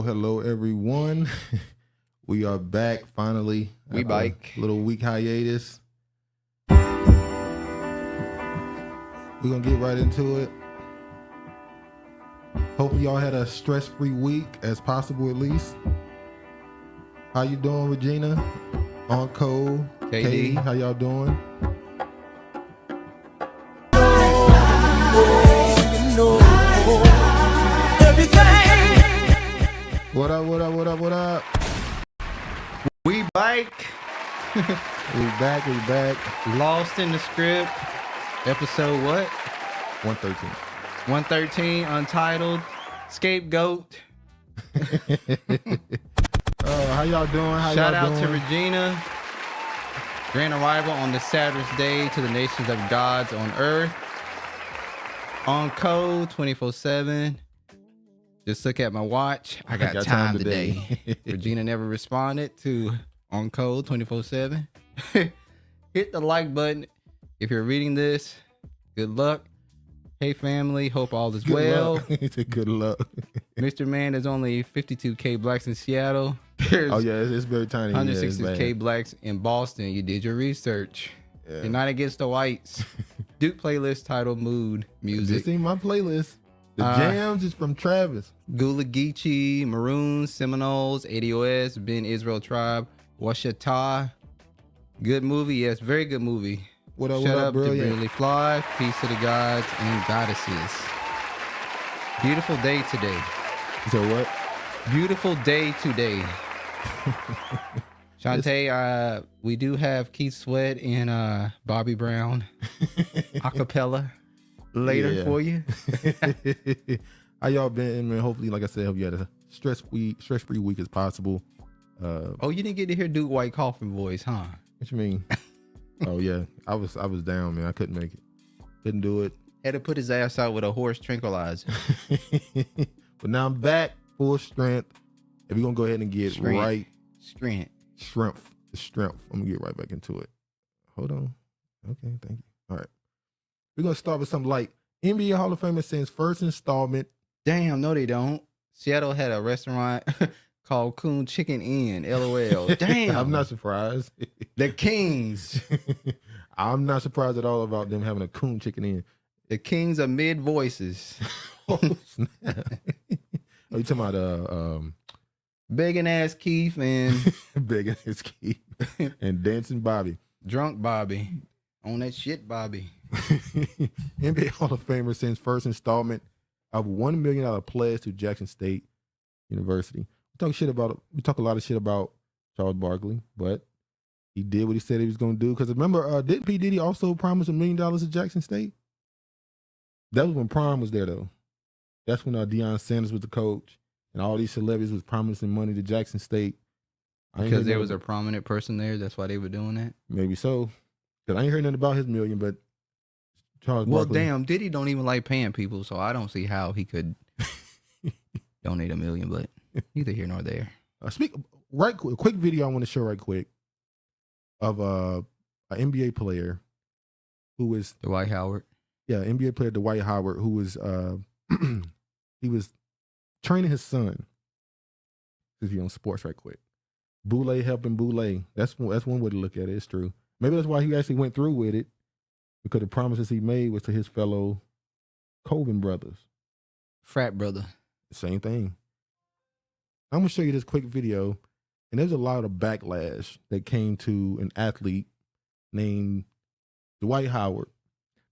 Hello, everyone. We are back finally. We bike. Little week hiatus. We're gonna get right into it. Hopefully y'all had a stress-free week as possible at least. How you doing, Regina? On Cole, Katie, how y'all doing? What up? We bike. We back. Lost in the script. Episode what? 113. 113, untitled. Scapegoat. How y'all doing? Shout out to Regina. Grand arrival on the Saturday day to the nations of gods on earth. On code 24/7. Just look at my watch. I got time today. Regina never responded to on code 24/7. Hit the like button if you're reading this. Good luck. Hey family, hope all is well. Good luck. Mr. Man, there's only 52K blacks in Seattle. Oh yeah, it's very tiny. 160K blacks in Boston. You did your research. Yeah. You're not against the whites. Duke playlist titled Mood Music. This ain't my playlist. The jams is from Travis. Gula Geechee, Maroons, Seminoles, ADOS, Ben Israel Tribe, Washita. Good movie, yes, very good movie. What up, Shut up, bro? Brilliantly Fly, peace to the gods and goddesses. Beautiful day today. So what? Beautiful day today. Shantae, we do have Keith Sweat and Bobby Brown acapella later for you. How y'all been, man? Hopefully, like I said, hope you had a stress-free week as possible. Oh, you didn't get to hear Duke White Coffin voice, huh? What you mean? Oh yeah, I was down, man. I couldn't make it. Couldn't do it. Had to put his ass out with a horse tranquilizer. But now I'm back, full strength. And we're gonna go ahead and get Strength. Strength. I'm gonna get right back into it. Hold on. Okay, thank you. All right. We're gonna start with something like NBA Hall of Famer sends first installment. Damn, no they don't. Seattle had a restaurant called Coon Chicken Inn, LOL. Damn. I'm not surprised. The Kings. I'm not surprised at all about them having a Coon Chicken Inn. The Kings of mid voices. Oh, snap. Are you talking about Begging ass Keith and Begging ass Keith and Dancing Bobby. Drunk Bobby. On that shit, Bobby. NBA Hall of Famer sends first installment of $1 million pledge to Jackson State University. We talk a lot of shit about Charles Barkley, but he did what he said he was going to do. Because remember, didn't P.Diddy also promise $1 million to Jackson State? That was when Prime was there, though. That's when Deion Sanders was the coach, and all these celebrities was promising money to Jackson State. Because there was a prominent person there, that's why they were doing that? Maybe so. Because I ain't heard nothing about his million, but Charles Barkley. Well, damn, Diddy don't even like paying people, so I don't see how he could donate $1 million, but neither here nor there. Quick video I want to show right quick of an NBA player who was Dwight Howard. Yeah, NBA player Dwight Howard, who was he was training his son. This is on sports right quick. Boule helping Boule. That's one way to look at it. It's true. Maybe that's why he actually went through with it, because the promises he made was to his fellow Coven brothers. Frat brother. Same thing. I'm going to show you this quick video, and there's a lot of backlash that came to an athlete named Dwight Howard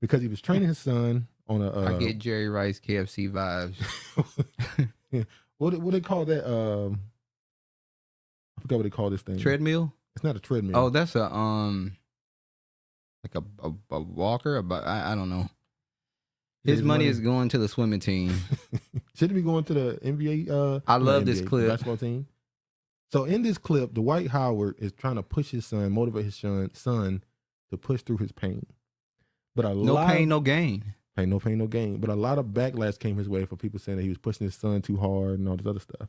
because he was training his son on a... I get Jerry Rice KFC vibes. What they call that? I forgot what they call this thing. Treadmill? It's not a treadmill. Oh, that's a like a walker. I don't know. His money is going to the swimming team. Shouldn't be going to the NBA. I love this clip. Basketball team. So in this clip, Dwight Howard is trying to push his son, motivate his son to push through his pain. But no pain, no gain. No pain, no gain. But a lot of backlash came his way for people saying that he was pushing his son too hard and all this other stuff.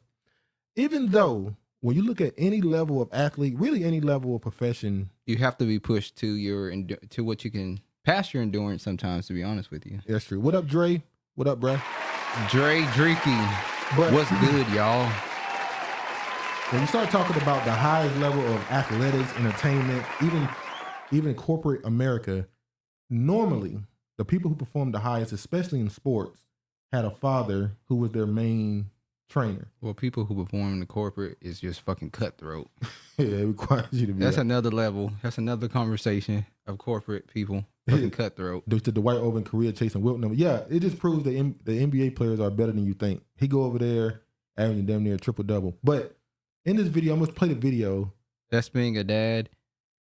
Even though when you look at any level of athlete, really any level of profession, you have to be pushed to what you can pass your endurance sometimes, to be honest with you. That's true. What up, Dre? What up, bruh? Dre Dreeky. But what's good, y'all? When you start talking about the highest level of athletics, entertainment, even corporate America, normally the people who perform the highest, especially in sports, had a father who was their main trainer. Well, people who perform in the corporate is just fucking cutthroat. Yeah, it requires you to be. That's another level. That's another conversation of corporate people. Fucking cutthroat. The Dwight over in Korea chasing Wilt number. Yeah, it just proves the NBA players are better than you think. He go over there averaging damn near triple double. But in this video, I'm gonna play the video. That's being a dad.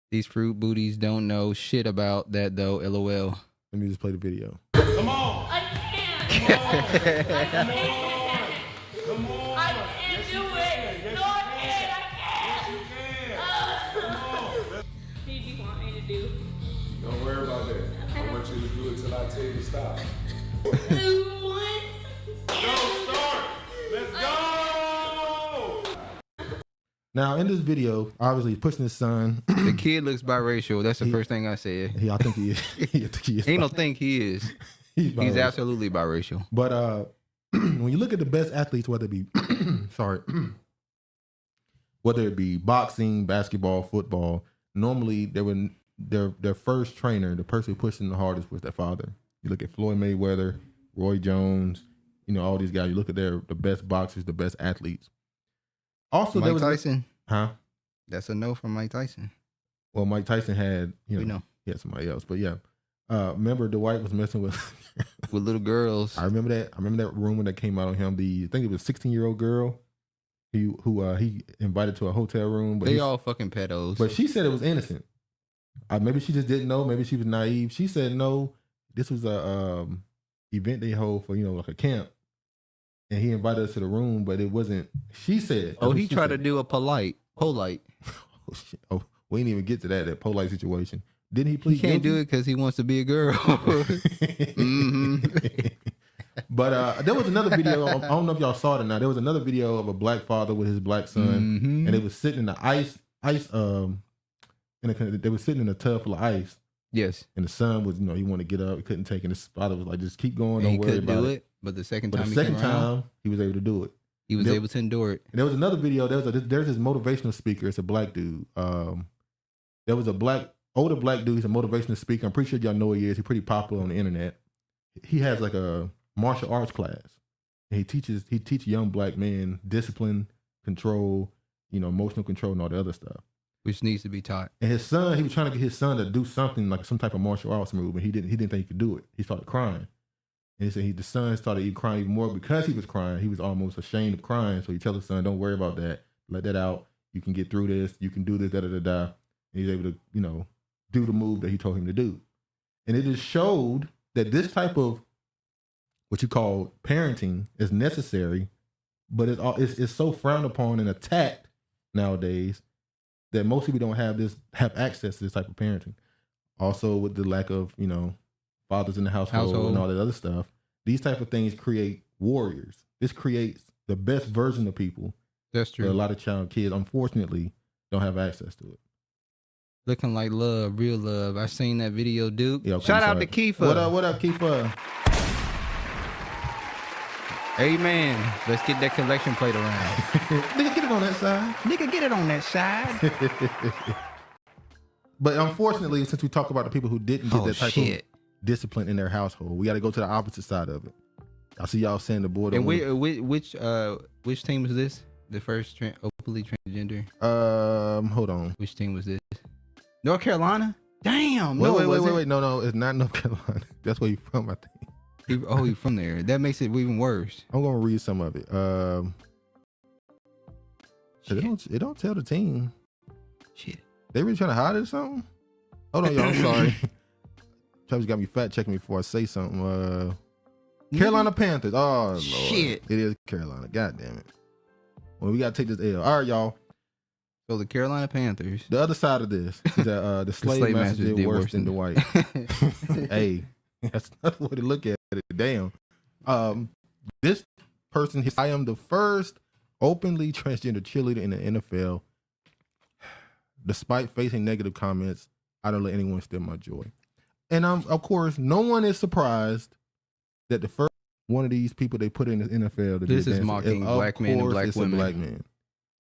These fruit booties don't know shit about that though. LOL. Let me just play the video. Come on. I can't. Come on. I can't. Come on. I can't do it. No, I can't. I can't. Come on. What do you want me to do? Don't worry about that. I want you to do it till I tell you to stop. What? Don't start. Let's go. Now, in this video, obviously he's pushing his son. The kid looks biracial. That's the first thing I said. I think he is. I think he is. Ain't no think he is. He's absolutely biracial. But when you look at the best athletes, whether it be whether it be boxing, basketball, football, normally their first trainer, the person who pushed them the hardest, was their father. You look at Floyd Mayweather, Roy Jones, all these guys. You look at the best boxers, the best athletes. Also, Mike Tyson. Huh? That's a no from Mike Tyson. Well, Mike Tyson had, we know. He had somebody else, but yeah. Remember Dwight was messing with with little girls. I remember that rumor that came out on him. I think it was a 16-year-old girl who he invited to a hotel room. But they all fucking pedos. But she said it was innocent. Maybe she just didn't know. Maybe she was naive. She said no. This was a event they hold for like a camp. And he invited us to the room, but it wasn't. She said. Oh, he tried to do a polite. Oh, shit. Oh, we didn't even get to that polite situation. Didn't he plead? He can't do it because he wants to be a girl. Mm-hmm. But there was another video. I don't know if y'all saw it or not. There was another video of a black father with his black son, and they was sitting in the ice. They were sitting in a tub full of ice. Yes. And the son was, he wanted to get up. He couldn't take it. And his father was like, just keep going. Don't worry about it. But the second time he was able to do it. He was able to endure it. And there was another video. There's this motivational speaker. It's a black dude. There was older black dude. He's a motivational speaker. I'm pretty sure y'all know who he is. He's pretty popular on the internet. He has like a martial arts class. And he teaches young black men discipline, control, emotional control, and all the other stuff. Which needs to be taught. And his son, he was trying to get his son to do something like some type of martial arts move, and he didn't think he could do it. He started crying. And he said the son started crying even more because he was crying. He was almost ashamed of crying. So he tells his son, don't worry about that. Let that out. You can get through this. You can do this, da-da-da-da. And he's able to, do the move that he told him to do. And it just showed that this type of what you call parenting is necessary, but it's so frowned upon and attacked nowadays that most people don't have access to this type of parenting. Also with the lack of, fathers in the household and all that other stuff, these type of things create warriors. This creates the best version of people. That's true. But a lot of kids, unfortunately, don't have access to it. Looking like love, real love. I seen that video, Duke. Yeah, Shout out to Kiefer. What up, Kiefer? Amen. Let's get that collection plate around. Nigga, get it on that side. Nigga, get it on that side. But unfortunately, since we talk about the people who didn't get that type of discipline in their household, we got to go to the opposite side of it. I see y'all saying the board. And which team was this? The first openly transgender? Hold on. Which team was this? North Carolina? Damn. Wait. No, it's not North Carolina. That's where you from, I think. He's from there. That makes it even worse. I'm gonna read some of it. It don't tell the team. Shit. They really trying to hide it or something? Hold on, y'all. I'm sorry. Travis got me fact checking me before I say something. Carolina Panthers. Oh, Lord. Shit. It is Carolina. God damn it. Well, we got to take this L. All right, y'all. So the Carolina Panthers. The other side of this is that the slave masters did worse than the white. Hey, that's another way to look at it. Damn. This person, I am the first openly transgender cheerleader in the NFL. Despite facing negative comments, I don't let anyone steal my joy. And of course, no one is surprised that the first one of these people they put in the NFL to this do is dancing, mocking black men and black women. A black man.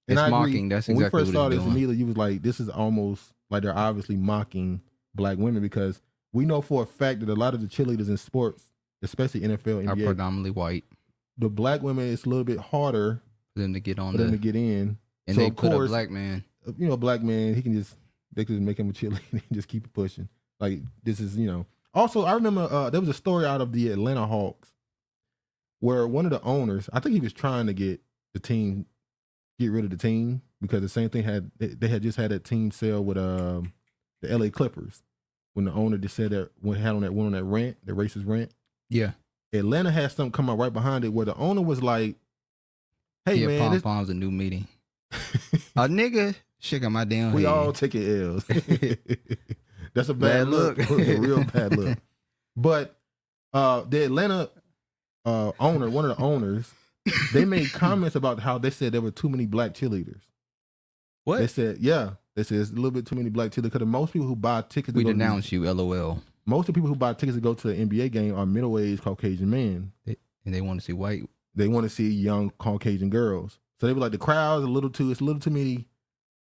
It's And mocking. That's when exactly we first what saw it's this, doing. immediately you was like, this is almost like they're obviously mocking black women, because we know for a fact that a lot of the cheerleaders in sports, especially NFL, Are NBA, predominantly white. the black women, it's a little bit harder For them to get on for them to get in. and so they of put course, a black man. a black man, they can just make him a cheerleader and just keep it pushing. Like this is, Also, I remember there was a story out of the Atlanta Hawks where one of the owners, I think he was trying to get rid of the team, because the same thing they had just had that team sale with the LA Clippers, when the owner just said that went on that rant, the racist rant. Yeah. Atlanta had something come out right behind it where the owner was like, "Hey man, Pom Pom's a new meeting. A nigga shaking my damn we head. all taking L's." That's a bad look. A real bad look. But the Atlanta owner, one of the owners, they made comments about how they said there were too many black cheerleaders. What? They said it's a little bit too many black cheerleaders, because most people who buy tickets We denounce you, LOL. most of the people who buy tickets to go to an NBA game are middle-aged Caucasian men. And they want to see white. They want to see young Caucasian girls. So they were like, the crowd's it's a little too many.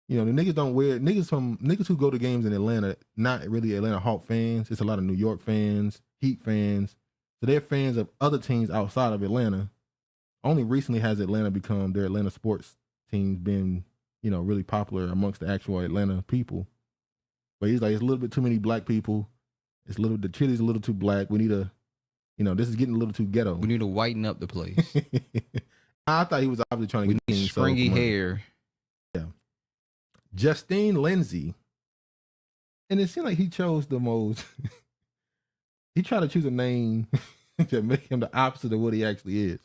The niggas don't wear, niggas who go to games in Atlanta, not really Atlanta Hawk fans. It's a lot of New York fans, Heat fans. So they're fans of other teams outside of Atlanta. Only recently has Atlanta become, their Atlanta sports teams been, really popular amongst the actual Atlanta people. But he's like, it's a little bit too many black people. The cheerleader's a little too black. We need this is getting a little too ghetto. We need to whiten up the place. I thought he was obviously trying to We get need springy hair. Yeah. Justine Lindsay. And it seemed like he chose the most, he tried to choose a name to make him the opposite of what he actually is.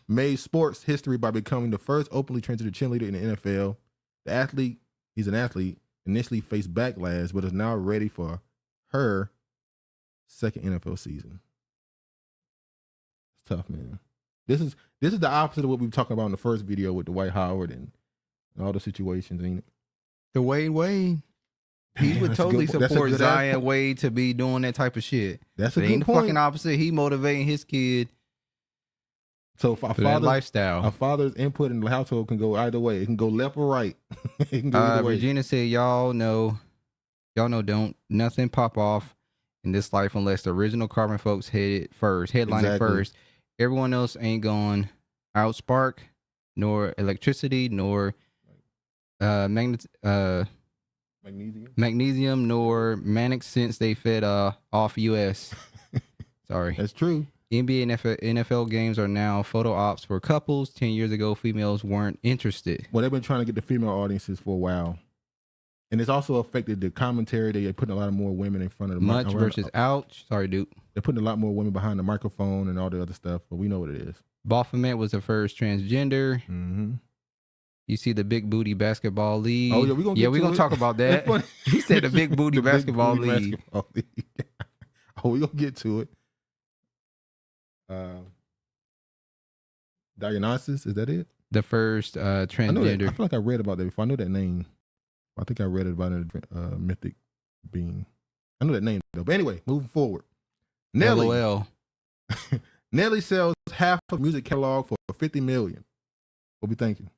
Made sports history by becoming the first openly transgender cheerleader in the NFL. The athlete, he's an athlete, initially faced backlash, but is now ready for her second NFL season. It's tough, man. This is the opposite of what we were talking about in the first video with Dwight Howard and all the situations, ain't it? The Wade. He would totally support Zion Wade to be doing that type of shit. That's a It good ain't the point. fucking opposite. He motivating his kid So for that lifestyle. a father's input in the household can go either way. It can go left or right. It can go either way. Regina said, y'all know, don't nothing pop off in this life unless the original Carbon folks headlining Exactly. first. Everyone else ain't going outspark, nor electricity, nor magnesium, nor manic since they fed off US. Sorry. That's true. NBA and NFL games are now photo ops for couples. 10 years ago, females weren't interested. Well, they've been trying to get the female audiences for a while. And it's also affected the commentary. They're putting a lot of more women in front of the Much versus ouch. Sorry, dude. They're putting a lot more women behind the microphone and all the other stuff, but we know what it is. Baphomet was the first transgender. Mm-hmm. You see the big booty basketball league. Oh, yeah, we're gonna talk about that. He said the big booty basketball league. Oh, we're going to get to it. Dionysus, is that it? The first I transgender. feel like I read about that before. I know that name. I think I read it about a mythic being. I know that name though. But anyway, moving forward. Nelly. LOL. Nelly sells half of music catalog for $50 million. What we thinking?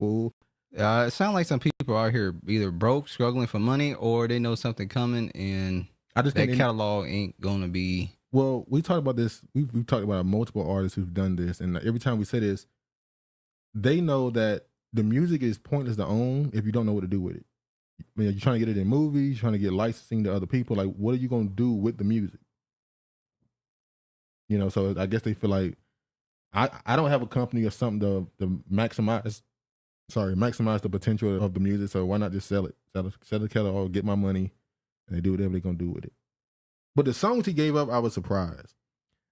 Well, It sounds like some people out here either broke, struggling for money, or they know something coming, and I just that think catalog ain't gonna be. Well, we talked about this. We've talked about multiple artists who've done this, and every time we say this, they know that the music is pointless to own if you don't know what to do with it. I mean, you're trying to get it in movies, you're trying to get licensing to other people. Like, what are you going to do with the music? So I guess they feel like I don't have a company or something to maximize the potential of the music. So why not just sell it? Sell the catalog, get my money, and they do whatever they're going to do with it. But the songs he gave up, I was surprised.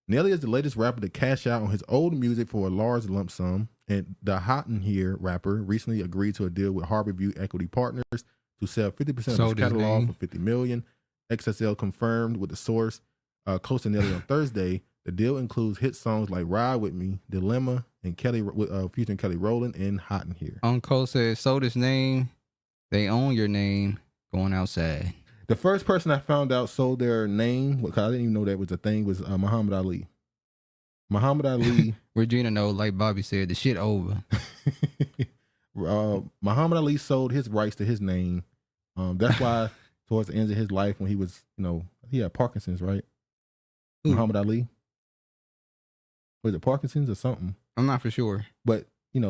Nelly is the latest rapper to cash out on his old music for a large lump sum. And the Hot in Here rapper recently agreed to a deal with Harborview Equity Partners to sell 50% of his catalog for $50 million. XSL confirmed with the source close to Nelly on Thursday. The deal includes hit songs like Ride With Me, Dilemma, and Kelly featuring Kelly Rowland and Hot in Here. Uncle says, sold his name. They own your name. Going outside. The first person I found out sold their name, because I didn't even know that was a thing, was Muhammad Ali. Muhammad Ali. Regina know, like Bobby said, the shit over. Muhammad Ali sold his rights to his name. That's why towards the end of his life, when he was, he had Parkinson's, right? Ooh. Muhammad Ali. Was it Parkinson's or something? I'm not for sure. But, he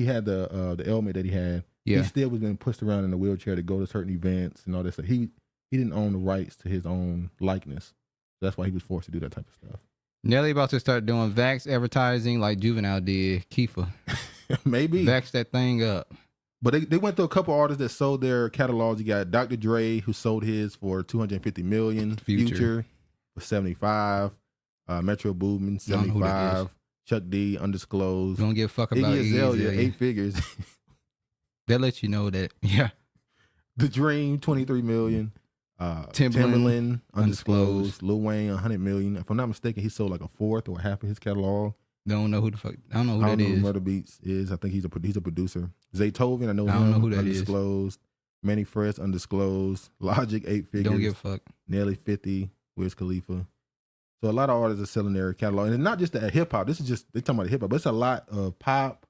had the ailment that he had. Yeah. He still was being pushed around in a wheelchair to go to certain events and all that stuff. He didn't own the rights to his own likeness. That's why he was forced to do that type of stuff. Nelly about to start doing Vax advertising like Juvenile did. Kiefer. Maybe. Vax that thing up. But they went through a couple artists that sold their catalogs. You got Dr. Dre, who sold his for $250 million. Future for 75. Metro Boomin, 75. Chuck D, undisclosed. Don't give a fuck about Iggy Azalea, 8 figures. They'll let you know that. Yeah. The Dream, $23 million. Timberland, undisclosed. Lil Wayne, $100 million. If I'm not mistaken, he sold like a fourth or half of his catalog. Don't know who the fuck. I don't know who I don't that know is. who Murder Beats is. I think he's a producer. Zaytoven, I know I him. don't know who that is. Undisclosed. Manny Fresh, undisclosed. Logic, 8 figures. Don't give a fuck. Nelly, 50. Wiz Khalifa. So a lot of artists are selling their catalog, and it's not just the hip hop. This is just they talking about hip hop, but it's a lot of pop.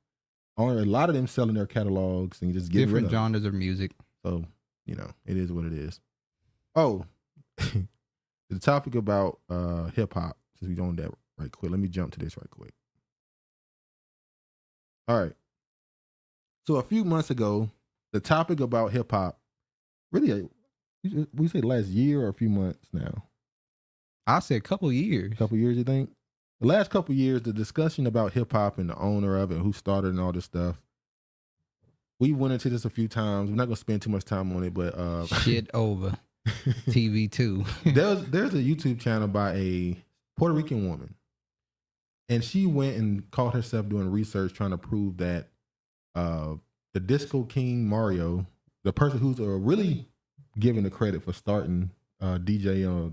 Or a lot of them selling their catalogs and just getting different rid of genres of music. So it is what it is. Oh, the topic about hip hop. Since we on that right quick, let me jump to this right quick. All right. So a few months ago, the topic about hip hop, really, we say last year or a few months now. I said a couple years. Couple years, you think? The last couple years, the discussion about hip hop and the owner of it, who started and all this stuff. We went into this a few times. We're not gonna spend too much time on it, but shit over. TV too. There's a YouTube channel by a Puerto Rican woman, and she went and caught herself doing research trying to prove that the Disco King Mario, the person who's really given the credit for starting DJ or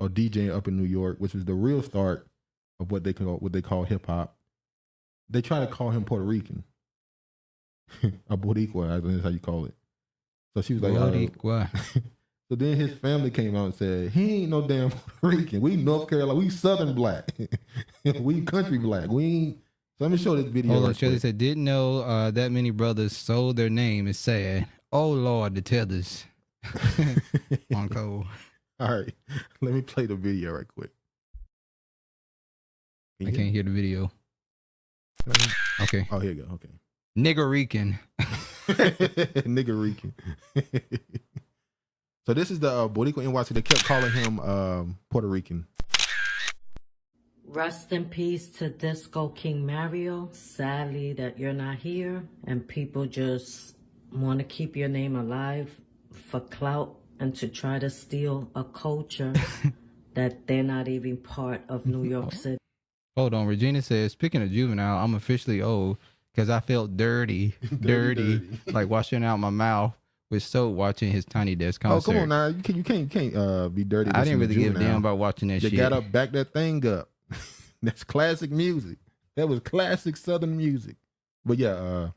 DJing up in New York, which was the real start of what they call hip hop. They try to call him Puerto Rican, a Boricua, I think that's how you call it. So she was like, Boricua. So then his family came out and said, he ain't no damn Puerto Rican. We North Carolina, we Southern black, we country black. We ain't. So let me show this video. Hold on, Shirley said, didn't know that many brothers sold their name. It's sad. Oh Lord, the tethers. On cold. All right, let me play the video right quick. I can't hear the video. Okay. Oh, here you go. Okay. Niggerican. Niggerican. So this is the Boricua NYC. They kept calling him Puerto Rican. Rest in peace to Disco King Mario. Sadly that you're not here, and people just want to keep your name alive for clout and to try to steal a culture that they're not even part of New York City. Hold on. Regina says, speaking of Juvenile, I'm officially old because I felt dirty, like washing out my mouth with soap watching his Tiny Desk concert. Oh, come on now. You can't be dirty. I didn't really give a damn about watching that shit. You gotta back that thing up. That's classic music. That was classic Southern music. But yeah,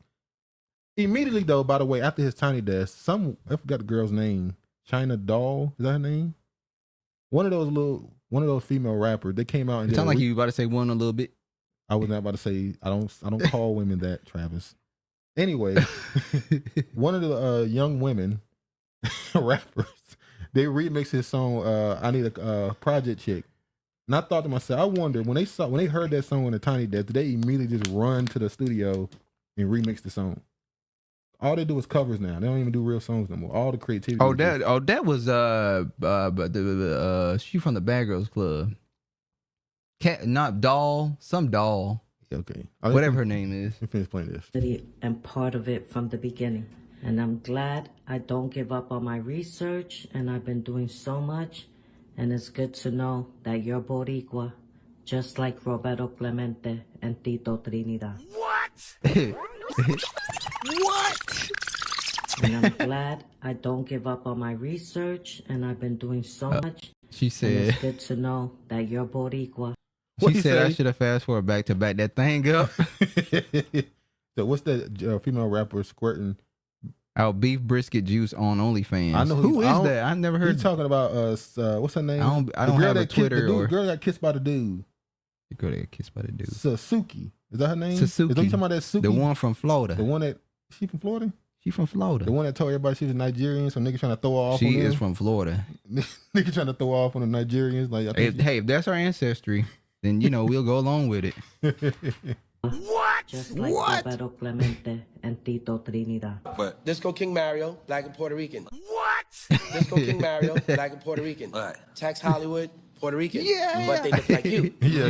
immediately though, by the way, after his Tiny Desk, I forgot the girl's name. China Doll, is that her name? One of those female rappers. They came out and it sounded like you about to say one a little bit. I was not about to say. I don't call women that, Travis. Anyway, one of the young women rappers, they remixed his song. I Need a Project Chick. And I thought to myself, I wonder when they heard that song on the Tiny Desk, did they immediately just run to the studio and remix the song? All they do is covers now. They don't even do real songs no more. All the creativity. That was she from the Bad Girls Club. Not Doll, some doll. Okay. Whatever her name is. Let me finish playing this. And part of it from the beginning. And I'm glad I don't give up on my research, and I've been doing so much. And it's good to know that you're Boricua just like Roberto Clemente and Tito Trinidad. What? And I'm glad I don't give up on my research, and I've been doing so much. She And said. it's good to know that you're Boricua. What She he said I say? should have fast forward back to back that thing up. So what's that female rapper squirting? Our beef brisket juice on OnlyFans. I know who I is don't- that? I never heard. He's talking about what's her name? I don't have a Twitter or. girl got kissed by the dude. The girl that got kissed by the dude. Suki. Is that her name? Suki. Is that you talking about that Suki? The one from Florida. The one that she from Florida? She from Florida. The one that told everybody she was Nigerian, so niggas trying to throw her off on She them? is from Florida. Niggas trying to throw her off on the Nigerians. Like, I think Hey, if that's her ancestry, then we'll go along with it. Just like Roberto Clemente and Tito Trinidad. But Disco King Mario, black and Puerto Rican. What? Disco King Mario, black and Puerto Rican. Tex Hollywood, Puerto Rican. Yeah. But they look like you. yeah.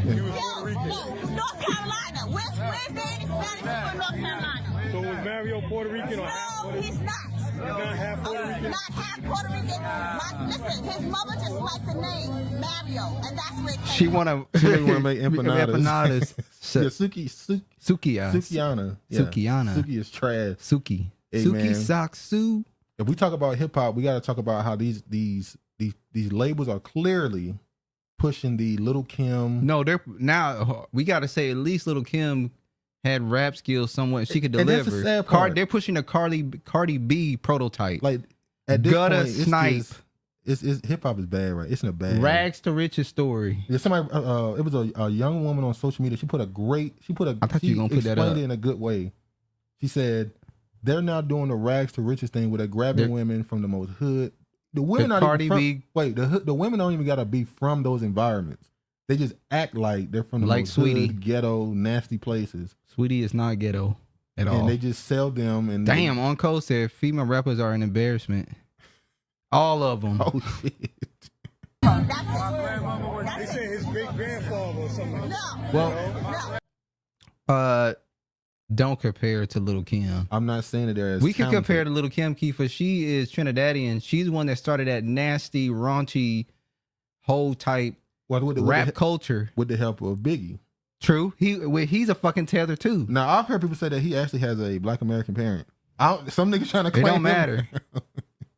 North Carolina. Where's Danny Spanish from North Carolina? So was Mario Puerto Rican or half No, Puerto he's Rican? not. Not half Puerto Rican? Not half Puerto Rican. Listen, his mother just liked the name Mario, and that's where it came She from. wanna make empanadas. empanadas. Yeah, Sukiana. Sukiana. Yeah. Sukiana. Suki is trash. Suki. Hey, Suki man. Saksu. If we talk about hip hop, we got to talk about how these labels are clearly pushing the Little Kim. No, now we got to say at least Little Kim had rap skills somewhat. She could And that's deliver. the sad part. They're pushing a Cardi B prototype. Like at this Gutter point, it's snipe. it's hip hop is bad, right? It's in a bad Rags to riches story. Yeah, somebody. It was a young woman on social media. She put a. I thought you were gonna put that explained up. it in a good way. She said they're now doing the rags to riches thing where they're grabbing women from the most hood. The women The are Cardi B. Wait, the women don't even gotta be from those environments. They just act like they're from the Like most Sweetie. hood, ghetto, nasty places, Sweetie is not ghetto at all. and they just sell them. And Damn, on Code said female rappers are an embarrassment. All of them. Oh shit! That's They it. say his great grandfather or something. No. Well, No. don't compare to Little Kim. I'm not saying that they're as We can talented. compare to Little Kim Kiefer. She is Trinidadian. She's the one that started that nasty, raunchy, whole type Well, with rap culture. with the help of Biggie. True. He's a fucking tether too. Now I've heard people say that he actually has a Black American parent. Some niggas trying to It claim don't him. matter.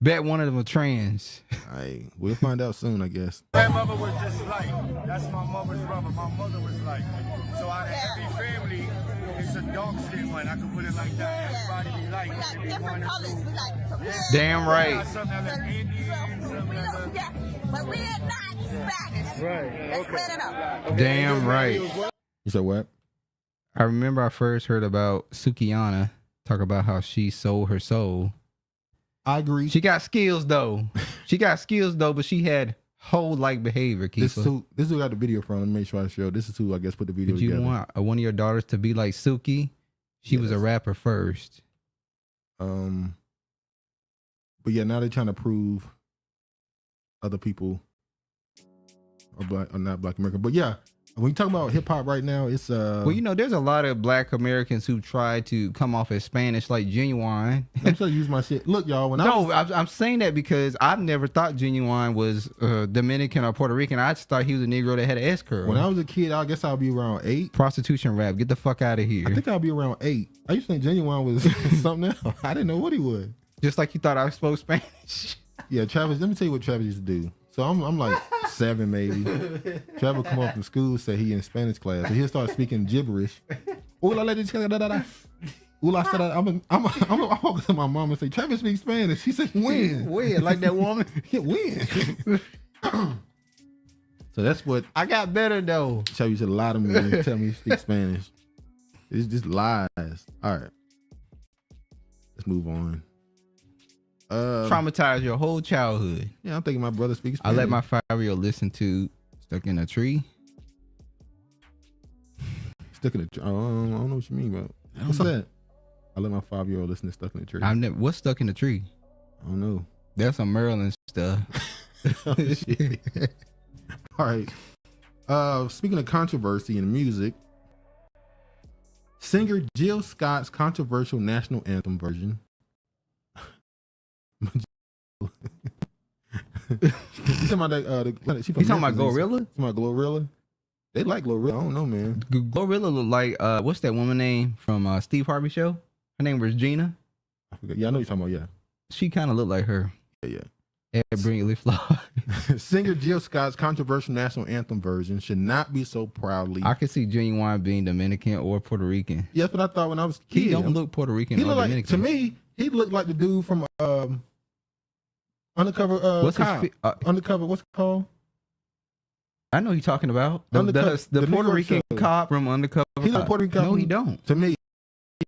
Bet one of them are trans. Hey, we'll find out soon, I guess. Grandmother was just like, that's my mother's brother. My mother was like. So out of every family, it's a dark skin one. I can put it like that. Everybody be like. We got different colors. We got Damn right. Got some that look Indian, some We that don't, look. yeah, but we are not Spanish. Right. Let's clear it up. Damn right. You said what? I remember I first heard about Sukiana talk about how she sold her soul. I agree. She got skills though. But she had whole like behavior, This is Keeper. who got the video from. Let me make sure I show. This is who I guess put the video Would you together. want one of your daughters to be like Suki? She was a Yes. rapper first. But yeah, now they're trying to prove other people are black or not Black American. But yeah, when you talk about hip hop right now, it's Well, there's a lot of Black Americans who try to come off as Spanish, like Genuine. I'm trying to use my shit. Look, y'all, when I'm saying that because I've never thought Genuine was Dominican or Puerto Rican. I just thought he was a Negro that had an S curl. when I was a kid, I guess I'll be around 8. Prostitution rap. Get the fuck out of here. I think I'll be around 8. I used to think Genuine was something else. I didn't know what he was. Just like you thought I spoke Spanish. Yeah, Travis, let me tell you what Travis used to do. So I'm like 7 maybe. Travis come up from school, say he in Spanish class. So he'll start speaking gibberish. I'm walking to my mom and say, Travis speaks Spanish. She said, when? Weird, like that woman. Yeah, when? So that's what I got better though. Travis used to lie to me and tell me he speaks Spanish. It's just lies. All right. Let's move on. Traumatized your whole childhood. Yeah, I'm thinking my brother speaks I Spanish. let my 5-year-old listen to Stuck in a Tree. Stuck in a tree. I don't know what you mean, but what's that? I let my 5-year-old listen to Stuck in a Tree. What's Stuck in a Tree? I don't know. There's some Maryland stuff. Oh, shit. All right. Speaking of controversy in music, singer Jill Scott's controversial national anthem version. You talking about that? You talking about Gorilla? Talking about Glorilla? They like Glorilla. I don't know, man. Glorilla look like what's that woman name from Steve Harvey show? Her name was Gina. I forgot. Yeah, I know you're talking about. Yeah. She kind of looked like her. Yeah. Brilliantly flawed. Singer Jill Scott's controversial national anthem version should not be so proudly. I could see Genuine being Dominican or Puerto Rican. Yeah, that's what I thought when I was a kid. He don't look Puerto Rican or like, Dominican. to me, he looked like the dude from Undercover. What's his Undercover? What's it called? I know you're talking about the the Puerto New York Rican show. cop from Undercover. He's a Puerto Rican cop. No, he don't. To me,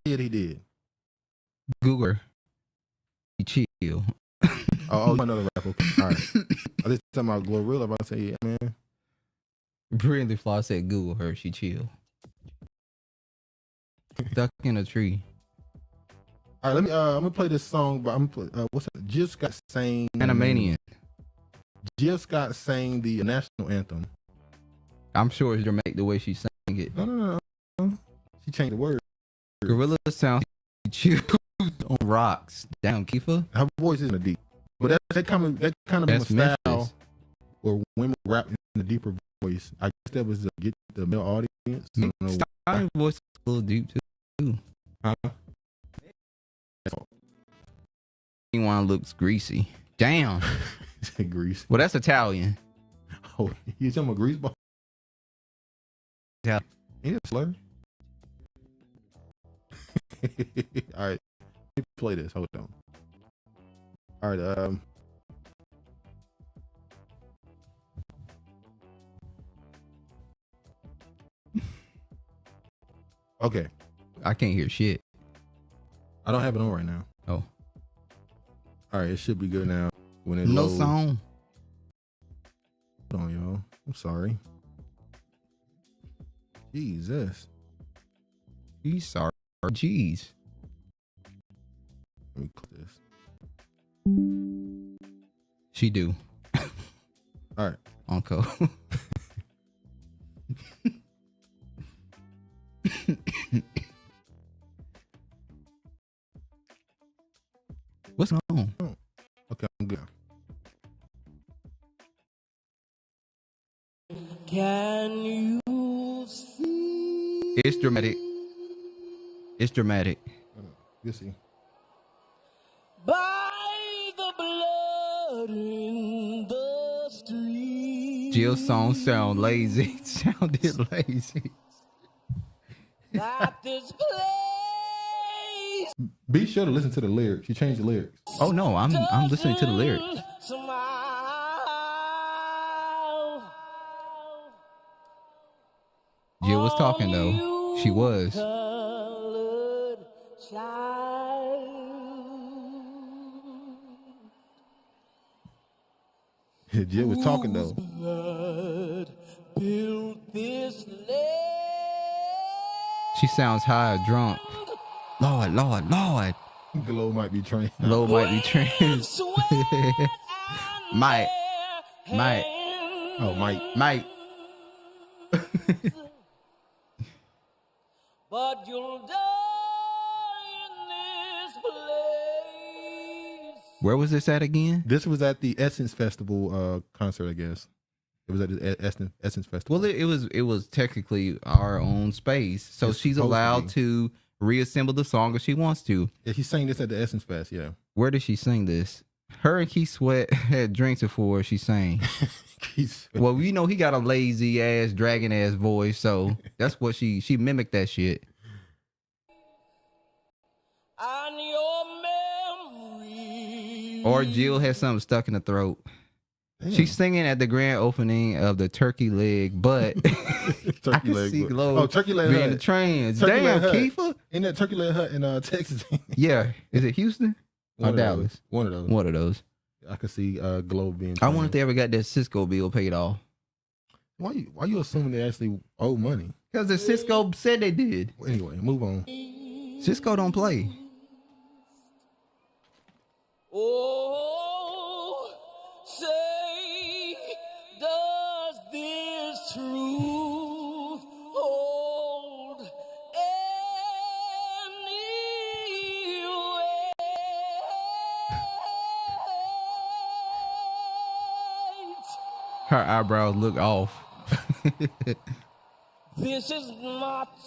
he did. Google. He chill. Oh, another rapper. Okay. All right. I was talking about Glorilla. About to say, yeah, man. Brilliantly flawed said Google her. She chill. Stuck in a tree. All right, I'm gonna play this song. But I'm gonna play, what's that? Jill Scott sang. Panamanian. Jill Scott sang the national anthem. I'm sure it's dramatic the way she sang it. No. She changed the word. Gorilla sounds chill on rocks. Damn, Kiefer. Her voice isn't deep, but that kind of That's a style Memphis. where women rap in a deeper voice. I guess that was to get the male audience. I don't know My voice is a little deep too. Huh? Anyone looks greasy. Damn. Grease. Well, that's Italian. Oh, you talking about grease ball? Yeah. Ain't it a slur? All right, let me play this. Hold on. All right, okay. I can't hear shit. I don't have it on right now. Oh. All right, it should be good now. When it No loads. song. Hold on, y'all. I'm sorry. Jesus. He's sorry. Jeez. Let me click this. She do. All right. Uncle. What's on? Okay, I'm good. Can you see? It's dramatic. It's dramatic. You see. By the blood in the street. Jill's song sound lazy. Sounded lazy. That this place. Be sure to listen to the lyrics. She changed the lyrics. Oh no, I'm listening to the lyrics. Somehow. Jill was talking though. She was. Colored child. Jill was talking though. Blood built this land. She sounds high, drunk. Lord. Glow might be trained. Low might be trans. Might. Oh, Might. But you'll die in this place. Where was this at again? This was at the Essence Festival concert, I guess. It was at the Essence Festival. Well, it was technically our own space, so It's she's supposed to allowed be. to reassemble the song if she wants to. Yeah, she sang this at the Essence Fest, yeah. Where did she sing this? Her and Keith Sweat had drinks before she sang. Well, you know he got a lazy ass, dragon ass voice, so that's what she mimicked that shit. And your memory. Or Jill has something stuck in the throat. Damn. She's singing at the grand opening of the Turkey Leg, but Turkey I can leg. see but- Glow Oh, Turkey Leg being Hut. the trans. Turkey Damn, Leg Hut. Kiefer. In that Turkey Leg Hut in Texas. Yeah, is it Houston or Dallas? One of those. One of those. I could see Glow being I wonder if trans. they ever got that Cisco bill paid off. Why you assuming they actually owe money? Because the Cisco said they did. Anyway, move on. Cisco don't play. Oh, say, does this truth hold any weight? Her eyebrows look off. This is not.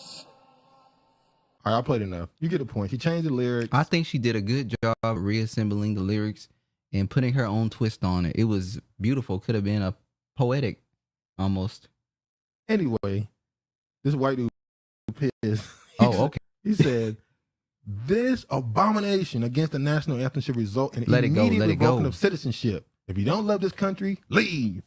All right, I played enough. You get the point. She changed the lyrics. I think she did a good job reassembling the lyrics and putting her own twist on it. It was beautiful. Could have been a poetic almost. Anyway, this white dude pissed. Oh, okay. He said, this abomination against the national anthem should result in Let it go, immediate let it revoking go. of citizenship. If you don't love this country, leave.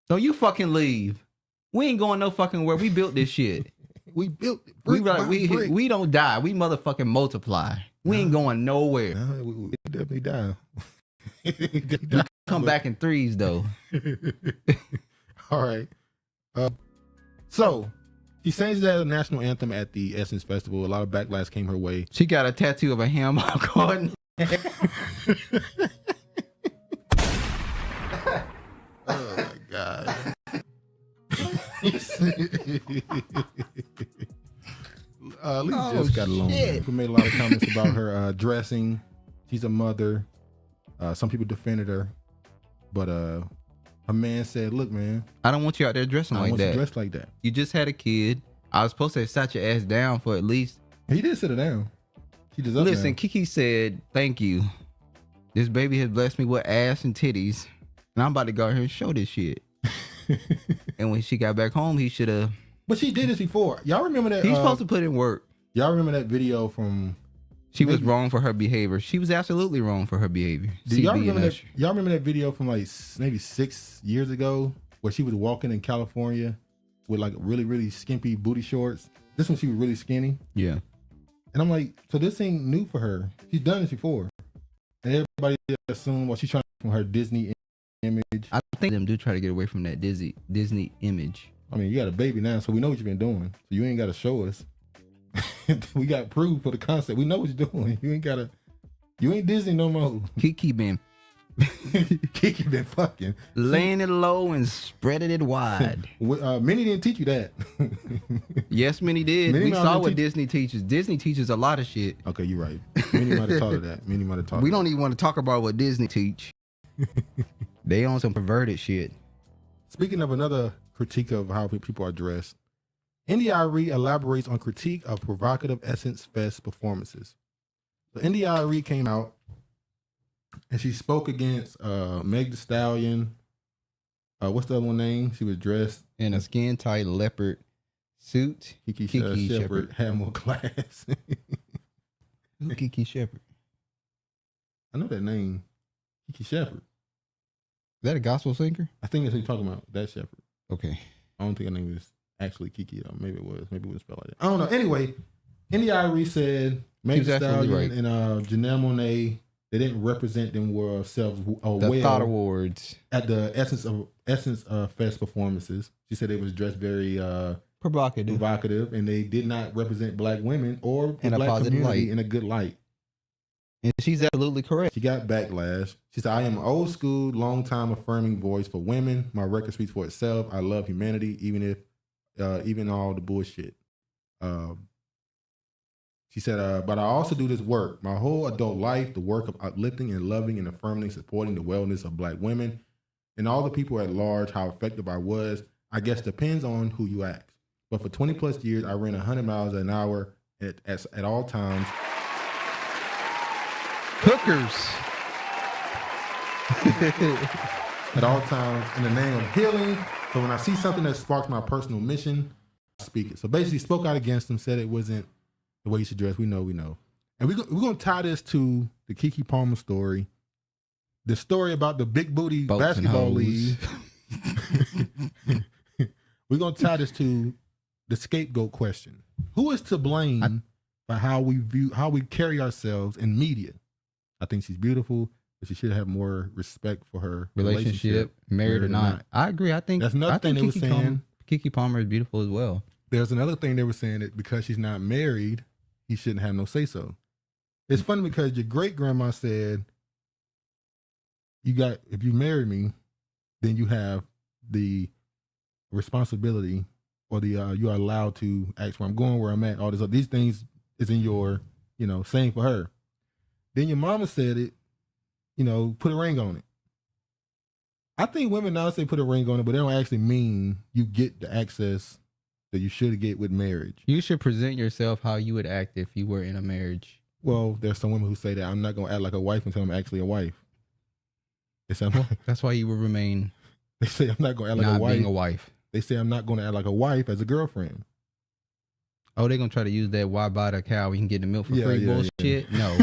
So you fucking leave. We ain't going no fucking where. We built this shit. We built it. we brick by brick. we don't die. We motherfucking multiply. We ain't going nowhere. Nah, we definitely die. We come back in threes though. All right. So she sang that national anthem at the Essence Festival. A lot of backlash came her way. She got a tattoo of a hammock garden. Oh my god. Lee just got along. People made a lot of comments about her dressing. She's a mother. Some people defended her, but a man said, "Look, man, I don't want you out there dressing I like want you that. dressed like that." You just had a kid. I was supposed to have sat your ass down for at least. He did sit her down. She deserved it. Listen, Keke said, "Thank you. This baby has blessed me with ass and titties, and I'm about to go out here and show this shit." And when she got back home, he should have. But she did this before. Y'all remember that? He's supposed to put in work. Y'all remember that video from? She was wrong for her behavior. She was absolutely wrong for her behavior. Do y'all CB remember and that? Usher. Y'all remember that video from like maybe 6 years ago where she was walking in California with like really, really skimpy booty shorts. This one she was really skinny. Yeah. And I'm like, so this ain't new for her. She's done this before. And everybody assumed, well, she's trying from her Disney image. I think them do try to get away from that Disney image. I mean, you got a baby now, so we know what you've been doing. So you ain't got to show us. We got proof for the concept. We know what you're doing. You ain't Disney no more. Keke been Keke been fucking. laying it low and spreading it wide. Many didn't teach you that. Yes, many did. Many We not saw didn't what teach- Disney teaches. Disney teaches a lot of shit. Okay, you're right. Many might have taught her that. Many might have taught her We that. don't even want to talk about what Disney teach. They on some perverted shit. Speaking of another critique of how people are dressed, India.Arie elaborates on critique of provocative Essence Fest performances. So India.Arie came out and she spoke against Meg Thee Stallion. What's the other one name? She was dressed In a skin tight leopard suit. Keke Keke Shepherd Shepherd. had more class. Who Keke Shepherd? I know that name. Keke Shepherd. Is that a gospel singer? I think that's what you're talking about. That Shepherd. Okay. I don't think her name was actually Keke though. Maybe it was. Maybe it was spelled like that. I don't know. Anyway, India.Arie said Meg was Thee absolutely Stallion right. and Janelle Monáe, they didn't represent themselves The well Thought Awards. at the Essence Fest performances. She said they was dressed very provocative, and they did not represent black women or the In a black positive community light. in a good light. And she's absolutely correct. She got backlash. She said, "I am an old school, long time affirming voice for women. My record speaks for itself. I love humanity, even all the bullshit." She said, "But I also do this work. My whole adult life, the work of uplifting and loving and affirming, supporting the wellness of black women and all the people at large. How effective I was, I guess, depends on who you ask. But for 20 plus years, I ran 100 miles an hour at all times." Hookers. At all times in the name of healing. So when I see something that sparks my personal mission, I speak it. So basically spoke out against them, said it wasn't the way you should dress. We know. And we're going to tie this to the Keke Palmer story. The story about the big booty Boats and basketball hoes. league. We're going to tie this to the scapegoat question. Who is to blame for how we carry ourselves in media? I think she's beautiful, but she should have more respect for her Relationship, married or not. I agree. I think That's another thing they were saying. Keke Palmer is beautiful as well. There's another thing they were saying that because she's not married, he shouldn't have no say so. It's funny because your great grandma said, if you marry me, then you have the responsibility or you are allowed to ask where I'm going, where I'm at, all this. These things is in your, saying for her. Then your mama said it, put a ring on it. I think women now say put a ring on it, but they don't actually mean you get the access that you should get with marriage. You should present yourself how you would act if you were in a marriage. Well, there's some women who say that I'm not going to act like a wife until I'm actually a wife. They say, That's why you will remain they say I'm not going to act like not a wife. being a wife. They say I'm not going to act like a wife as a girlfriend. Oh, they're going to try to use that why buy the cow, we can get the milk for Yeah, free yeah, bullshit? yeah. No.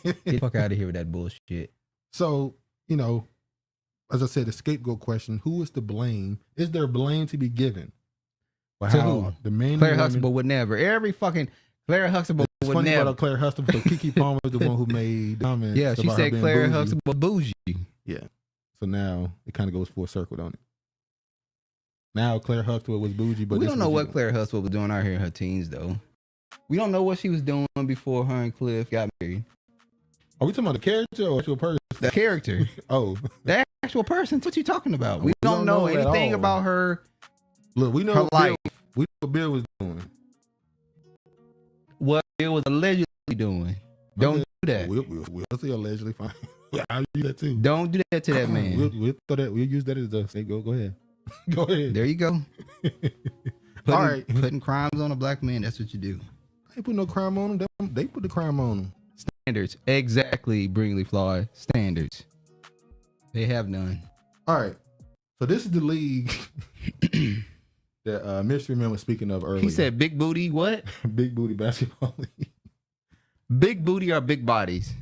Get the fuck out of here with that bullshit. So, you know, as I said, the scapegoat question, who is to blame? Is there blame to be given? For To how who? the men Claire and women- Huxtable would never. Every fucking Claire Huxtable It's would funny never. about Claire Huxtable. So Keke Palmer is the one who made comments. Yeah, she about her said being Claire bougie. Huxtable bougie. Yeah. So now it kind of goes full circle, don't it? Now Claire Huxtable was bougie, but We this don't know was- what Claire Huxtable was doing out here in her teens, though. We don't know what she was doing before her and Cliff got married. Are we talking about the character or actual person? The character. Oh, The actual person. What you talking about? We We don't don't know know at anything all. about her. look, we know Her what life. we know what Bill was doing. What it was allegedly doing. Don't do that. We'll see allegedly fine. I'll use that too. Don't do that to that man. We'll throw that. We'll use that as a scapegoat. Go ahead. Go ahead. There you go. All right. Putting crimes on a black man. That's what you do. I ain't put no crime on them. They put the crime on them. Standards. Exactly, Brinkley Floyd. Standards. They have none. All right. So this is the league that Mystery Man was speaking of earlier. He said big booty, what? Big booty basketball league. Big booty or big bodies?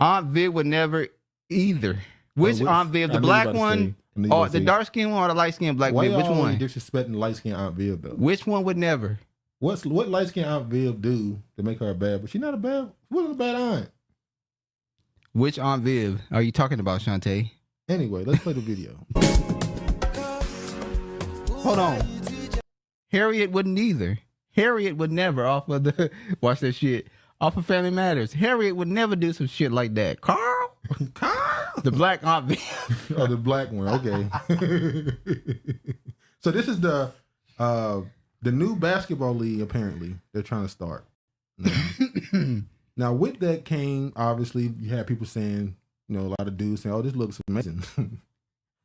Aunt Viv would never either. Which Aunt Viv? The black one or the dark skinned one or the light skinned black Viv? Which one? Disrespecting light skinned Aunt Viv though. Which one would never? What light skinned Aunt Viv do to make her a bad? But she's not a bad. She wasn't a bad aunt. Which Aunt Viv are you talking about, Shantae? Anyway, let's play the video. Hold on. Harriet wouldn't either. Harriet would never off of the watch that shit. Off of Family Matters. Harriet would never do some shit like that. Carl? The black Aunt Viv. Oh, the black one. Okay. So this is the new basketball league. Apparently, they're trying to start. Now, with that came obviously you had people saying, you know, a lot of dudes saying, "Oh, this looks amazing."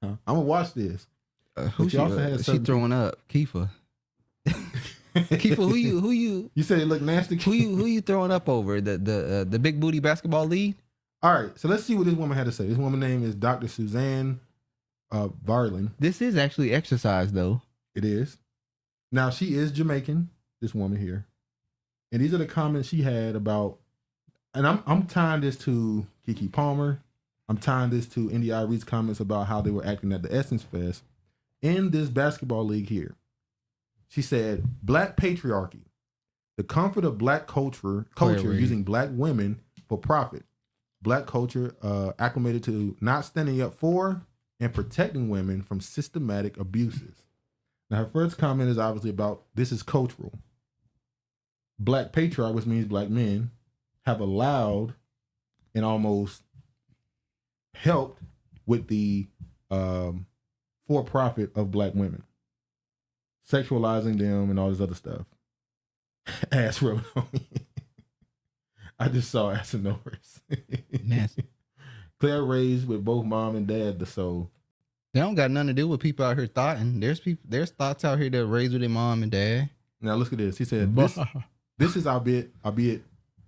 I'm gonna watch this. Who But you also had she certain throwing up? Kiefer. Kiefer, who you You said it looked nasty. who you throwing up over? The big booty basketball league? All right, so let's see what this woman had to say. This woman's name is Dr. Suzanne Varlin. This is actually exercise though. It is. Now she is Jamaican. This woman here, and these are the comments she had about. And I'm tying this to Keke Palmer. I'm tying this to India.Arie's comments about how they were acting at the Essence Fest in this basketball league here. She said, "Black patriarchy, the comfort of black culture using black women for profit. Black culture acclimated to not standing up for and protecting women from systematic abuses." Now, her first comment is obviously about this is cultural. Black patriarchy, which means black men, have allowed and almost helped with the for-profit of black women, sexualizing them and all this other stuff. Ass rubbing on me. I just saw ass and nose. Nasty. Claire raised with both mom and dad, so They don't got nothing to do with people out here thoughting. There's thoughts out here that raised with their mom and dad. now look at this. He said, this is albeit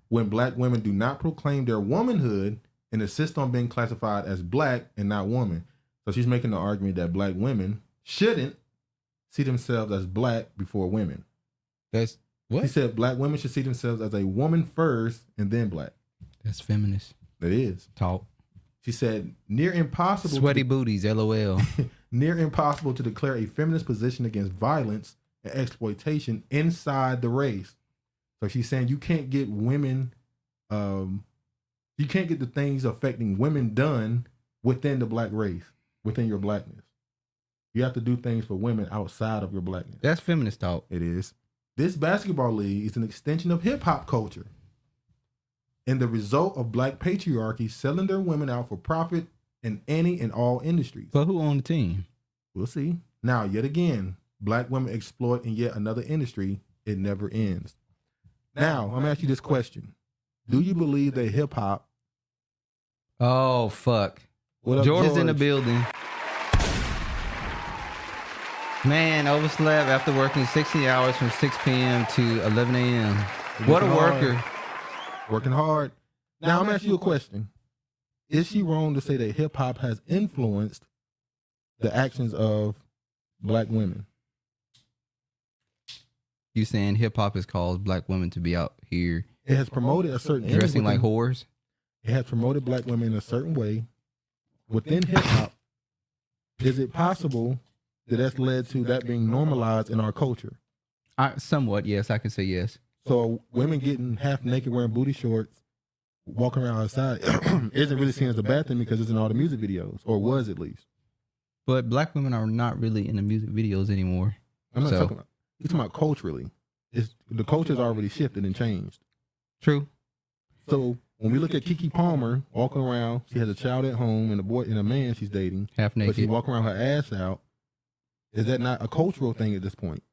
when black women do not proclaim their womanhood and insist on being classified as black and not woman. So she's making the argument that black women shouldn't see themselves as black before women. That's what? She said black women should see themselves as a woman first and then black. That's feminist That is. talk. She said near impossible. Sweaty booties, LOL. Near impossible to declare a feminist position against violence and exploitation inside the race. So she's saying you can't get women, you can't get the things affecting women done within the black race, within your blackness. You have to do things for women outside of your blackness. That's feminist talk. It is. This basketball league is an extension of hip hop culture and the result of black patriarchy selling their women out for profit in any and all industries. But who on the team? We'll see. Now, yet again, black women exploit in yet another industry. It never ends. Now, I'm going to ask you this question. Do you believe that hip hop... Oh, fuck. What up, George is in the George? building. Man, overslept after working 60 hours from 6 p.m. to 11 a.m. What a worker. Working hard. Now, I'm asking you a question. Is she wrong to say that hip hop has influenced the actions of black women? You saying hip hop has caused black women to be out here It has promoted a certain image dressing like within- whores? It has promoted black women in a certain way within hip hop. Is it possible that that's led to that being normalized in our culture? Somewhat, yes. I can say yes. So women getting half naked wearing booty shorts, walking around outside isn't really seen as a bad thing because it's in all the music videos, or was at least. But black women are not really in the music videos anymore. I'm not So- talking about. You're talking about culturally. The culture's already shifted and changed. True. So when we look at Keke Palmer walking around, she has a child at home and a boy and a man she's dating, Half but she's naked. walking around her ass out. Is that not a cultural thing at this point?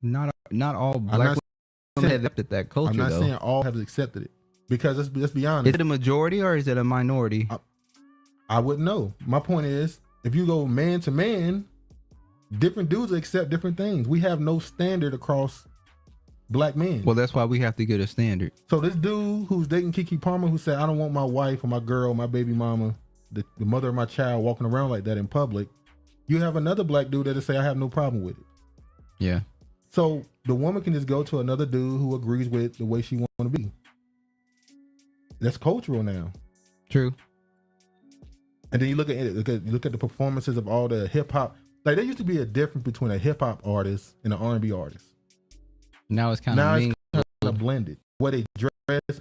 Not all I'm black not women saying- have accepted that culture, I'm not though. saying all have accepted it because let's be honest. Is it a majority or is it a minority? I wouldn't know. My point is, if you go man to man, different dudes accept different things. We have no standard across black men. Well, that's why we have to get a standard. So this dude who's dating Keke Palmer, who said, I don't want my wife or my girl, my baby mama, the mother of my child walking around like that in public. You have another black dude that'll say, I have no problem with it. Yeah. So the woman can just go to another dude who agrees with the way she want to be. That's cultural now. True. And then you look at it, look at the performances of all the hip hop. Like there used to be a difference between a hip hop artist and an R&B artist. Now it's kind Now of it's kind of blended. Where they dress,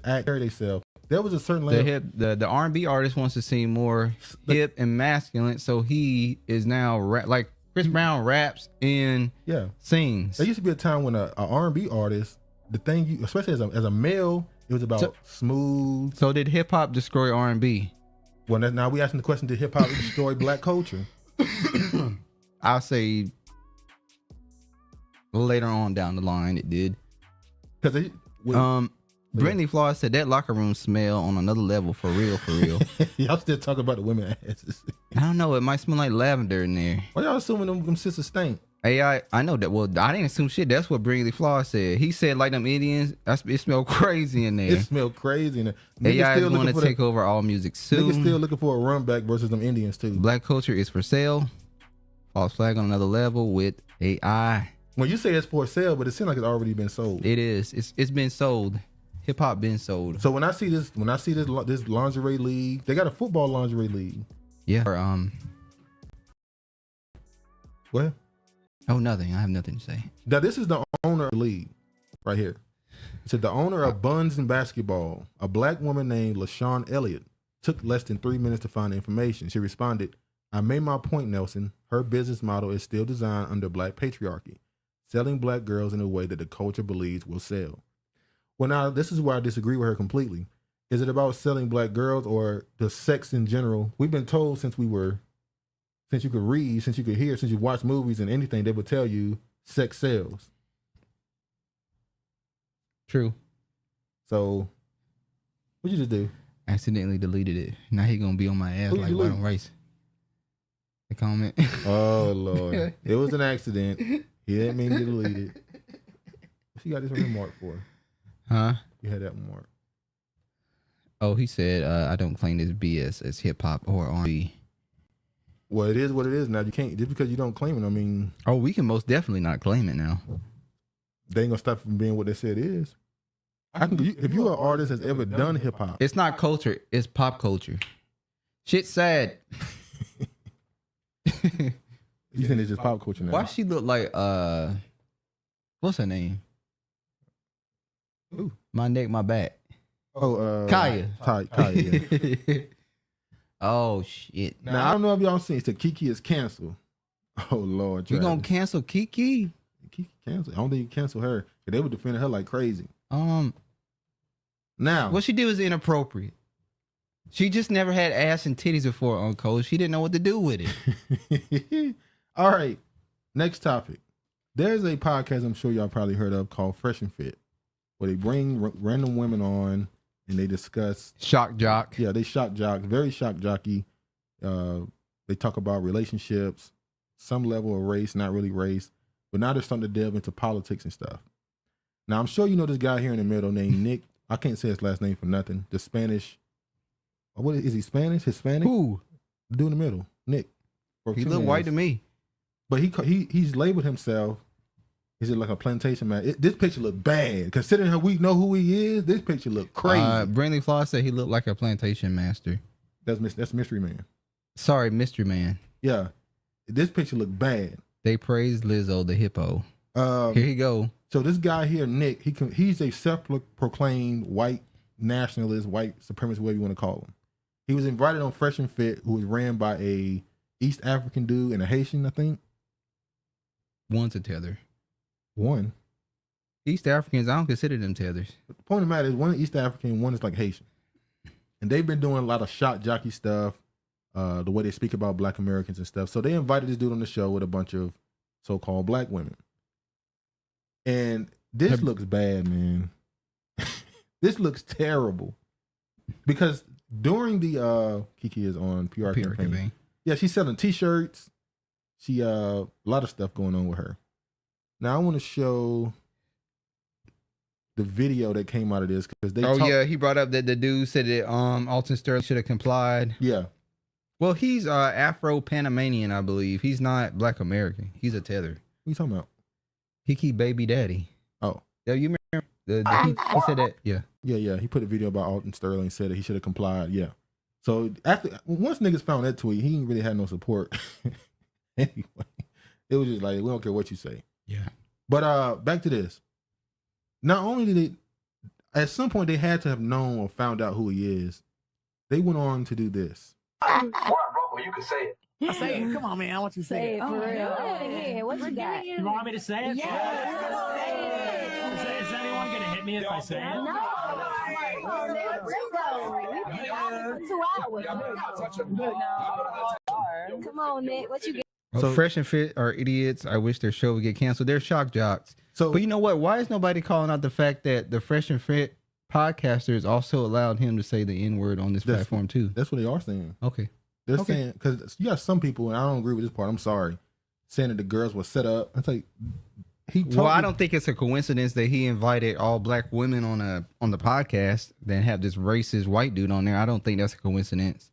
act, carry themselves. There was a certain level. the R&B artist wants to seem more hip and masculine, so he is now like Chris Brown raps and sings. There used to be a time when a R&B artist, the thing you, especially as a male, it was about smooth. So did hip hop destroy R&B? Well, now we asking the question: did hip hop destroy black culture? I'll say later on down the line it did. Because Brittany Flores said that locker room smell on another level, for real, for real. Y'all still talking about the women asses. I don't know. It might smell like lavender in there. Why y'all assuming them sisters stink? I know that. Well, I didn't assume shit. That's what Brittany Flores said. He said like them Indians. It smelled crazy in there. It smelled crazy in there. AI is going to take over all music soon. Niggas still looking for a run back versus them Indians too. Black culture is for sale. False flag on another level with AI. Well, you say it's for sale, but it seems like it's already been sold. It is. It's been sold. Hip hop been sold. So when I see this lingerie league, they got a football lingerie league. Yeah. What? Oh, nothing. I have nothing to say. Now this is the owner of the league, right here. It said the owner of Buns and Basketball, a black woman named LaShawn Elliott, took less than 3 minutes to find the information. She responded, "I made my point, Nelson. Her business model is still designed under black patriarchy, selling black girls in a way that the culture believes will sell." Well, now this is where I disagree with her completely. Is it about selling black girls or the sex in general? We've been told since you could read, since you could hear, since you watch movies and anything, they would tell you sex sells. True. So, what'd you just do? Accidentally deleted it. Now he gonna be on my ass Who'd like you white delete? on rice. The comment. Oh Lord, it was an accident. He didn't mean to delete it. What you got this remark for? Huh? You had that mark. Oh, he said, I don't claim this BS as hip hop or R&B. Well, it is what it is now. You can't, just because you don't claim it, I mean, Oh, we can most definitely not claim it now. they ain't gonna stop from being what they said it is. If you're an artist that's ever done hip hop, It's not culture. It's pop culture. Shit's sad. you think it's just pop culture now. Why she look like what's her name? Who? My neck, my back. Oh, Kaya. Kaya, yeah. Oh shit. Now I don't know if y'all seen. So Keke is canceled. Oh Lord, You Travis. gonna cancel Keke? Keke canceled. I don't think you cancel her. 'Cause they were defending her like crazy. Now What she did was inappropriate. She just never had ass and titties before, Uncle. She didn't know what to do with it. All right. Next topic. There's a podcast I'm sure y'all probably heard of called Fresh and Fit, where they bring random women on and they discuss. Shock jock. Yeah, they shock jock, very shock jockey. They talk about relationships, some level of race, not really race, but now they're starting to delve into politics and stuff. Now, I'm sure you know this guy here in the middle named Nick. I can't say his last name for nothing. The Spanish, what is he, Spanish? Hispanic? Who? The dude in the middle, Nick. He look white to me. But he's labeled himself, is it like a plantation man? This picture look bad. Considering how we know who he is, this picture look crazy. Brindley Flaw said he looked like a plantation master. That's Mystery Man. Sorry, Mystery Man. Yeah. This picture look bad. They praised Lizzo the hippo. Here you go. So this guy here, Nick, he's a self-proclaimed white nationalist, white supremacist, whatever you want to call him. He was invited on Fresh and Fit, who was ran by a East African dude and a Haitian, I think. One's a tether. One. East Africans, I don't consider them tethers. But the point of the matter is one is East African, one is like Haitian. And they've been doing a lot of shock jockey stuff, the way they speak about black Americans and stuff. So they invited this dude on the show with a bunch of so-called black women. And this looks bad, man. This looks terrible. Because during the Keke is on PR campaign. Yeah, she's selling t-shirts. She a lot of stuff going on with her. Now I want to show the video that came out of this because they. Yeah, he brought up that the dude said that Alton Sterling should have complied. Yeah. Well, he's Afro Panamanian, I believe. He's not Black American. He's a tether. What are you talking about? Keke baby daddy. Oh. Yeah, you remember? He said that. Yeah. Yeah. He put a video about Alton Sterling, said that he should have complied. Yeah. So once niggas found that tweet, he didn't really have no support. Anyway, it was just like, we don't care what you say. Yeah. But back to this. Not only did they, at some point they had to have known or found out who he is. They went on to do this. What, bro? You can say it. I say it. Come on, man. I want you to say it. For real. Yeah, what you got? You want me to say it? Yes. Is anyone going to hit me if I say it? No. Let's go. 2 hours. Come on, Nick. What you got? So Fresh and Fit are idiots. I wish their show would get canceled. They're shock jocks. So, but you know what? Why is nobody calling out the fact that the Fresh and Fit podcasters also allowed him to say the N-word on this platform too? That's what they are saying. Okay. They're saying, because you got some people, and I don't agree with this part, I'm sorry, saying that the girls were set up. It's like, I don't think it's a coincidence that he invited all black women on the podcast, then have this racist white dude on there. I don't think that's a coincidence.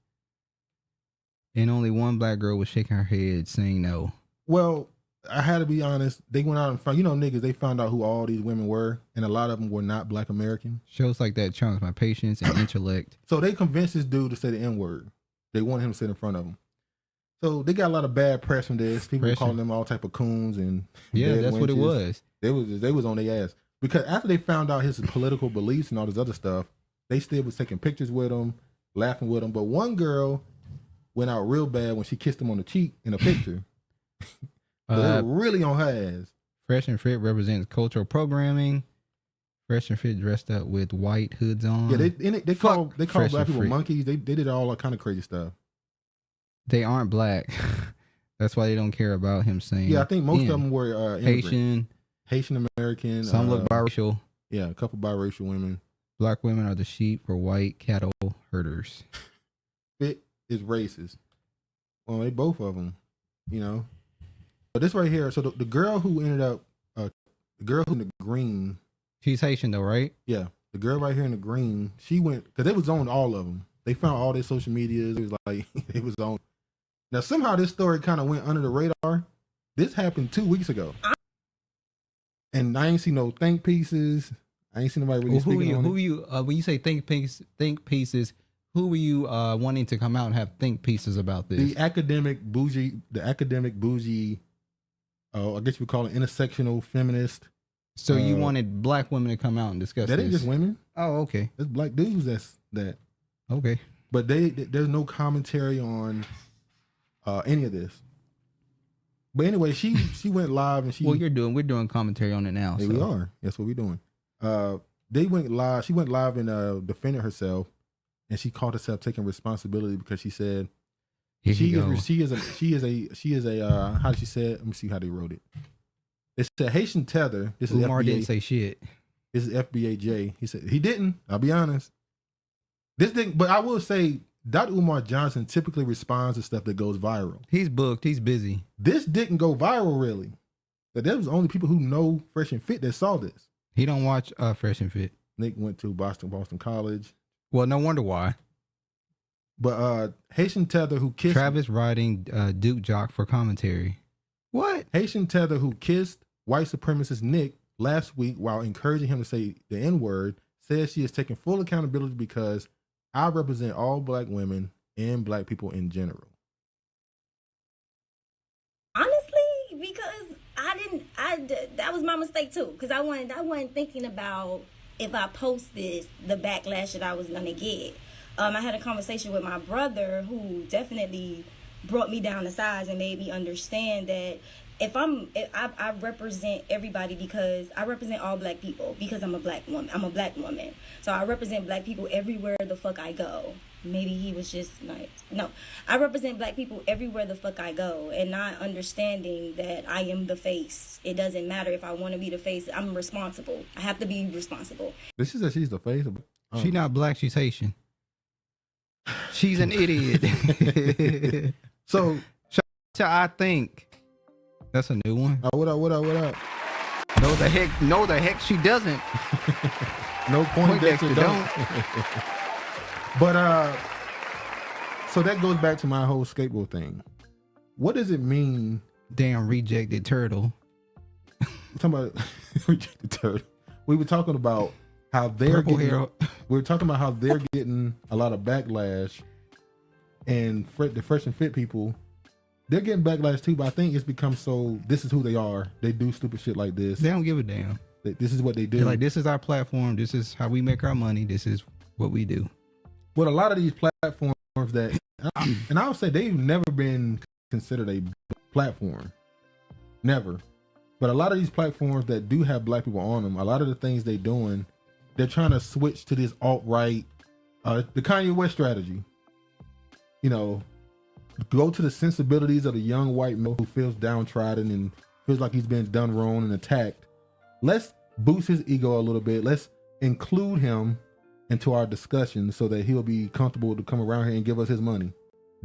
And only one black girl was shaking her head saying no. Well, I had to be honest. They went out and found, niggas, they found out who all these women were, and a lot of them were not black American. Shows like that challenge my patience and intellect. So they convinced this dude to say the N-word. They wanted him to sit in front of them. So they got a lot of bad press from this. People were calling them all type of coons and that's what it was. They was on their ass. Because after they found out his political beliefs and all this other stuff, they still was taking pictures with him, laughing with him. But one girl went out real bad when she kissed him on the cheek in a picture. They were really on her ass. Fresh and Fit represents cultural programming. Fresh and Fit dressed up with white hoods on. Yeah, they call black people monkeys. They did all that kind of crazy stuff. They aren't black. That's why they don't care about him saying. Yeah, I think most of them were Haitian American. Some look biracial. Yeah, a couple biracial women. Black women are the sheep for white cattle herders. Fit is racist. Well, they both of them, But this right here, so the girl who ended up, the girl who in the green. She's Haitian though, right? Yeah. The girl right here in the green, she went, because they was on all of them. They found all their social medias. It was like, it was on. Now, somehow this story kind of went under the radar. This happened 2 weeks ago. And I ain't seen no think pieces. I ain't seen nobody really speaking on it. Who you, when you say think pieces, who were you wanting to come out and have think pieces about this? The academic bougie, I guess you would call it intersectional feminist. So you wanted black women to come out and discuss this? That ain't just women. Oh, okay. There's black dudes that's that. Okay. But there's no commentary on any of this. But anyway, she went live and she. Well, we're doing commentary on it now. Yeah, so. We are. That's what we're doing. They went live. She went live and defended herself, and she called herself taking responsibility because she said she is a how did she say it? Let me see how they wrote it. It's a Haitian tether. This is Umar FBA. Didn't say shit. This is FBAJ. He said he didn't. I'll be honest. This thing, but I will say Dr. Umar Johnson typically responds to stuff that goes viral. He's booked. He's busy. This didn't go viral, really. But there was only people who know Fresh and Fit that saw this. He don't watch Fresh and Fit. Nick went to Boston College. Well, no wonder why. But Haitian Tether who kissed... Travis riding Duke Jock for commentary. What? Haitian Tether who kissed white supremacist Nick last week while encouraging him to say the N-word says she is taking full accountability because I represent all black women and black people in general. Honestly, because that was my mistake too. Because I wasn't thinking about if I post this, the backlash that I was gonna get. I had a conversation with my brother who definitely brought me down to size and made me understand that I represent everybody because I represent all black people because I'm a black woman. I'm a black woman. So I represent black people everywhere the fuck I go. Maybe he was just like, no. I represent black people everywhere the fuck I go and not understanding that I am the face. It doesn't matter if I want to be the face. I'm responsible. I have to be responsible. This is that she's the face. She's not black. She's Haitian. She's an idiot. So, I think that's a new one. What up? No, the heck she doesn't. No point Dexter don't. But so that goes back to my whole Scapegoat thing. What does it mean? Damn rejected turtle. We're talking about rejected turtle. We were talking about how they're getting. We were talking about how they're getting a lot of backlash, and the Fresh and Fit people, they're getting backlash too. But I think it's become so. This is who they are. They do stupid shit like this. They don't give a damn. This is what they do. They're like, this is our platform. This is how we make our money. This is what we do. But a lot of these platforms that, and I would say they've never been considered a platform. Never. But a lot of these platforms that do have black people on them, a lot of the things they're doing, they're trying to switch to this alt-right, the Kanye West strategy. You know, go to the sensibilities of the young white male who feels downtrodden and feels like he's been done wrong and attacked. Let's boost his ego a little bit. Let's include him into our discussion so that he'll be comfortable to come around here and give us his money,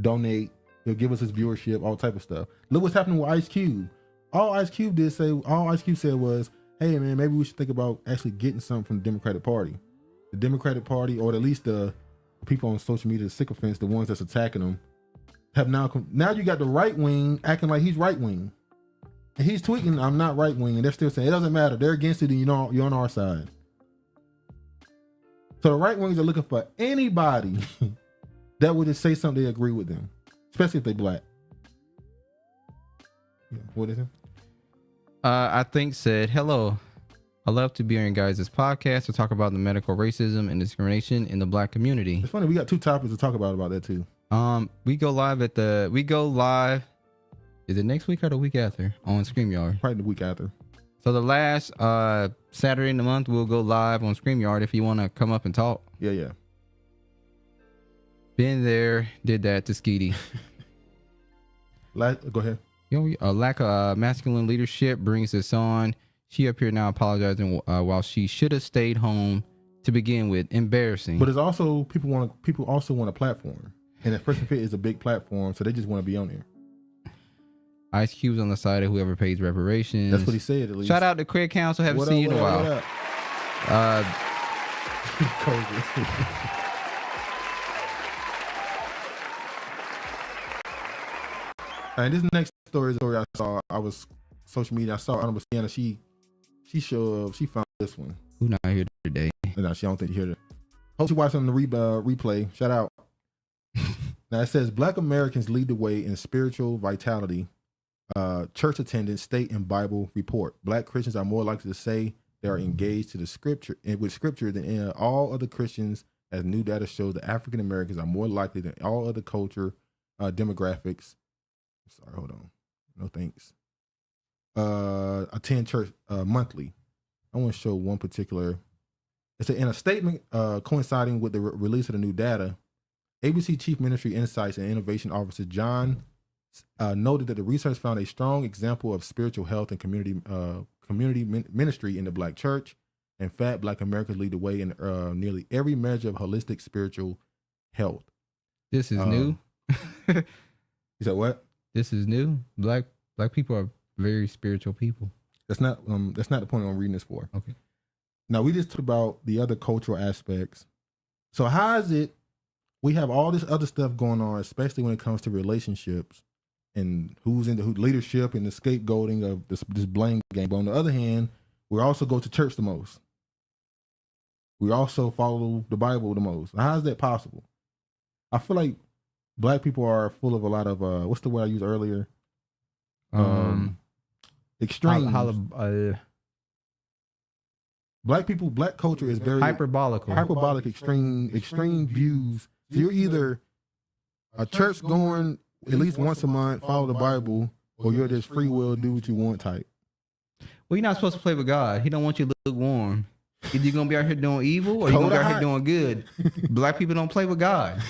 donate. He'll give us his viewership, all type of stuff. Look what's happening with Ice Cube. All Ice Cube said was, hey man, maybe we should think about actually getting something from the Democratic Party. The Democratic Party, or at least the people on social media, the sycophants, the ones that's attacking them, have now you got the right wing acting like he's right wing. And he's tweeting, I'm not right wing, and they're still saying it doesn't matter. They're against it, and you're on our side. So the right wings are looking for anybody that would just say something they agree with them, especially if they black. Yeah, what is it? I think said, hello. I love to be on your guys' podcast to talk about the medical racism and discrimination in the black community. It's funny, we got two topics to talk about that too. We go live is it next week or the week after on StreamYard? Probably the week after. So the last Saturday in the month, we'll go live on StreamYard if you want to come up and talk. Yeah. Been there, did that to Skeety. Go ahead. A lack of masculine leadership brings this on. She up here now apologizing while she should have stayed home to begin with. Embarrassing. But it's also people also want a platform, and that Fresh and Fit is a big platform, so they just want to be on there. Ice Cube's on the side of whoever pays reparations. That's what he said, at least. Shout out to Craig Council. Haven't seen you in a while. And this next story is a story I saw. I was social media. I saw Honorable Sienna. She found this one. Who not here today? No, she don't think you heard it. Hope she watched on the replay. Shout out. Now it says Black Americans lead the way in spiritual vitality. Church attendance, state and Bible report. Black Christians are more likely to say they are engaged to the scripture with scripture than all other Christians, as new data shows that African Americans are more likely than all other culture demographics. Sorry, hold on. No thanks. Attend church monthly. I want to show one particular. It's in a statement coinciding with the release of the new data. ABC Chief Ministry Insights and Innovation Officer John noted that the research found a strong example of spiritual health and community ministry in the Black church. In fact, Black Americans lead the way in nearly every measure of holistic spiritual health. This is new. You said what? This is new. Black people are very spiritual people. That's not the point I'm reading this for. Okay. Now we just talked about the other cultural aspects. So how is it we have all this other stuff going on, especially when it comes to relationships and who's in the leadership and the scapegoating of this blame game. But on the other hand, we also go to church the most. We also follow the Bible the most. How is that possible? I feel like Black people are full of a lot of what's the word I used earlier? Extreme. Black culture is very hyperbolic, extreme views. So you're either a church going at least once a month, follow the Bible, or you're just free will, do what you want type. Well, you're not supposed to play with God. He don't want you lukewarm. Either you're gonna be out here doing evil, or you're gonna be out here doing good. Black people don't play with God.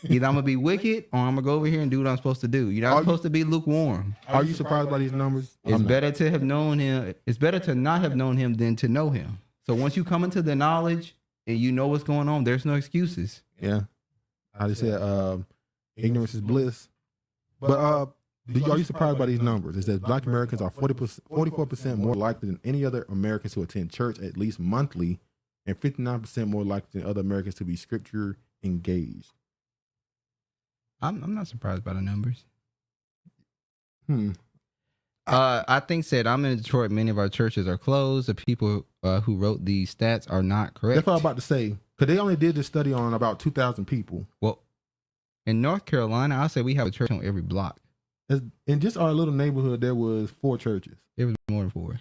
Either I'm gonna be wicked, or I'm gonna go over here and do what I'm supposed to do. You're not supposed to be lukewarm. Are you surprised by these numbers? It's better to have known him. It's better to not have known him than to know him. So once you come into the knowledge and you know what's going on, there's no excuses. Yeah. I just said ignorance is bliss. But are you surprised by these numbers? It says Black Americans are 44% more likely than any other Americans to attend church at least monthly, and 59% more likely than other Americans to be scripture engaged. I'm not surprised by the numbers. I think I'm in Detroit. Many of our churches are closed. The people who wrote these stats are not correct. That's what I was about to say. Because they only did this study on about 2,000 people. Well, in North Carolina, I'll say we have a church on every block. In just our little neighborhood, there was 4 churches. There was more than 4.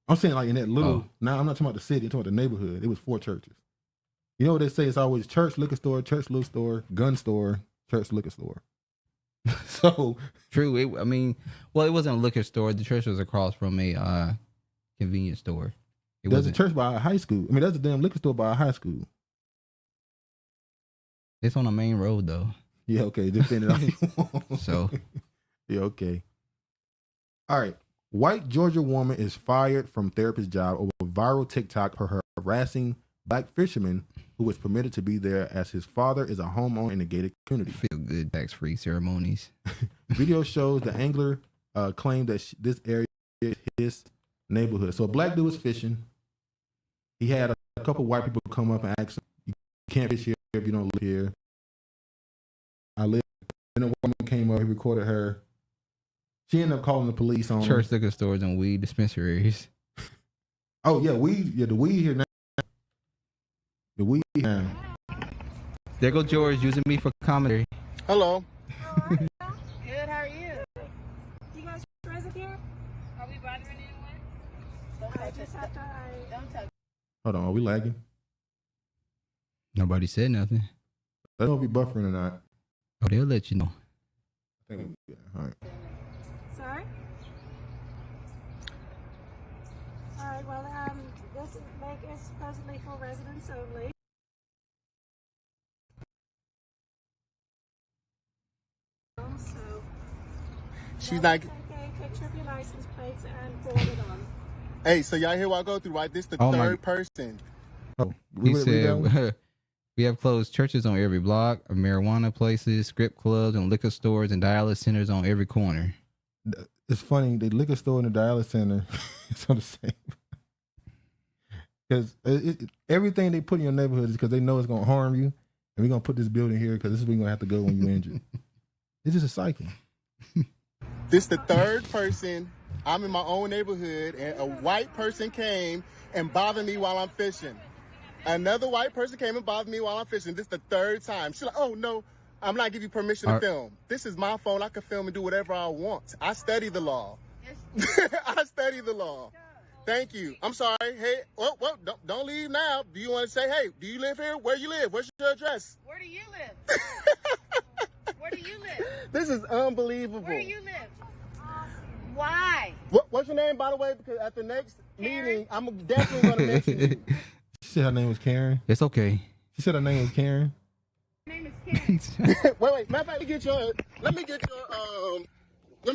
I'm saying like in that little, now I'm not talking about the city, I'm talking about the neighborhood. It was 4 churches. You know what they say? It's always church, liquor store, church, little store, gun store, church, liquor store. So true. It wasn't a liquor store. The church was across from a convenience store. There's a church by a high school. I mean, there's a damn liquor store by a high school. It's on a main road though. Yeah, okay. Defend it out. So yeah, okay. All right. White Georgia woman is fired from therapist job over viral TikTok for her harassing Black fisherman who was permitted to be there as his father is a homeowner in a gated community. Feel good tax-free ceremonies. Video shows the angler claimed that this area is his neighborhood. So a Black dude was fishing. He had a couple white people come up and ask him, "You can't fish here if you don't live here." I live. Then a woman came up. He recorded her. She ended up calling the police on church, liquor stores, and weed dispensaries. Oh yeah, weed. Yeah, the weed here now. The weed now. There go George using me for commentary. Hello. Good, how are you? You guys present here? Are we bothering anyone? I just have to don't touch. Hold on, are we lagging? Nobody said nothing. I don't know if we buffering or not. Oh, they'll let you know. I think yeah, all right. Sorry? All right, well, this lake is supposedly for residents only. So, She's not. take a picture of your license plates and forward it on. Hey, so y'all hear what I go through, right? This the third person. Oh, He said we have closed churches on every block, marijuana places, strip clubs, and liquor stores and dialysis centers on every corner. It's funny, the liquor store and the dialysis center is on the same. Because everything they put in your neighborhood is because they know it's going to harm you. And we're going to put this building here because this is where you're going to have to go when you're injured. It's just a cycle. This the third person. I'm in my own neighborhood, and a white person came and bothered me while I'm fishing. Another white person came and bothered me while I'm fishing. This is the third time. She's like, "Oh no, I'm not giving you permission to film. This is my phone. I can film and do whatever I want. I study the law. I study the law. Thank you. I'm sorry. Hey, well, don't leave now. Do you want to say, hey, do you live here? Where you live? Where's your address? Where do you live? Where do you live? This is unbelievable. Where do you live? Why? What's your name, by the way? Because at the next meeting, I'm definitely going to mention you. She said her name was Karen. It's okay. She said her name was Karen. My name is Karen. wait. Matter of fact, let me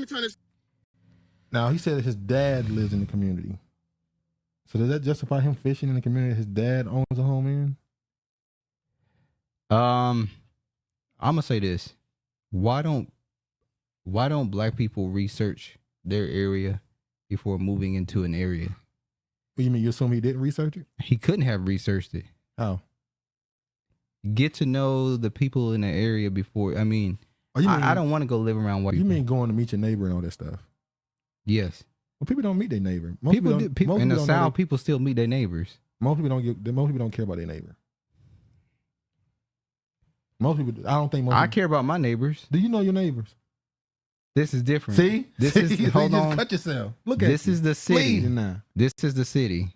turn this. Now, he said his dad lives in the community. So does that justify him fishing in the community his dad owns a home in? I'm gonna say this: why don't black people research their area before moving into an area? What you mean? You assume he didn't research it? He couldn't have researched it. How? Get to know the people in the area before. I mean, I don't want to go live around white You people. mean going to meet your neighbor and all that stuff? Yes. Well, people don't meet their neighbor. Most People don't- do. People most in the don't know South, people still meet their neighbors. Most people don't care about their neighbor. Most people. I don't think most. I people, care about my neighbors. Do you know your neighbors? This is different. See, This See? is You hold just on. cut yourself. Look at This you. is the city. Bleeding now. This is the city.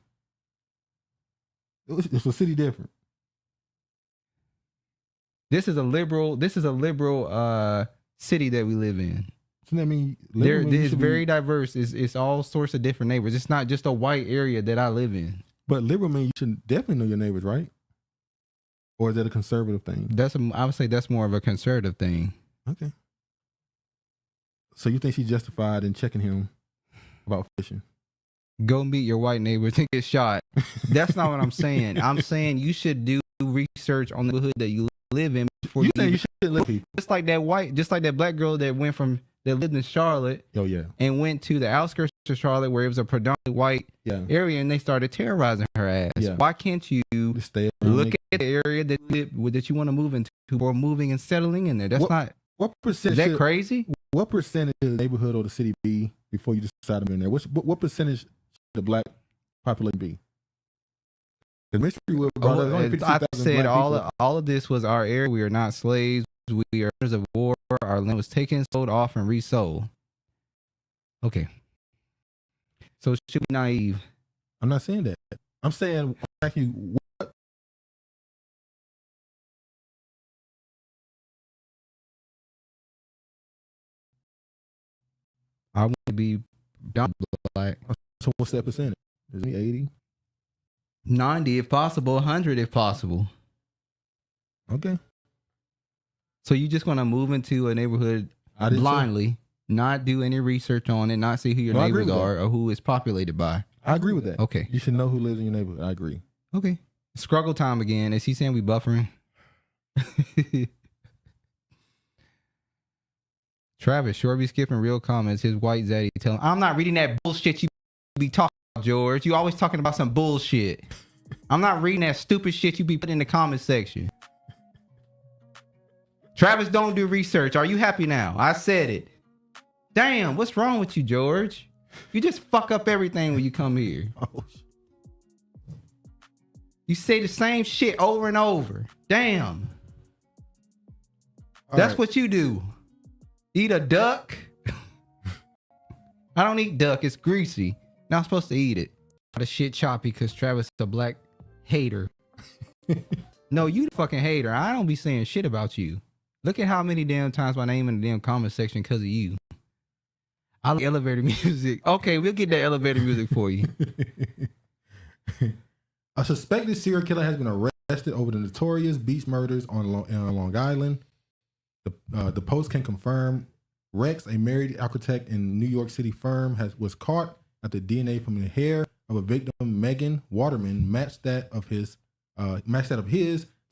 It's a city different. This is a liberal city that we live in. So that mean It's very diverse. It's all sorts of different neighbors. It's not just a white area that I live in. But liberal mean you should definitely know your neighbors, right? Or is that a conservative thing? I would say that's more of a conservative thing. Okay. So you think she's justified in checking him about fishing? Go meet your white neighbors and get shot. That's not what I'm saying. I'm saying you should do research on the neighborhood that you live in before You think you should live people? just like that black girl that lived in Charlotte Oh yeah. and went to the outskirts of Charlotte where it was a predominantly white area and they started terrorizing her ass. Yeah. Why can't you Just stay look at the area that you want to move into or moving and settling in there? That's not. What percentage? Is that crazy? What percentage of the neighborhood or the city be before you decide to move in there? What percentage should the black population be? The mystery would brought up only 52,000 I said black people. all of this was our area. We are not slaves. We are prisoners of war. Our land was taken, sold off, and resold. Okay. So should be naive. I'm not saying that. I'm saying asking you what. I want to be black. So what's that percentage? Is it 80? 90 if possible, 100 if possible. Okay. So you just gonna move into a neighborhood I didn't say- blindly, not do any research on it, not see who your No, I agree neighbors with are that. or who it's populated by. I agree with that. Okay. You should know who lives in your neighborhood. I agree. Okay. Struggle time again. Is he saying we buffering? Travis, sure be skipping real comments. His white zaddy telling, I'm not reading that bullshit you be talking about, George. You always talking about some bullshit. I'm not reading that stupid shit you be putting in the comment section. Travis, don't do research. Are you happy now? I said it. Damn, what's wrong with you, George? You just fuck up everything when you come here. Oh, You say the same shit over and over. Damn. That's what you do. Eat a duck. I don't eat duck. It's greasy. Not supposed to eat it. The shit choppy because Travis is a black hater. No, you the fucking hater. I don't be saying shit about you. Look at how many damn times my name in the damn comment section because of you. I like elevator music. Okay, we'll get that elevator music for you. A suspected serial killer has been arrested over the notorious beach murders on Long Island. The Post can confirm Rex, a married architect in New York City firm, was caught after DNA from the hair of a victim, Megan Waterman, matched that of his,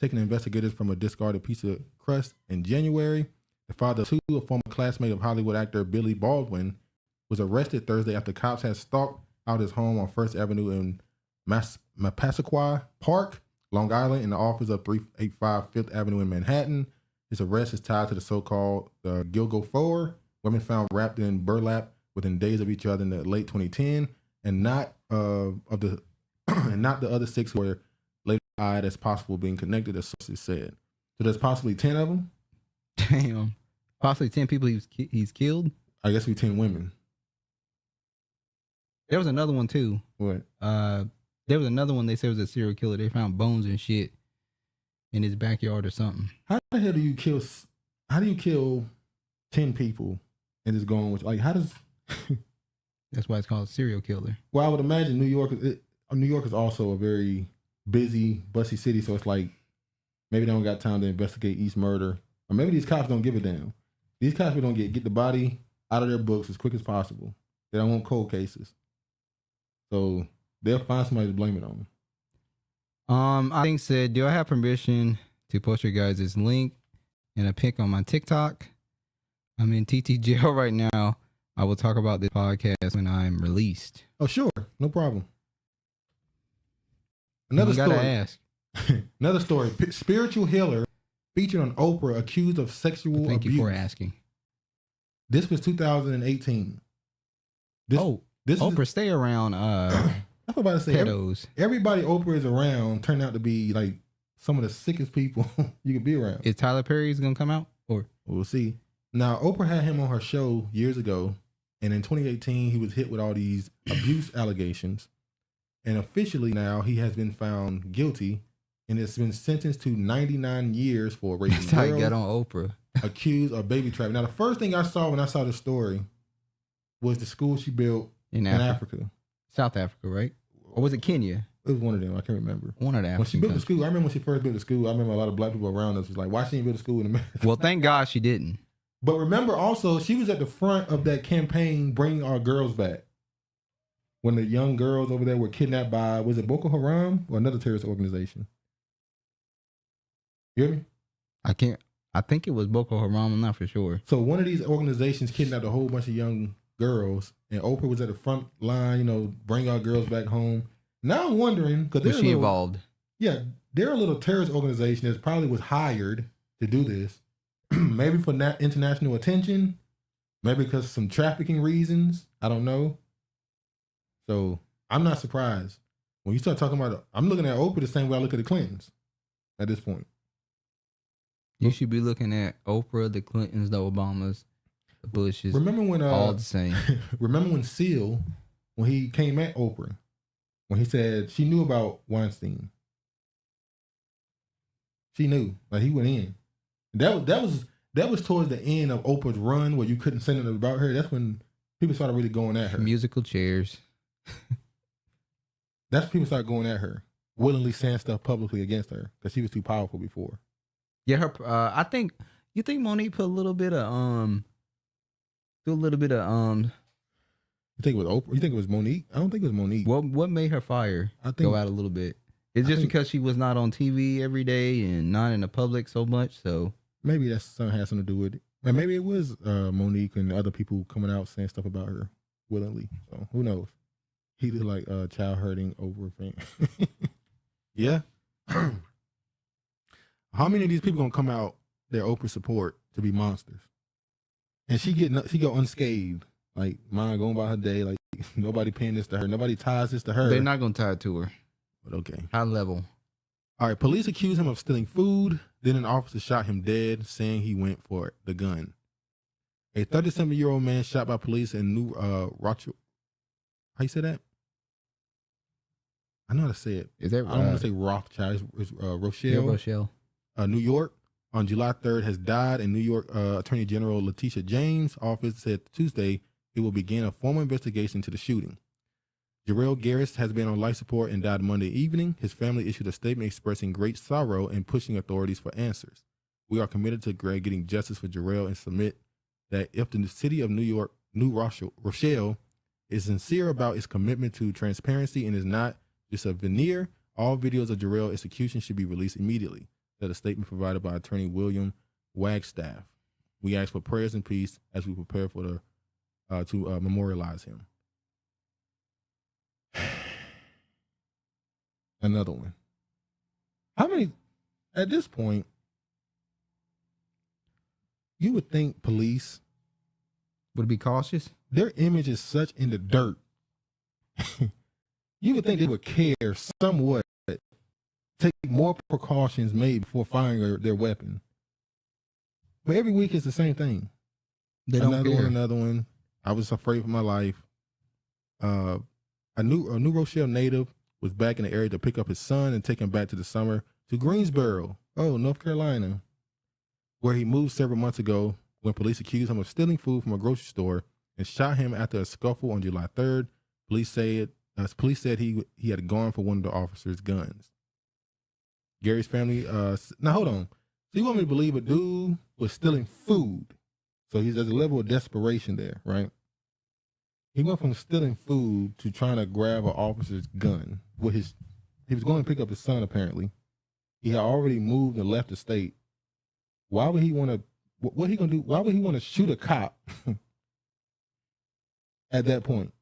taking investigators from a discarded piece of crust in January. The father of two, a former classmate of Hollywood actor Billy Baldwin, was arrested Thursday after cops had stalked out his home on First Avenue in Massapequa Park, Long Island, in the office of 385 Fifth Avenue in Manhattan. His arrest is tied to the so-called Gilgo Four, women found wrapped in burlap within days of each other in the late 2010, and not the other six who were later eyed as possible being connected, as sources said. So there's possibly 10 of them. Damn. Possibly 10 people he's killed. I guess we 10 women. There was another one too. What? There was another one they said was a serial killer. They found bones and shit in his backyard or something. How the hell do you kill? How do you kill 10 people and just go on with how does? That's why it's called serial killer. Well, I would imagine New York is also a very busy, busy city, so it's like maybe they don't got time to investigate each murder, or maybe these cops don't give a damn. These cops don't get the body out of their books as quick as possible. They don't want cold cases, so they'll find somebody to blame it on. I think said, do I have permission to post your guys' link and a pic on my TikTok. I'm in TTGL right now. I will talk about this podcast when I'm released. Oh, sure. No problem. Another story. Gotta ask. Another story. Spiritual healer featured on Oprah accused of sexual abuse. Thank you for asking. This was 2018. Oprah, stay around I'm about to say, pedos. Everybody Oprah is around turned out to be like some of the sickest people you could be around. Is Tyler Perry's gonna come out? Or we'll see. Now, Oprah had him on her show years ago, and in 2018, he was hit with all these abuse allegations. And officially now, he has been found guilty and has been sentenced to 99 years for raping that's how he girls got on Oprah. accused of baby trafficking. Now, the first thing I saw when I saw the story was the school she built in Africa. South Africa, right? Or was it Kenya? It was one of them. I can't remember. One of the When she African built the countries. school, I remember when she first built the school, I remember a lot of black people around us was like, why she didn't build a school in America? Well, thank God she didn't. But remember also, she was at the front of that campaign, Bring Our Girls Back. When the young girls over there were kidnapped by, was it Boko Haram or another terrorist organization? You hear me? I think it was Boko Haram, I'm not for sure. So one of these organizations kidnapped a whole bunch of young girls, and Oprah was at the front line, bring our girls back home. Now I'm wondering, because Was she involved? Yeah, they're a little terrorist organization that probably was hired to do this. Maybe for international attention, maybe because of some trafficking reasons. I don't know. So I'm not surprised. When you start talking about it, I'm looking at Oprah the same way I look at the Clintons at this point. You should be looking at Oprah, the Clintons, the Obamas, the Bushes. Remember when all the same. Remember when Seal, when he came at Oprah, when he said she knew about Weinstein. She knew, like he went in. That was towards the end of Oprah's run where you couldn't say anything about her. That's when people started really going at her. Musical chairs. That's when people started going at her, willingly saying stuff publicly against her because she was too powerful before. Yeah, her. I think you think Monique put a little bit of do a little bit of You think it was Oprah? You think it was Monique? I don't think it was Monique. What made her fire go out a little bit? It's just because she was not on TV every day and not in the public so much. So maybe that has something to do with it. And maybe it was Monique and other people coming out saying stuff about her willingly. So who knows? He did like child hurting Oprah thing. Yeah. How many of these people gonna come out their Oprah support to be monsters? And she go unscathed, like mine going by her day, like nobody paying this to her, nobody ties this to her. they're not gonna tie it to her. But okay. High level. All right, police accuse him of stealing food. Then an officer shot him dead, saying he went for the gun. A 37-year-old man shot by police in New Rochelle. How you say that? I know how to say it. Is that I don't want to say Rothschild. It's Rochelle. Yeah, Rochelle. New York, on July 3rd, has died. And New York Attorney General Letitia James' office said Tuesday it will begin a formal investigation into the shooting. Jarrell Garris has been on life support and died Monday evening. His family issued a statement expressing great sorrow and pushing authorities for answers. We are committed to getting justice for Jarrell and submit that if the city of New York, New Rochelle, is sincere about its commitment to transparency and is not just a veneer, all videos of Jarrell's execution should be released immediately. That a statement provided by Attorney William Wagstaff. We ask for prayers and peace as we prepare for to memorialize him. Another one. How many, at this point, you would think police would be cautious? Their image is such in the dirt. You would think they would care somewhat, take more precautions maybe before firing their weapon. But every week it's the same thing. Another one. I was afraid for my life. A New Rochelle native was back in the area to pick up his son and take him back to the summer to Greensboro, North Carolina, where he moved several months ago when police accused him of stealing food from a grocery store and shot him after a scuffle on July 3rd. Police said he had gone for one of the officers' guns. Gary's family, now hold on. So you want me to believe a dude was stealing food? So there's a level of desperation there, right? He went from stealing food to trying to grab an officer's gun. He was going to pick up his son, apparently. He had already moved and left the state. Why would he want to? What he gonna do? Why would he want to shoot a cop at that point?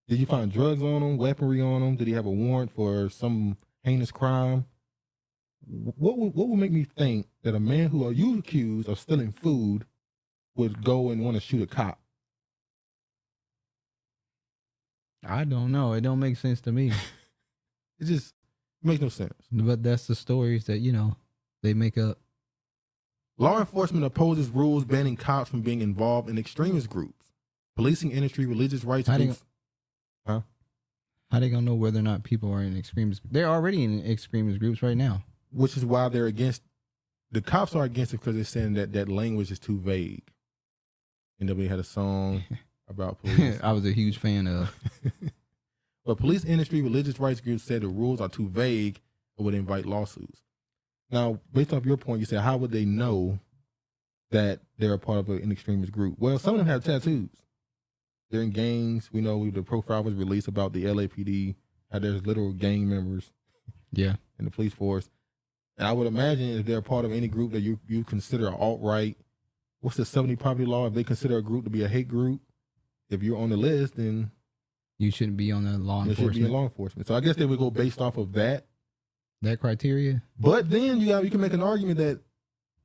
Did you find drugs on him, weaponry on him? Did he have a warrant for some heinous crime? What would make me think that a man who are you accused of stealing food would go and want to shoot a cop? I don't know. It don't make sense to me. It just makes no sense. But that's the stories that, you know, they make up. Law enforcement opposes rules banning cops from being involved in extremist groups. Policing industry, religious rights groups. How they gonna know whether or not people are in extremist? They're already in extremist groups right now. Which is why they're against. The cops are against it because they're saying that language is too vague. NW had a song about police. I was a huge fan of. But police industry, religious rights groups said the rules are too vague and would invite lawsuits. Now, based off your point, you said, how would they know that they're a part of an extremist group? Well, some of them have tattoos. They're in gangs. We know the profile was released about the LAPD, how there's literal gang members in the police force. And I would imagine if they're part of any group that you consider alt-right, what's the 70 property law? If they consider a group to be a hate group, if you're on the list, then you shouldn't be on the law enforcement. You should be in law enforcement. So I guess they would go based off of that criteria. But then you can make an argument that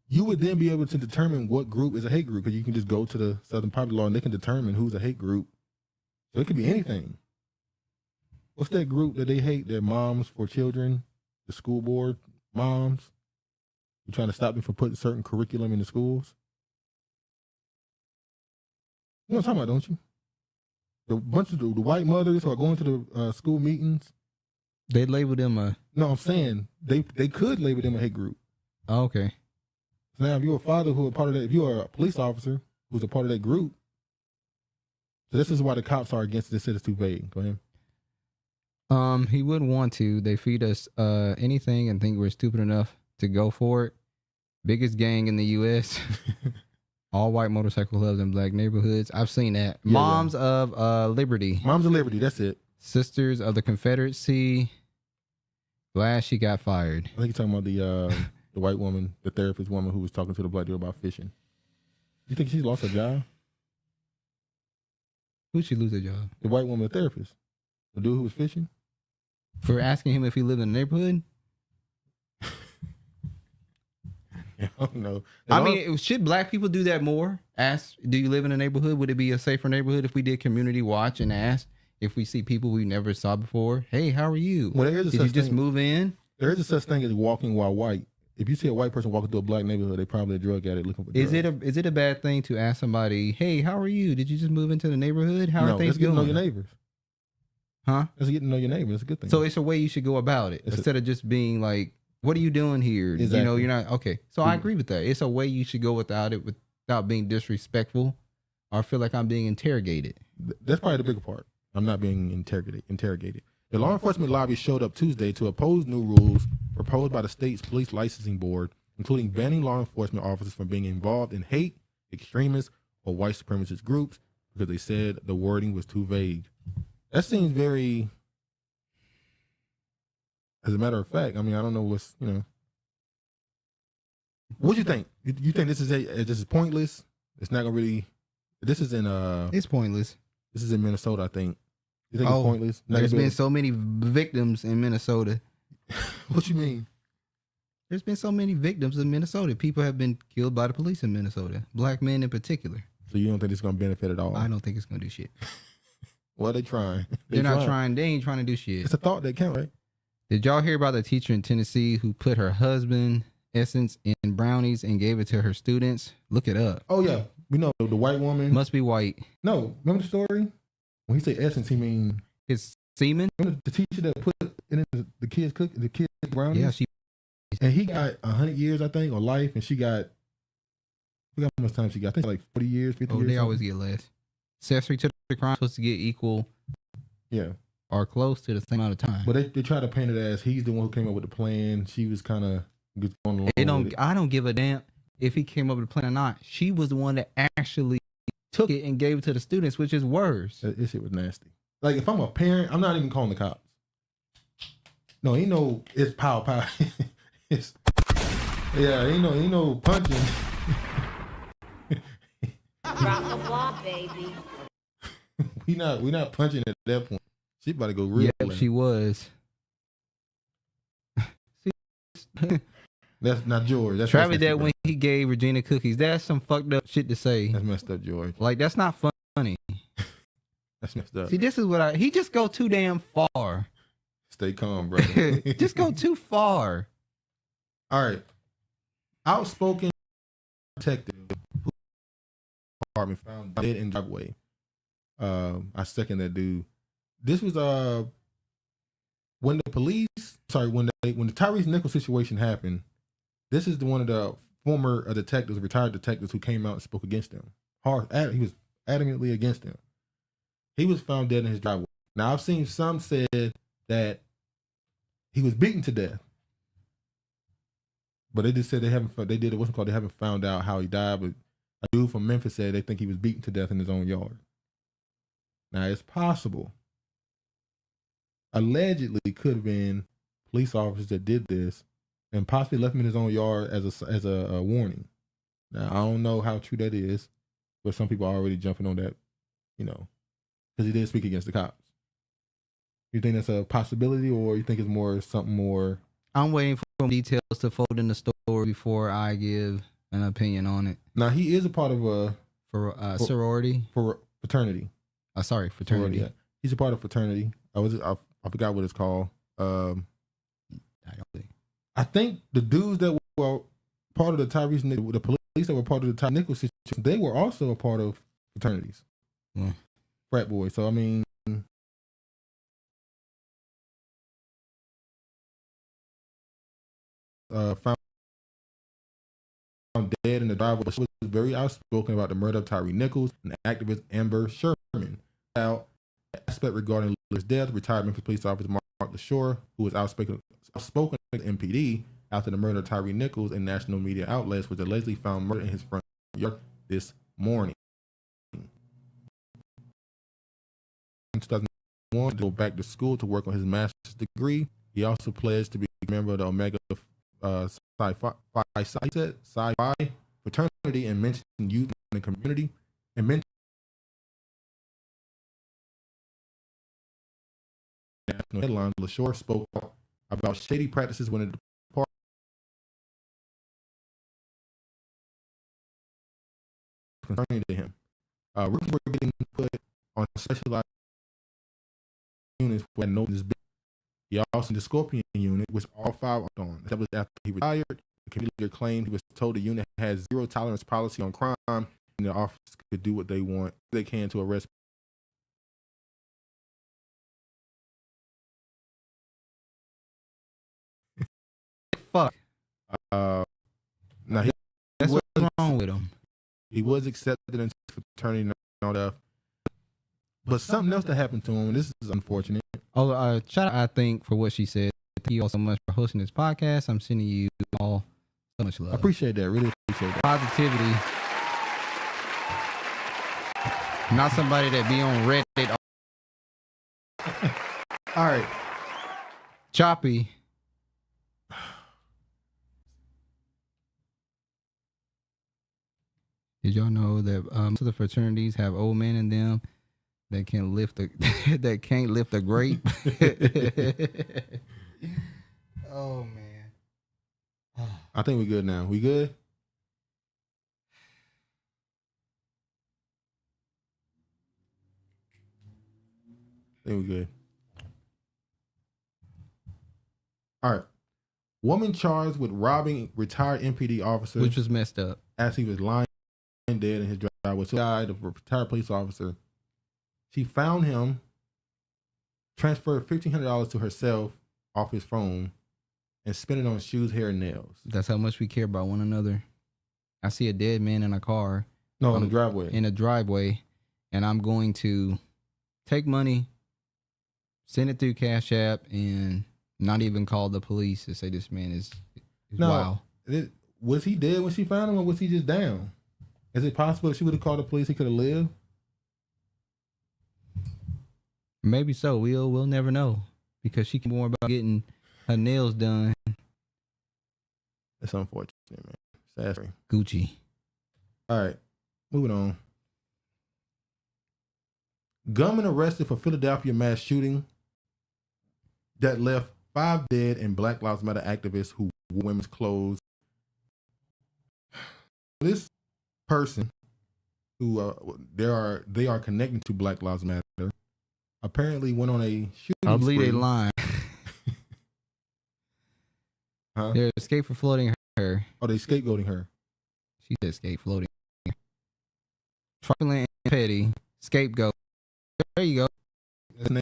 you would then be able to determine what group is a hate group, because you can just go to the Southern Property Law and they can determine who's a hate group. So it could be anything. What's that group that they hate? They're moms for children, the school board moms. You're trying to stop them from putting certain curriculum in the schools. You know what I'm talking about, don't you? The bunch of the white mothers who are going to the school meetings. They label them a... No, I'm saying they could label them a hate group. Oh, okay. So now if you're a father who are part of that, if you are a police officer who's a part of that group, so this is why the cops are against this. It's too vague. Go ahead. He wouldn't want to. They feed us anything and think we're stupid enough to go for it. Biggest gang in the U.S. All white motorcycle clubs in black neighborhoods. I've seen that. Yeah, Moms of Liberty. Moms of Liberty, that's it. Sisters of the Confederacy. Glad she got fired. I think you're talking about the white woman, the therapist woman who was talking to the black dude about fishing. You think she's lost her job? Who'd she lose her job? The white woman, the therapist. The dude who was fishing? For asking him if he lived in the neighborhood? I don't know. I mean, should black people do that more? Ask, do you live in a neighborhood? Would it be a safer neighborhood if we did community watch and ask if we see people we never saw before? Hey, how are you? Well, did you just move in? There is a such thing as walking while white. If you see a white person walking through a black neighborhood, they probably a drug addict looking for drugs. Is it a bad thing to ask somebody, hey, how are you? Did you just move into the neighborhood? How are things going? No, get to know your neighbors. Huh? Let's get to know your neighbors. It's a good thing. So it's a way you should go about it instead of just being like, what are you doing here? Exactly. You know, you're not okay. So I agree with that. It's a way you should go without it, without being disrespectful or feel like I'm being interrogated. That's probably the bigger part. I'm not being interrogated. The law enforcement lobby showed up Tuesday to oppose new rules proposed by the state's police licensing board, including banning law enforcement officers from being involved in hate, extremist, or white supremacist groups because they said the wording was too vague. That seems very, as a matter of fact, I mean, I don't know what's, what do you think? You think this is pointless? It's not gonna really, this is in, it's pointless. This is in Minnesota, I think. You think it's pointless? There's been so many victims in Minnesota. What you mean? There's been so many victims in Minnesota. People have been killed by the police in Minnesota. Black men in particular. So you don't think it's going to benefit at all? I don't think it's going to do shit. Well, they trying. They're not trying. They ain't trying to do shit. It's a thought that count, right? Did y'all hear about the teacher in Tennessee who put her husband essence in brownies and gave it to her students? Look it up. Oh, yeah. We know the white woman. Must be white. No. Remember the story? When he say essence, he mean his semen? Remember the teacher that put it in the kids' brownies? Yeah, and he got 100 years, I think, or life, and she got, I forgot how much time she got. I think like 40 years, 50 years. They always get less. Accessory to the crime supposed to get equal. Yeah. Or close to the same amount of time. But they try to paint it as he's the one who came up with the plan. She was kind of going along with it. I don't give a damn if he came up with a plan or not. She was the one that actually took it and gave it to the students, which is worse. This shit was nasty. Like, if I'm a parent, I'm not even calling the cops. No, it's pow. Yeah, ain't no punching. Drop the ball, baby. we not punching at that point. She about to go real Yeah, left. she was. That's not George. That's Travis messed that up. when he gave Regina cookies, that's some fucked up shit to say. That's messed up, George. Like, that's not funny. That's messed up. See, this is what he just go too damn far. Stay calm, brother. Just go too far. All right. Outspoken detective who apartment found dead in driveway. I second that dude. This was when the police, when the Tyrese Nichols situation happened. This is one of the former detectives, retired detectives, who came out and spoke against him. He was adamantly against him. He was found dead in his driveway. Now I've seen some said that he was beaten to death, but they just said they haven't found out how he died. But a dude from Memphis said they think he was beaten to death in his own yard. Now it's possible. Allegedly, could have been police officers that did this and possibly left him in his own yard as a warning. Now I don't know how true that is, but some people are already jumping on that, because he did speak against the cops. You think that's a possibility, or you think it's something more? I'm waiting for details to fold in the story before I give an opinion on it. Now he is a part of a sorority, for fraternity. Fraternity. Sorority, yeah. He's a part of fraternity. I forgot what it's called. I don't think. I think the dudes that were part of the Tyrese Nichols, the police that were part of the Tyrese Nichols situation, they were also a part of fraternities. Yeah. Frat boys. So I mean, found dead in the driveway. She was very outspoken about the murder of Tyrese Nichols and activist Amber Sherman. Now, aspect regarding his death, retired Memphis police officer Mark LeSure, who was outspoken to MPD after the murder of Tyrese Nichols in national media outlets, was allegedly found murdered in his front yard this morning. In 2001, to go back to school to work on his master's degree. He also pledged to be a member of the Omega Psi Phi fraternity and mentioned youth in the community and mentioned national headlines. LeSure spoke about shady practices when it departed concerning to him. Rookies were getting put on specialized units who had no business. He also in the Scorpion unit, which all five are on. That was after he retired. The community leader claimed he was told the unit has zero tolerance policy on crime, and the officers could do what they can to arrest. Fuck. Now that's what's wrong with him. He was accepted into fraternity and all that, but something else that happened to him. And this is unfortunate. Oh, shout out, I think, for what she said. Thank you all so much for hosting this podcast. I'm sending you all so much love. I appreciate that. Really appreciate that. Positivity. Not somebody that be on Reddit. All right. Choppy. Did y'all know that most of the fraternities have old men in them that can lift a that can't lift a grape? Oh man. I think we're good now. We good? I think we're good. All right. Woman charged with robbing retired MPD officer, Which was messed up. as he was lying dead in his driveway. So, died of a retired police officer. She found him, transferred $1,500 to herself off his phone, and spent it on shoes, hair, and nails. That's how much we care about one another. I see a dead man in a car. No, in the driveway. In a driveway, and I'm going to take money, send it through Cash App, and not even call the police to say this man is wow. Was he dead when she found him, or was he just down? Is it possible if she would have called the police, he could have lived? Maybe so. We'll never know, because she can more about getting her nails done. That's unfortunate. Sad story. Gucci. All right, moving on. Gunman arrested for Philadelphia mass shooting that left 5 dead and Black Lives Matter activists who wore women's clothes. This person, who they are connected to Black Lives Matter, apparently went on a shooting I believe they spree. lying. Huh? They're escape for floating her. Oh, they scapegoating her. She said escape floating. Trifling and petty. Scapegoat. There you go. That's the name.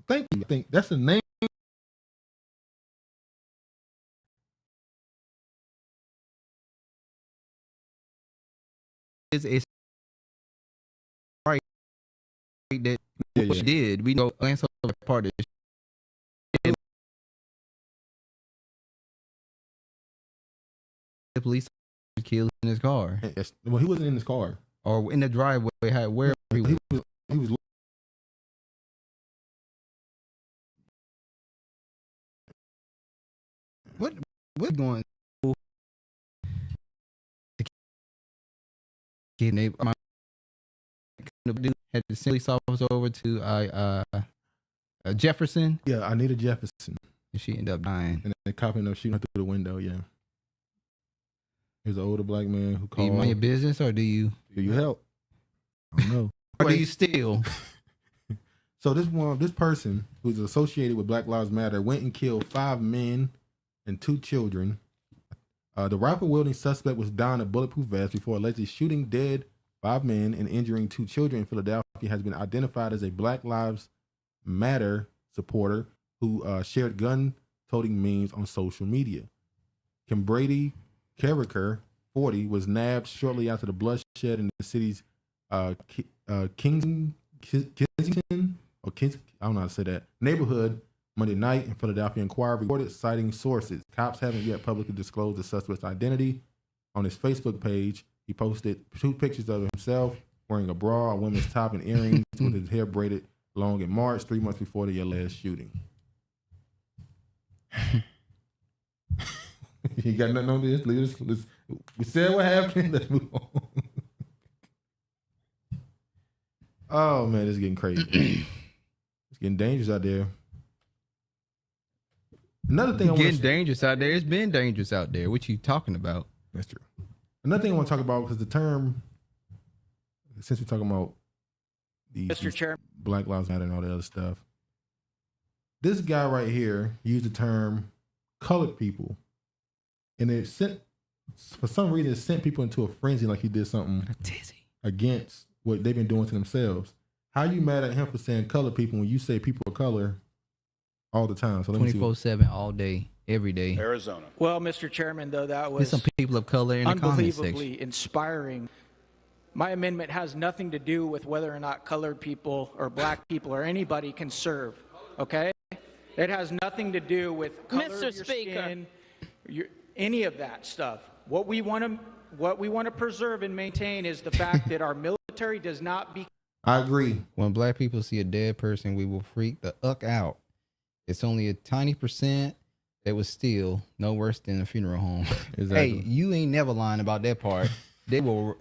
Thank you. I think that's the name. It's right that Yeah, what she did. We know glance over part of it. The police killed in his car Well, he wasn't in his car. or in the driveway. Wherever he was. He was. What going? Kidnap. My dude had the police officer over to Jefferson, Yeah, I needed Jefferson, and she ended up dying. and the cop ended up shooting her through the window. Yeah, he was an older black man who Do you called. mind your business, or do you help? I don't know. or do Wait. you steal? So this person who's associated with Black Lives Matter went and killed 5 men and 2 children. The rifle-wielding suspect was donned a bulletproof vest before allegedly shooting dead 5 men and injuring 2 children in Philadelphia. Has been identified as a Black Lives Matter supporter who shared gun-toting memes on social media. Kim Brady Carricker, 40, was nabbed shortly after the bloodshed in the city's Kensington, or I don't know how to say that, neighborhood Monday night. In Philadelphia Inquirer reported, citing sources. Cops haven't yet publicly disclosed the suspect's identity. On his Facebook page, he posted 2 pictures of himself wearing a bra, a women's top, and earrings with his hair braided long in March, 3 months before the last shooting. You got nothing on this? We said what happened. Let's move on. Oh man, this is getting crazy. It's getting dangerous out there. Another thing I want Getting dangerous out there. It's been dangerous out there. What you talking about? That's true. Another thing I want to talk about, because the term, since we're talking about Mr. Chair. Black Lives Matter and all that other stuff, this guy right here used the term colored people, and it sent, for some reason, it sent people into a frenzy like he did something against what they've been doing to themselves. How you mad at him for saying colored people when you say people of color all the time? So let me see. 24/7, all day, every day. Arizona. Well, Mr. Chairman, though, that There's was some people of color in the comment section. unbelievably inspiring. My amendment has nothing to do with whether or not colored people or black people or anybody can serve, okay? It has nothing to do with color of your skin, any of that stuff. What we want to preserve and maintain is the fact that our military does not be. I agree. When black people see a dead person, we will freak the uck out. It's only a tiny percent that was still no worse than a funeral home. Exactly. Hey, you ain't never lying about that part. They will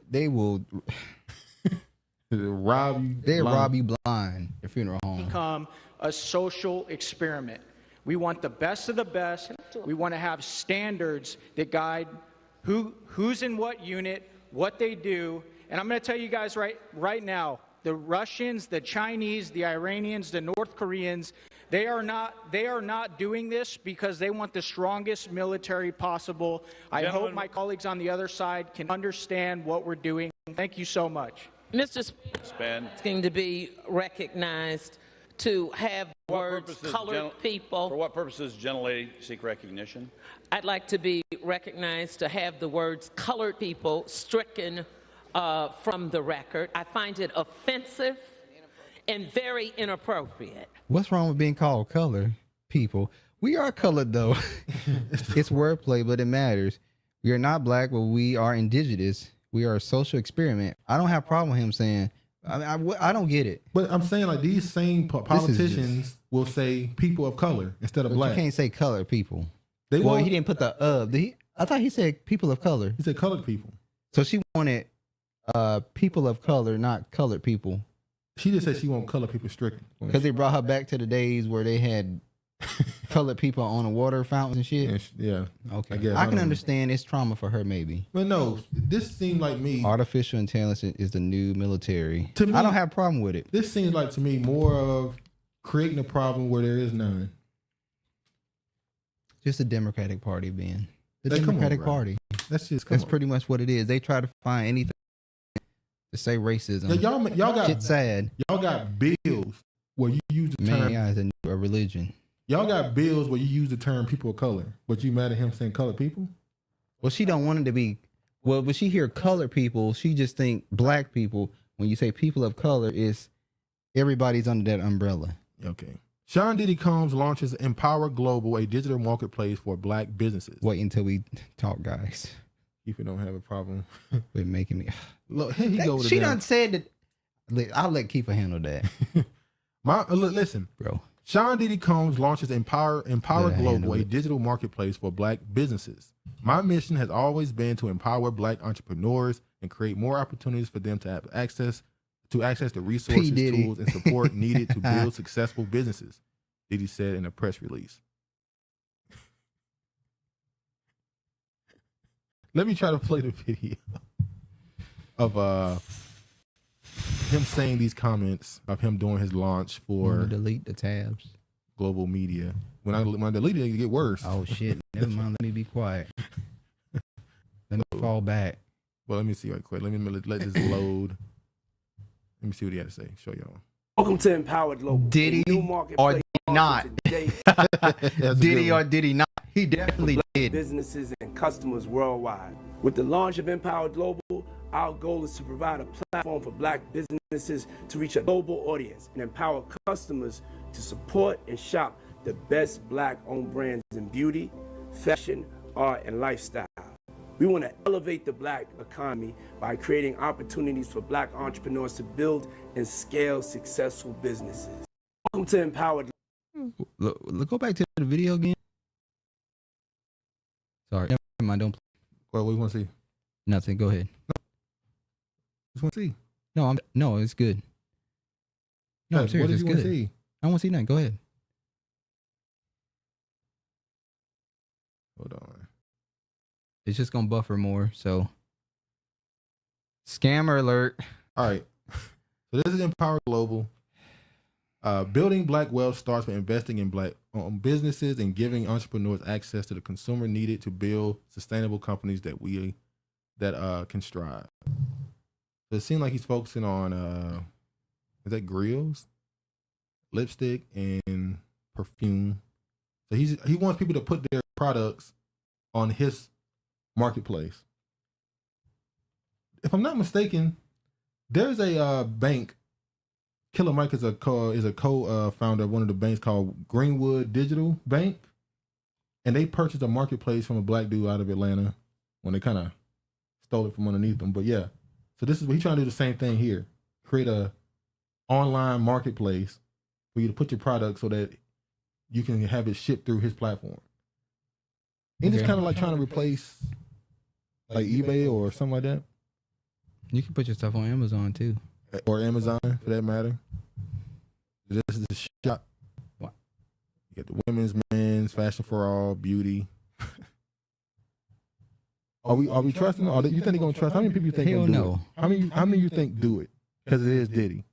rob you. They rob you blind at funeral home. Become a social experiment. We want the best of the best. We want to have standards that guide who's in what unit, what they do. And I'm going to tell you guys right now, the Russians, the Chinese, the Iranians, the North Koreans, they are not doing this because they want the strongest military possible. I hope my colleagues on the other side can understand what we're doing. Thank you so much. Mr. Speaker, it's going to be recognized to have words colored people. For what purposes generally seek recognition? I'd like to be recognized to have the words colored people stricken from the record. I find it offensive and very inappropriate. What's wrong with being called color people? We are colored though. It's wordplay, but it matters. We are not black, but we are indigenous. We are a social experiment. I don't have a problem with him saying, I don't get it. But I'm saying like these same politicians will say people of color instead of But black. you can't say colored people. They well, won't. he didn't put the I thought he said people of color. He said colored people. So she wanted people of color, not colored people. She just said she want colored people stricken. Because they brought her back to the days where they had colored people on the water fountains and shit. Yeah. Okay. I guess, I can don't understand it's trauma for her, maybe. But no, this seemed like me. Artificial intelligence is the new military. To me, I don't have a problem with it. This seems like to me more of creating a problem where there is none. Just the Democratic Party, Ben. The Hey, come on, Democratic bro. Party. That's pretty much what it is. They try to find anything to say racism. Yeah, y'all got shit sad. Y'all got bills where you use the Man, term. yeah, it's a religion. Y'all got bills where you use the term people of color, but you mad at him saying colored people? Well, she don't want it to be. Well, when she hear colored people, she just think black people. When you say people of color, is everybody's under that umbrella. Okay. Sean Diddy Combs launches Empower Global, a digital marketplace for black businesses. Wait until we talk, guys. If you don't have a problem with making me. Look, here he goes. She done said that. I'll let Kiefer handle that. Listen, bro. Sean Diddy Combs launches Empower Global, a digital marketplace for black businesses. My mission has always been to empower black entrepreneurs and create more opportunities for them to have access the resources, P.Diddy. tools, and support needed to build successful businesses, Diddy said in a press release. Let me try to play the video of him saying these comments of him doing his launch for delete the tabs. Global Media. When I delete it, it get worse. Oh shit! Never mind. Let me be quiet. Let me fall back. Well, let me see right quick. Let this load. Let me see what he had to say. Show y'all. Welcome to Empower Global. Did he or did he not? Did he or did he not? He definitely did. Businesses and customers worldwide. With the launch of Empower Global, our goal is to provide a platform for black businesses to reach a global audience and empower customers to support and shop the best black-owned brands in beauty, fashion, art, and lifestyle. We want to elevate the black economy by creating opportunities for black entrepreneurs to build and scale successful businesses. Welcome to Empower. Look, go back to the video again. Sorry, never mind. Don't. Well, what do you want to see? Nothing. Go ahead. Just want to see. No, it's good. No, I'm serious. What It's did you good. want to see? I don't want to see nothing. Go ahead. Hold on. It's just gonna buffer more. So, scammer alert. All right. So this is Empower Global. Building black wealth starts with investing in black businesses and giving entrepreneurs access to the consumer needed to build sustainable companies that can strive. So it seems like he's focusing on is that grills, lipstick, and perfume. So he wants people to put their products on his marketplace. If I'm not mistaken, there's a bank. Killer Mike is a co-founder of one of the banks called Greenwood Digital Bank, and they purchased a marketplace from a black dude out of Atlanta when they kind of stole it from underneath them. But yeah, so this is what he's trying to do, the same thing here: create a online marketplace for you to put your product so that you can have it shipped through his platform. Ain't this kind of like trying to replace like eBay or something like that? You can put your stuff on Amazon too. Or Amazon, for that matter. This is the shop. What? You got the women's, men's, fashion for all, beauty. Are we trusting? Or you think they're gonna trust? How many people you think Hell gonna do no. it? How many you think do it? Because it is Diddy.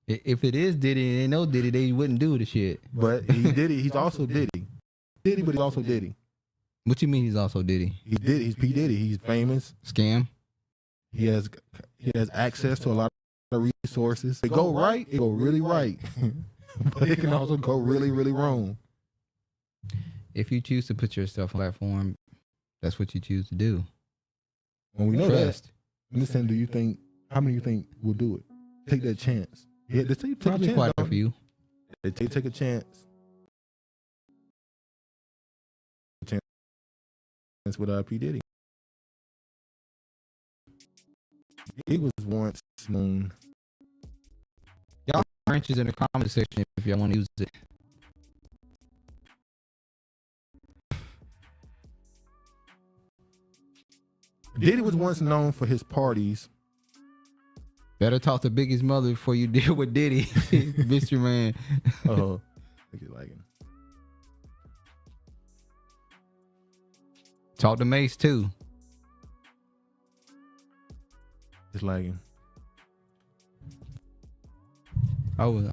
If it is Diddy and they know Diddy, they wouldn't do the shit. But he Diddy. He's also Diddy. Diddy, but he's also Diddy. What you mean he's also Diddy? He's Diddy. He's P. Diddy. He's famous. Scam. He has access to a lot of resources. It go right, it go really right. But it can also go really, really wrong. If you choose to put yourself on a platform, that's what you choose to do. When we know Trust. that, I'm just saying, how many you think will do it? Take that chance. Yeah, just take Probably a chance. quite a dog. few. Take a chance. Chance with P. Diddy. He was once known. Y'all branches in the comment section if y'all want to use it. Diddy was once known for his parties. Better talk to Biggie's mother before you deal with Diddy, Mr. Man. Oh, look at lagging. Talk to Mace too. It's lagging. Oh.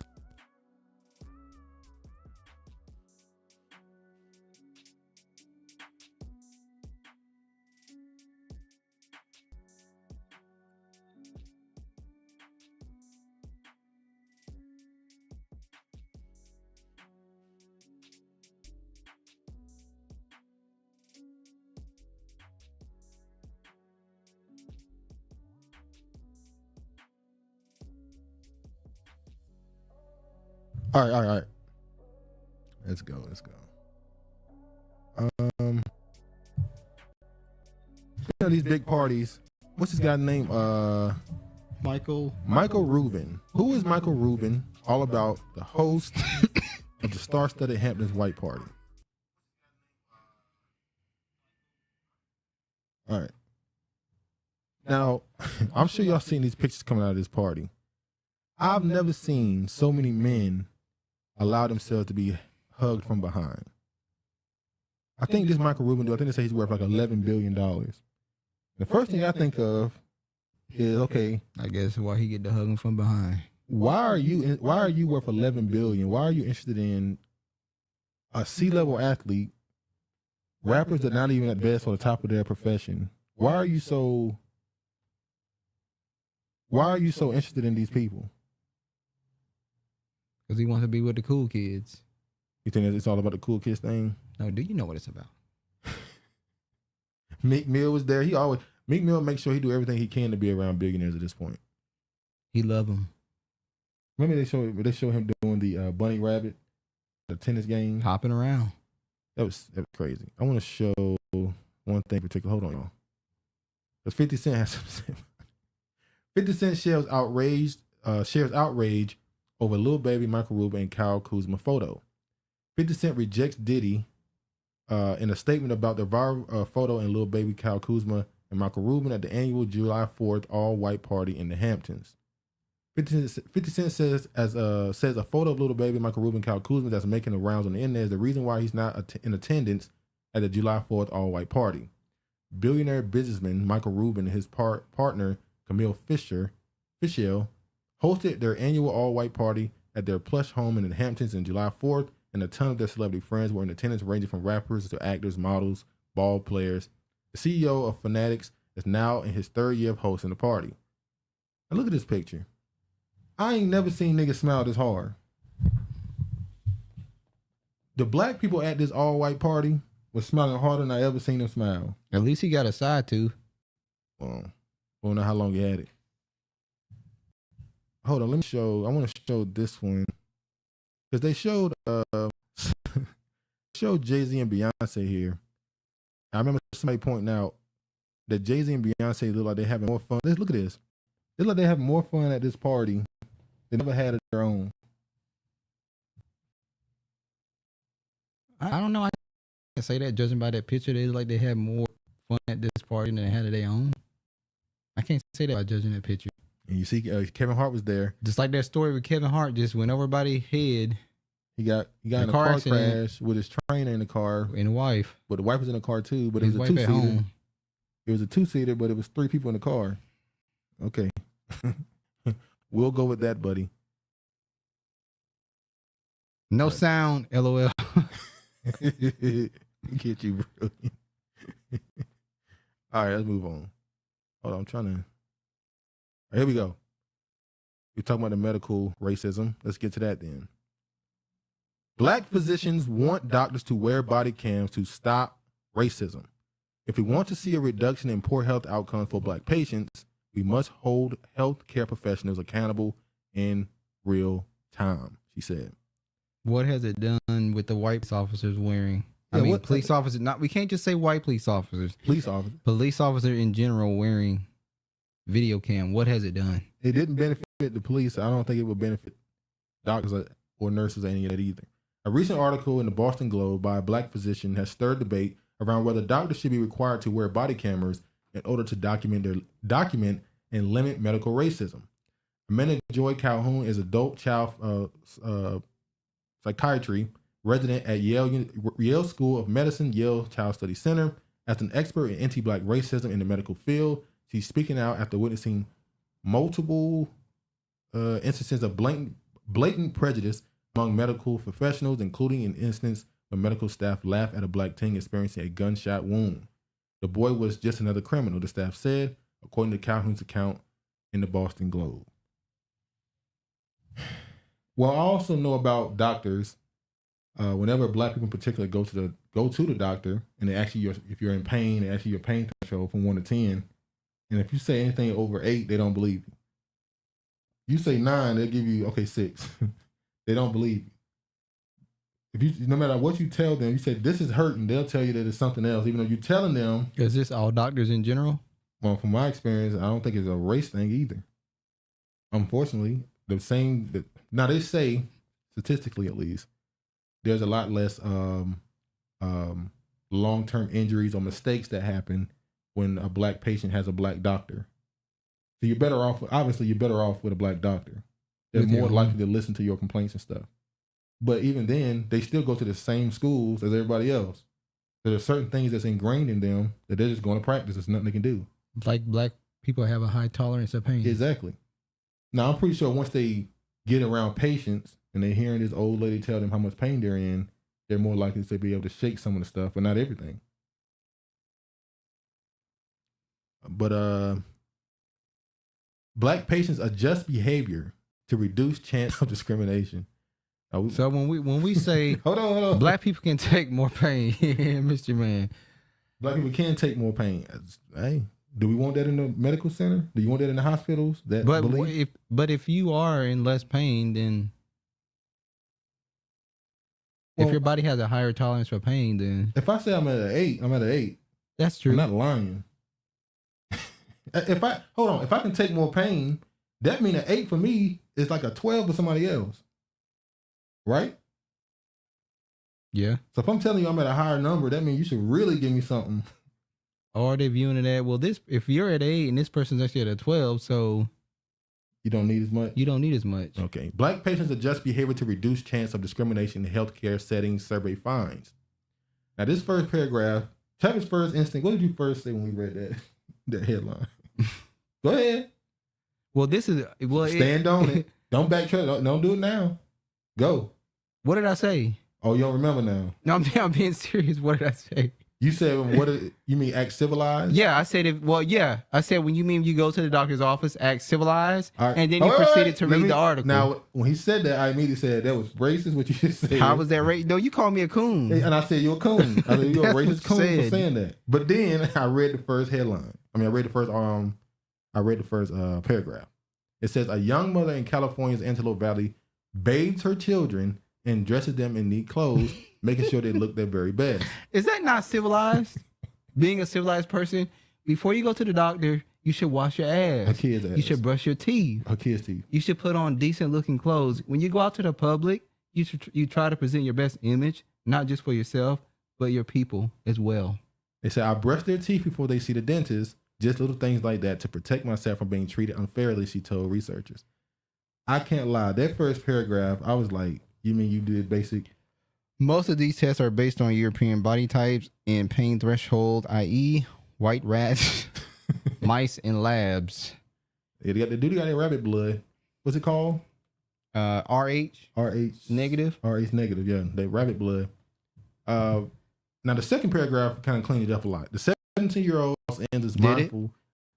All right. Let's go. These big parties. What's this guy's name? Michael Rubin. Who is Michael Rubin? All about the host of the star-studded Hamptons White Party. All right. Now, I'm sure y'all seen these pictures coming out of this party. I've never seen so many men allow themselves to be hugged from behind. I think this Michael Rubin, I think they say he's worth like $11 billion. The first thing I think of is, okay, I guess why he get the hugging from behind. Why are you worth $11 billion? Why are you interested in a C-level athlete, rappers that are not even at best on the top of their profession? Why are you so interested in these people? Because he wants to be with the cool kids. You think it's all about the cool kids thing? No, do you know what it's about? Meek Mill was there. Meek Mill makes sure he do everything he can to be around billionaires at this point. He love them. Remember they show him doing the bunny rabbit, the tennis game, hopping around. That was crazy. I want to show one thing in particular. Hold on, y'all. Because 50 Cent has some. 50 Cent shares outrage over Lil Baby, Michael Rubin, and Kyle Kuzma photo. 50 Cent rejects Diddy in a statement about the viral photo and Lil Baby, Kyle Kuzma, and Michael Rubin at the annual July 4th all-white party in the Hamptons. 50 Cent says a photo of Lil Baby, Michael Rubin, Kyle Kuzma that's making the rounds on the internet is the reason why he's not in attendance at the July 4th all-white party. Billionaire businessman Michael Rubin and his partner Camille Fischel hosted their annual all-white party at their plush home in the Hamptons on July 4th, and a ton of their celebrity friends were in attendance, ranging from rappers to actors, models, ball players. The CEO of Fanatics is now in his third year of hosting the party. Now look at this picture. I ain't never seen niggas smile this hard. The black people at this all-white party was smiling harder than I ever seen them smile. At least he got a side tooth. Well, I don't know how long he had it. Hold on, let me show. I want to show this one because they showed Jay-Z and Beyonce here. I remember somebody pointing out that Jay-Z and Beyonce look like they're having more fun. Look at this. They look like they have more fun at this party than they ever had at their own. I don't know. I can say that judging by that picture. They look like they had more fun at this party than they had at their own. I can't say that by judging that picture. And you see, Kevin Hart was there. Just like that story with Kevin Hart, just went over everybody's head. He got in a car crash with his trainer in the car. And the wife. But the wife was in the car too, but it was a two-seater. It was a two-seater, but it was 3 people in the car. Okay. We'll go with that, buddy. No sound, LOL. Get you, bro. All right, let's move on. Hold on, I'm trying to. All right, here we go. We're talking about the medical racism. Let's get to that then. Black physicians want doctors to wear body cams to stop racism. If we want to see a reduction in poor health outcomes for black patients, we must hold healthcare professionals accountable in real time, she said. What has it done with the white officers wearing? Police officers, we can't just say white police officers. Police officers. Police officers in general wearing video cam. What has it done? It didn't benefit the police. I don't think it would benefit doctors or nurses or any of that either. A recent article in the Boston Globe by a black physician has stirred debate around whether doctors should be required to wear body cameras in order to document and limit medical racism. Amanda Joy Calhoun is adult child psychiatry resident at Yale School of Medicine, Yale Child Study Center. As an expert in anti-Black racism in the medical field, she's speaking out after witnessing multiple instances of blatant prejudice among medical professionals, including an instance where medical staff laughed at a Black teen experiencing a gunshot wound. The boy was just another criminal, the staff said, according to Calhoun's account in the Boston Globe. Well, I also know about doctors. Whenever Black people in particular go to the doctor and they ask you if you're in pain, they ask you your pain threshold from 1 to 10, and if you say anything over 8, they don't believe you. You say 9, they'll give you 6. They don't believe you. If you, no matter what you tell them, you say this is hurting, they'll tell you that it's something else, even though you're telling them. Is this all doctors in general? Well, from my experience, I don't think it's a race thing either. Unfortunately, now they say, statistically at least, there's a lot less long-term injuries or mistakes that happen when a Black patient has a Black doctor. So you're better off with a Black doctor. They're more likely to listen to your complaints and stuff. But even then, they still go to the same schools as everybody else. So there's certain things that's ingrained in them that they're just going to practice. There's nothing they can do. Like Black people have a high tolerance of pain. Exactly. Now, I'm pretty sure once they get around patients and they're hearing this old lady tell them how much pain they're in, they're more likely to be able to shake some of the stuff, but not everything. But Black patients adjust behavior to reduce chance of discrimination. So when we say hold on. Black people can take more pain, Mr. Man. Black people can take more pain. Hey, do we want that in the medical center? Do you want that in the hospitals? But if you are in less pain, then if your body has a higher tolerance for pain, then if I say I'm at an 8, I'm at an 8. That's true. I'm not lying. If I can take more pain, that means an 8 for me is like a 12 for somebody else. Right? Yeah. So if I'm telling you I'm at a higher number, that means you should really give me something. Or they're viewing it at, well, if you're at 8 and this person's actually at a 12, so you don't need as much? You don't need as much. Okay. Black patients adjust behavior to reduce chance of discrimination in healthcare settings, survey finds. Now, this first paragraph, Travis' first instinct, what did you first say when we read that headline? Go ahead. Well, stand on it. Don't backtrack. Don't do it now. Go. What did I say? Oh, you don't remember now? No, I'm being serious. What did I say? You said, you mean act civilized? Yeah, I said I said when you go to the doctor's office, act civilized, right. And then you proceeded to read the article. Now, when he said that, I immediately said that was racist, what you just said. How was that racist? No, you called me a coon. And I said, you're a coon. I said, you're a racist coon for saying that. But then I read the first headline. I read the first paragraph. It says, a young mother in California's Antelope Valley bathes her children and dresses them in neat clothes, making sure they look their very best. Is that not civilized? Being a civilized person, before you go to the doctor, you should wash your ass. Her kids' ass. You should brush your teeth. Her kids' teeth. You should put on decent looking clothes. When you go out to the public, you try to present your best image, not just for yourself, but your people as well. They say, I brush their teeth before they see the dentist, just little things like that to protect myself from being treated unfairly, she told researchers. I can't lie. That first paragraph, I was like, you mean you did basic? Most of these tests are based on European body types and pain threshold, i.e. white rats, mice, and labs. Yeah, they got their rabbit blood. What's it called? RH. RH negative. RH negative, yeah. They rabbit blood. Now, the second paragraph kind of cleaned it up a lot. The 17-year-old is mindful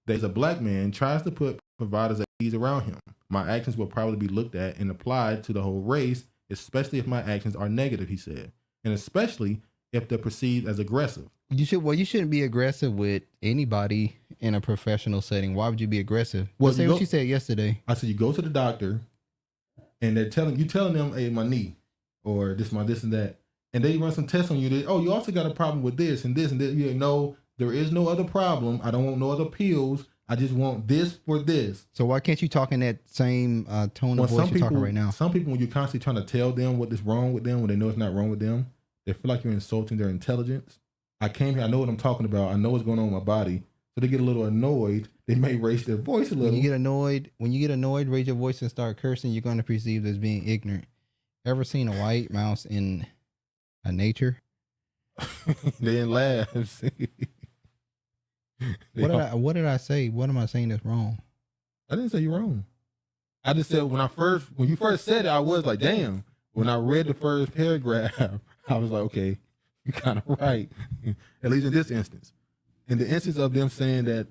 that a Black man tries to put providers at ease around him. My actions will probably be looked at and applied to the whole race, especially if my actions are negative, he said, and especially if they're perceived as aggressive. You shouldn't be aggressive with anybody in a professional setting. Why would you be aggressive? Well, say what you said yesterday. I said you go to the doctor, and they're telling them, hey, my knee, or this and that, and they run some tests on you. You also got a problem with this and this and this. You know, there is no other problem. I don't want no other pills. I just want this for this. So why can't you talk in that same tone of voice you're talking right now? Some people, when you're constantly trying to tell them what is wrong with them, when they know it's not wrong with them, they feel like you're insulting their intelligence. I came here, I know what I'm talking about. I know what's going on with my body. So they get a little annoyed. They may raise their voice a little. When you get annoyed, raise your voice and start cursing, you're going to be perceived as being ignorant. Ever seen a white mouse in a nature? They didn't laugh. What did I say? What am I saying that's wrong? I didn't say you're wrong. I just said when you first said it, I was like, damn. When I read the first paragraph, I was like, okay, you're kind of right. At least in this instance. In the instance of them saying that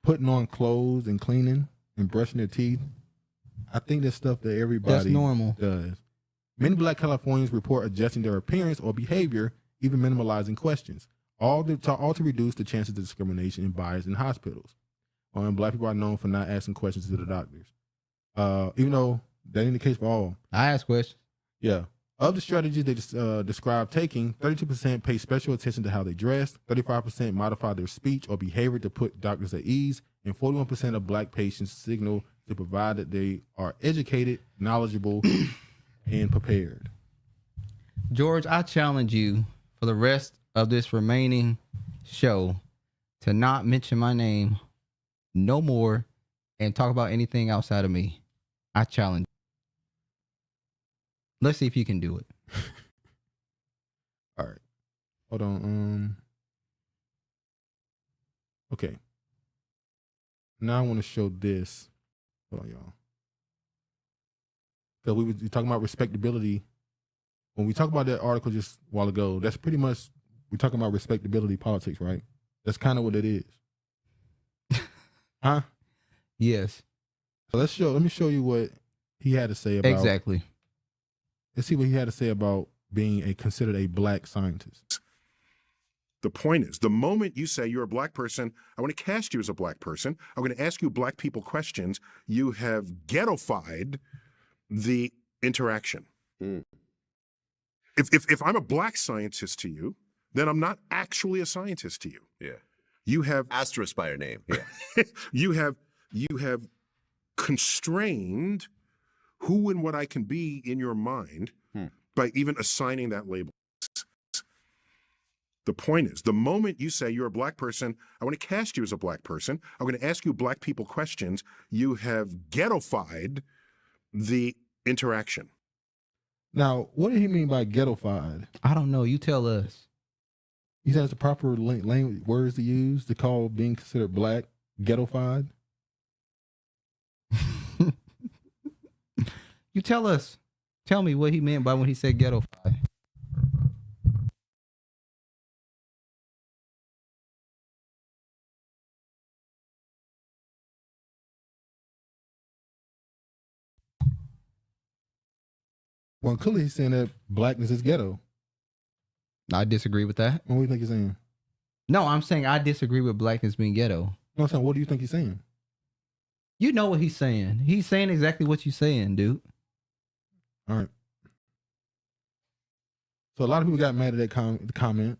putting on clothes and cleaning and brushing their teeth, I think that's stuff that everybody That's normal. does. Many Black Californians report adjusting their appearance or behavior, even minimalizing questions, all to reduce the chances of discrimination and bias in hospitals. And Black people are known for not asking questions to the doctors. Even though that ain't the case for all. I ask questions. Yeah. Of the strategies they describe taking, 32% pay special attention to how they dress, 35% modify their speech or behavior to put doctors at ease, and 41% of Black patients signal to provide that they are educated, knowledgeable, and prepared. George, I challenge you for the rest of this remaining show to not mention my name no more and talk about anything outside of me. I challenge you. Let's see if you can do it. All right. Hold on. Okay. Now I want to show this. Hold on, y'all. So we were talking about respectability. When we talked about that article just a while ago, that's pretty much, we're talking about respectability politics, right? That's kind of what it is. Huh? Yes. So let me show you what he had to say about. Exactly. Let's see what he had to say about being considered a Black scientist. The point is, the moment you say you're a Black person, I want to cast you as a Black person. I'm going to ask you Black people questions. You have ghettofied the interaction. If I'm a Black scientist to you, then I'm not actually a scientist to you. Yeah. You have asterisk by your name. Yeah. you have constrained who and what I can be in your mind by even assigning that label. The point is, the moment you say you're a Black person, I want to cast you as a Black person. I'm going to ask you Black people questions. You have ghettofied the interaction. Now, what did he mean by ghettofied? I don't know. You tell us. He says the proper language words to use to call being considered Black ghettofied. You tell us. Tell me what he meant by when he said ghettofied. Well, clearly he's saying that Blackness is ghetto. I disagree with that. What do you think he's saying? No, I'm saying I disagree with Blackness being ghetto. No, I'm saying, what do you think he's saying? You know what he's saying. He's saying exactly what you're saying, dude. All right. So a lot of people got mad at that comment.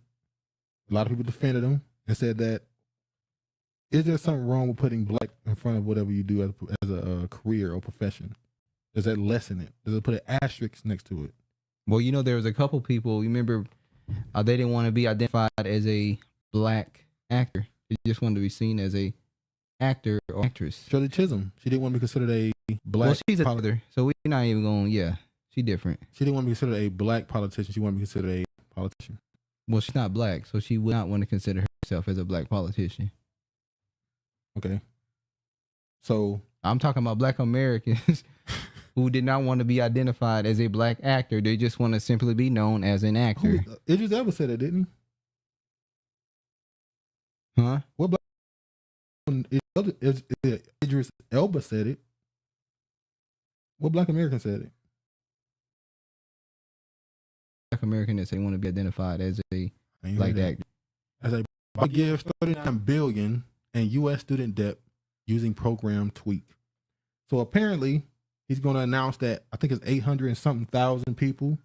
A lot of people defended him and said that, is there something wrong with putting Black in front of whatever you do as a career or profession? Does that lessen it? Does it put an asterisk next to it? Well, you know, there was a couple people, you remember, they didn't want to be identified as a Black actor. They just wanted to be seen as a actor or actress. Shirley Chisholm, she didn't want to be considered a Black. Well, she's a mother, so we're not even going, yeah, she different. She didn't want to be considered a Black politician. She wanted to be considered a politician. Well, she's not Black, so she would not want to consider herself as a Black politician. Okay. So I'm talking about Black Americans who did not want to be identified as a Black actor. They just want to simply be known as an actor. Idris Elba said it, didn't he? Huh? What Black? Idris Elba said it. What Black American said it? Black American that say want to be identified as a Black actor. As a gives $39 billion in U.S. student debt using program Tweak. So apparently, he's going to announce that I think it's 800 and something thousand people,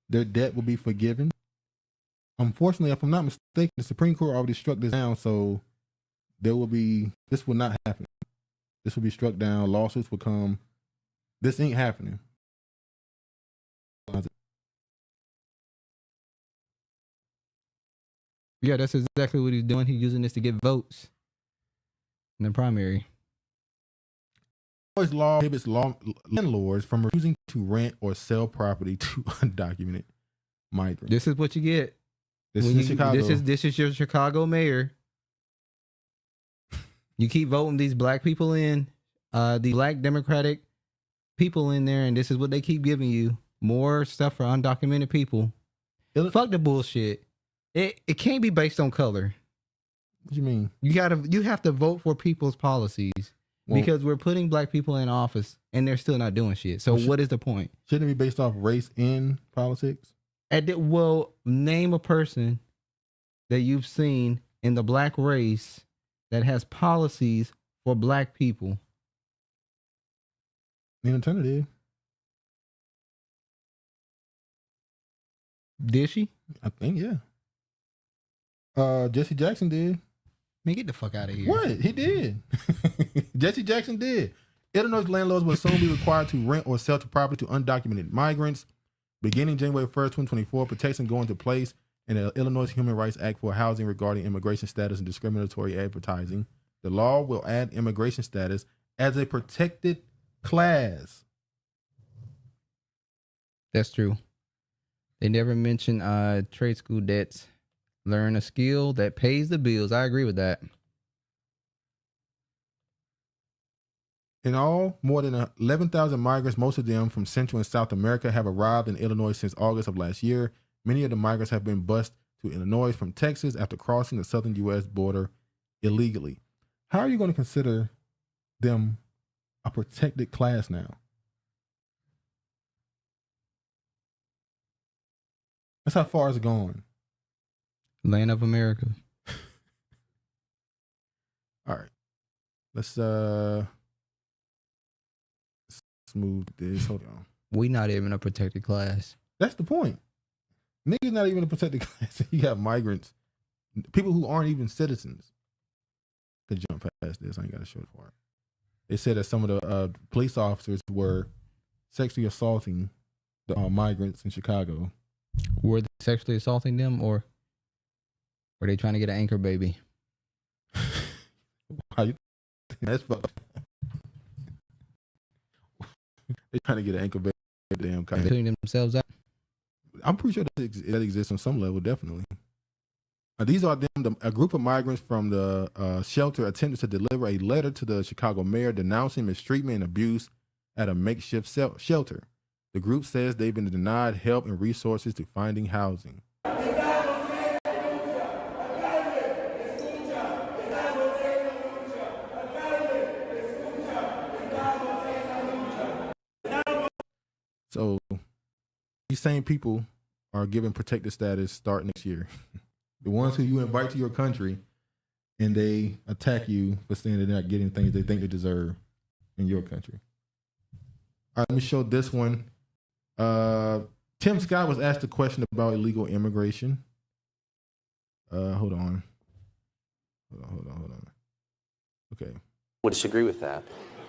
their debt will be forgiven. Unfortunately, if I'm not mistaken, the Supreme Court already struck this down, so this will not happen. This will be struck down. Lawsuits will come. This ain't happening. Yeah, that's exactly what he's doing. He's using this to get votes. in the primary. Illinois law prohibits landlords from refusing to rent or sell property to undocumented migrants. This is what you get. This is Chicago. This is your Chicago mayor. You keep voting these black people in, the black Democratic people in there, and this is what they keep giving you. More stuff for undocumented people. Fuck the bullshit. It can't be based on color. What do you mean? You have to vote for people's policies because we're putting black people in office and they're still not doing shit. So what is the point? Shouldn't it be based off race in politics? Well, name a person that you've seen in the black race that has policies for black people. Nina Turner did. Did she? I think, yeah. Jesse Jackson did. Man, get the fuck out of here. What? He did. Jesse Jackson did. Illinois landlords will soon be required to rent or sell to property to undocumented migrants. Beginning January 1st, 2024, protection go into place in the Illinois Human Rights Act for housing regarding immigration status and discriminatory advertising. The law will add immigration status as a protected class. That's true. They never mention trade school debts. Learn a skill that pays the bills. I agree with that. In all, more than 11,000 migrants, most of them from Central and South America, have arrived in Illinois since August of last year. Many of the migrants have been bused to Illinois from Texas after crossing the southern U.S. border illegally. How are you going to consider them a protected class now? That's how far it's going. Land of America. All right. Let's move this. Hold on. We not even a protected class. That's the point. Niggas not even a protected class. You got migrants, people who aren't even citizens. Could jump past this. I ain't got to show it for it. They said that some of the police officers were sexually assaulting the migrants in Chicago. Were they sexually assaulting them, or were they trying to get an anchor baby? How you think that's fucked? They trying to get an anchor baby. Damn, kind of putting themselves out. I'm pretty sure that exists on some level, definitely. These are them. A group of migrants from the shelter attempted to deliver a letter to the Chicago mayor denouncing mistreatment and abuse at a makeshift shelter. The group says they've been denied help and resources to finding housing. So these same people are given protected status starting next year. The ones who you invite to your country and they attack you for saying that they're not getting things they think they deserve in your country. All right, let me show this one. Tim Scott was asked a question about illegal immigration. Hold on. Okay. Would disagree with that.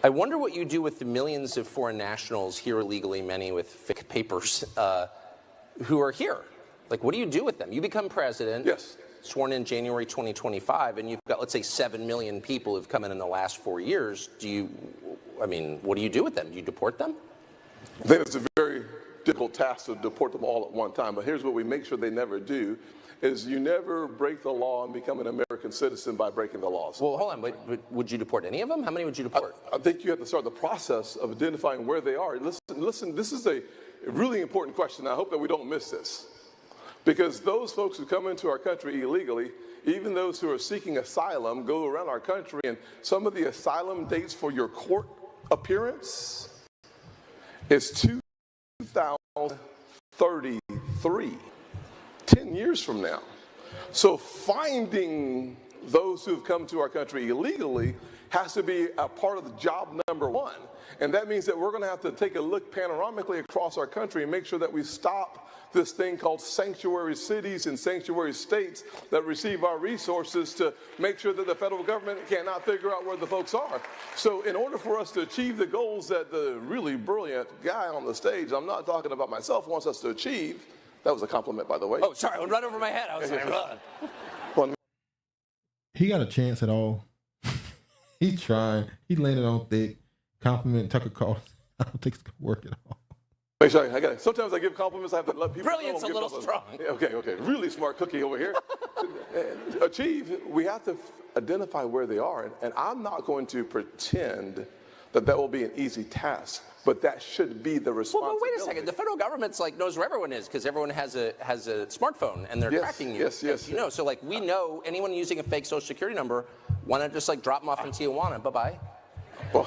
I wonder what you do with the millions of foreign nationals here illegally, many with fake papers, who are here. Like, what do you do with them? You become president. Yes. Sworn in January 2025, and you've got, let's say, 7 million people who've come in the last 4 years. What do you do with them? Do you deport them? I think it's a very difficult task to deport them all at one time, but here's what we make sure they never do, is you never break the law and become an American citizen by breaking the laws. Well, hold on, but would you deport any of them? How many would you deport? I think you have to start the process of identifying where they are. Listen, this is a really important question. I hope that we don't miss this. Because those folks who come into our country illegally, even those who are seeking asylum, go around our country, and some of the asylum dates for your court appearance is 2033, 10 years from now. So finding those who've come to our country illegally has to be a part of the job number one. And that means that we're going to have to take a look panoramically across our country and make sure that we stop this thing called sanctuary cities and sanctuary states that receive our resources to make sure that the federal government cannot figure out where the folks are. So in order for us to achieve the goals that the really brilliant guy on the stage, I'm not talking about myself, wants us to achieve, that was a compliment, by the way. Oh, sorry, it went right over my head. I was like, He got a chance at all. He trying. He landed on thick. Compliment Tucker Carlson. I don't think it's gonna work at all. Make sure I got it. Sometimes I give compliments. I have to let people Brilliant's know. a little strong. Yeah, okay. Really smart cookie over here. Achieve, we have to identify where they are. And I'm not going to pretend that will be an easy task, but that should be the responsibility. Well, wait a second. The federal government's like knows where everyone is because everyone has a smartphone and they're tracking you. Yes. You know, so like we know anyone using a fake social security number, why not just like drop them off in Tijuana? Bye-bye. Well,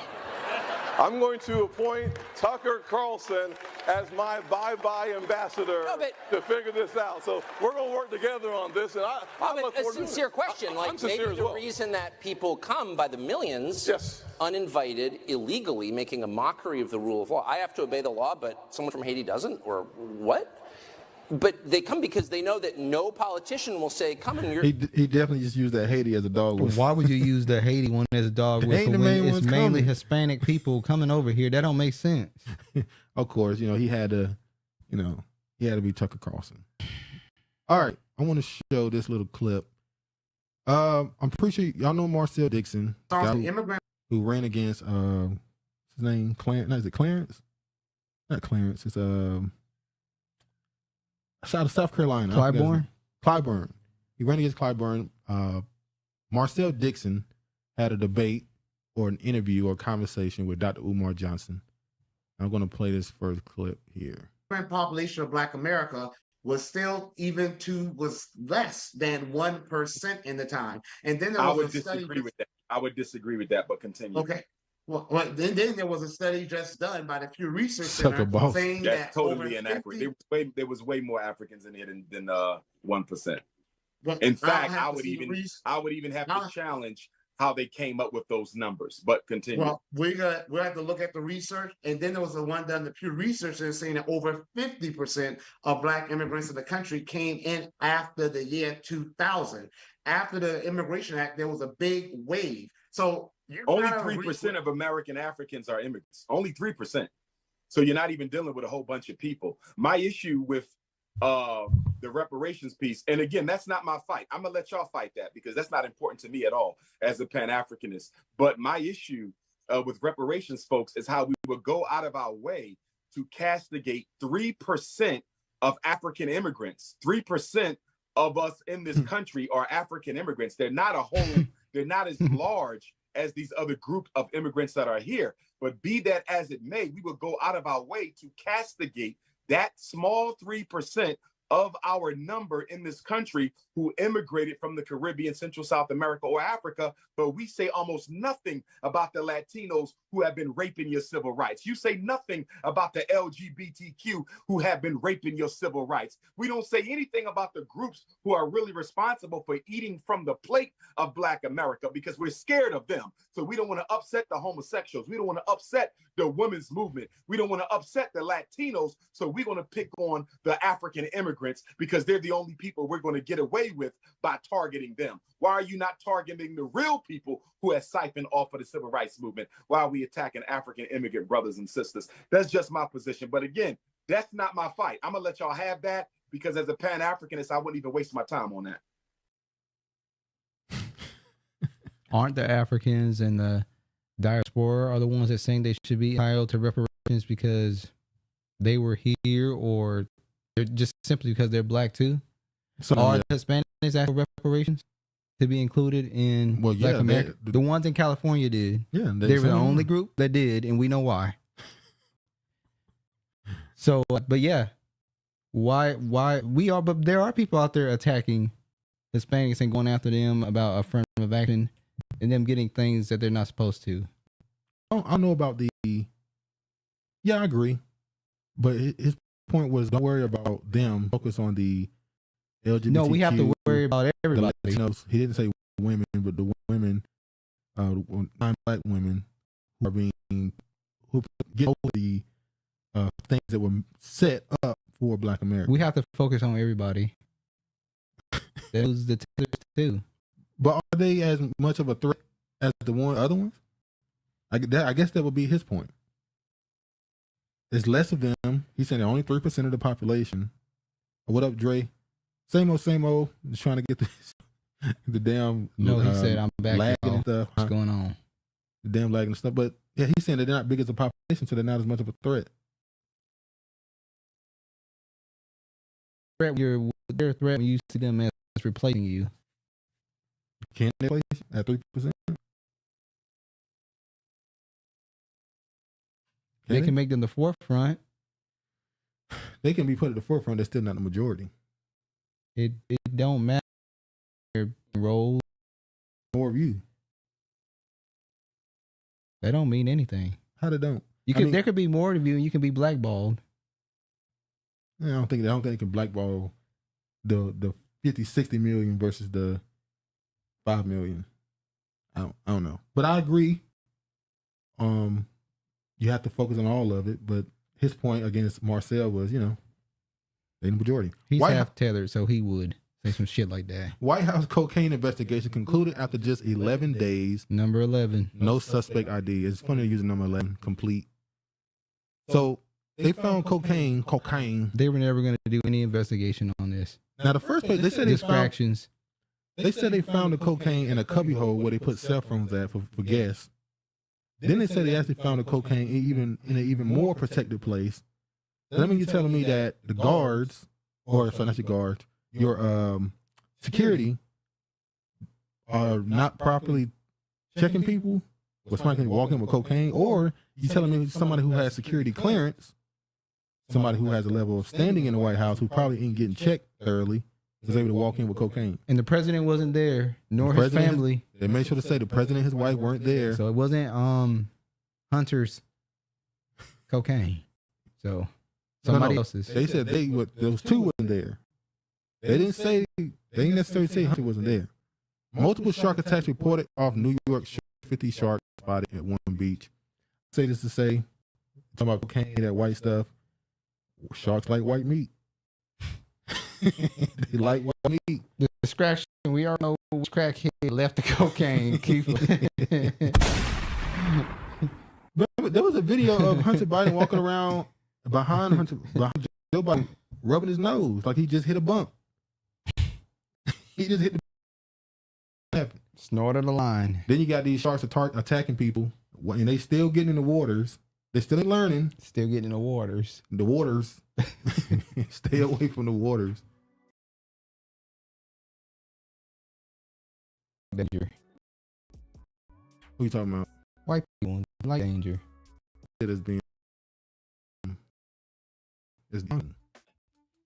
I'm going to appoint Tucker Carlson as my bye-bye ambassador to figure this out. So we're going to work together on this. And I look a forward to sincere question. Like maybe the reason that people come by the millions, uninvited, illegally, making a mockery of the rule of law. I have to obey the law, but someone from Haiti doesn't? Or what? But they come because they know that no politician will say, come and you're... He definitely just used that Haiti as a dog whistle. Why would you use the Haiti one as a dog whistle when it's mainly Hispanic people coming over here? That don't make sense. Of course, he had to, be Tucker Carlson. All right, I want to show this little clip. I'm pretty sure y'all know Marcel Dixon, who ran against his name Clarence. No, is it Clarence? Not Clarence. It's out of South Carolina. Clyburn. He ran against Clyburn. Marcel Dixon had a debate or an interview or conversation with Dr. Umar Johnson. I'm going to play this first clip here. The population of Black America was less than 1% in the time. And then there was I would disagree with that, but continue. Okay. Well, then there was a study just done by the Pew Research Center saying that's that totally inaccurate. There was way more Africans in here than 1%. In fact, I would even have to challenge how they came up with those numbers. But continue. Well, we have to look at the research, and then there was the one done the Pew Research Center saying that over 50% of Black immigrants in the country came in after the year 2000. After the Immigration Act, there was a big wave. So only 3% of American Africans are immigrants. Only 3%. So you're not even dealing with a whole bunch of people. My issue with the reparations piece, and again, that's not my fight. I'm gonna let y'all fight that because that's not important to me at all as a Pan-Africanist. But my issue with reparations, folks, is how we would go out of our way to castigate 3% of African immigrants. 3% of us in this country are African immigrants. They're not a whole. They're not as large as these other group of immigrants that are here. But be that as it may, we would go out of our way to castigate that small 3% of our number in this country who immigrated from the Caribbean, Central South America, or Africa, but we say almost nothing about the Latinos who have been raping your civil rights. You say nothing about the LGBTQ who have been raping your civil rights. We don't say anything about the groups who are really responsible for eating from the plate of Black America because we're scared of them. So we don't want to upset the homosexuals. We don't want to upset the women's movement. We don't want to upset the Latinos. So we're going to pick on the African immigrants because they're the only people we're going to get away with by targeting them. Why are you not targeting the real people who have siphoned off of the civil rights movement? Why are we attacking African immigrant brothers and sisters? That's just my position. But again, that's not my fight. I'm going to let y'all have that because as a Pan-Africanist, I wouldn't even waste my time on that. Aren't the Africans and the diaspora are the ones that saying they should be entitled to reparations because they were here, or they're just simply because they're Black too? So are the Hispanics asking for reparations to be included in Black America? The ones in California did. Yeah, they were the only group that did, and we know why. So, but yeah, why we are? But there are people out there attacking Hispanics and going after them about affirmative action and them getting things that they're not supposed to. I know about the. Yeah, I agree, but his point was don't worry about them. Focus on the LGBTQ. No, we have to worry about everybody. Latinos. He didn't say women, but the women, non-Black women, who get over the things that were set up for Black America. We have to focus on everybody. Those the too. But are they as much of a threat as the other ones? I guess that would be his point. There's less of them. He said only 3% of the population. What up, Dre? Same old. Just trying to get the damn. No, he said I'm back. Lagging and stuff. What's going on? the damn lag and stuff. But yeah, he's saying that they're not big as a population, so they're not as much of a threat. They're a threat when you see them as replacing you. Can they replace at 3%? They can make them the forefront. They can be put at the forefront. They're still not the majority. It don't matter their role. More of you. That don't mean anything. How they don't? There could be more of you, and you can be blackballed. I don't think they can blackball the 50, 60 million versus the 5 million. I don't know, but I agree. You have to focus on all of it, but his point against Marcel was, they the majority. He's half tethered, so he would say some shit like that. White House cocaine investigation concluded after just 11 days. Number 11. No suspect ID. It's funny using number 11, complete. So they found cocaine. They were never going to do any investigation on this. Now, the first place, they said distractions. They said they found the cocaine in a cubbyhole where they put cell phones at for guests. Then they said they actually found the cocaine in an even more protected place. So that means you're telling me that the guards, or sorry, not your guards, your security are not properly checking people? Was somebody can walk in with cocaine? Or you telling me somebody who has security clearance, somebody who has a level of standing in the White House who probably ain't getting checked thoroughly, was able to walk in with cocaine? And the president wasn't there, nor his family. They made sure to say the president and his wife weren't there. So it wasn't Hunter's cocaine. So somebody else's. They said those two wasn't there. They didn't necessarily say Hunter wasn't there. Multiple shark attacks reported off New York. 50 sharks spotted at one beach. Say this to say, talking about cocaine, that white stuff. Sharks like white meat. They like white meat. The distraction, we all know which crackhead left the cocaine. But there was a video of Hunter Biden walking around behind Joe Biden, rubbing his nose like he just hit a bump. He just hit the snorted a line. Then you got these sharks attacking people, and they still getting in the waters. They still learning. Still getting in the waters. The waters. Stay away from the waters. Danger. Who you talking about? White people like danger. It has been. It's done.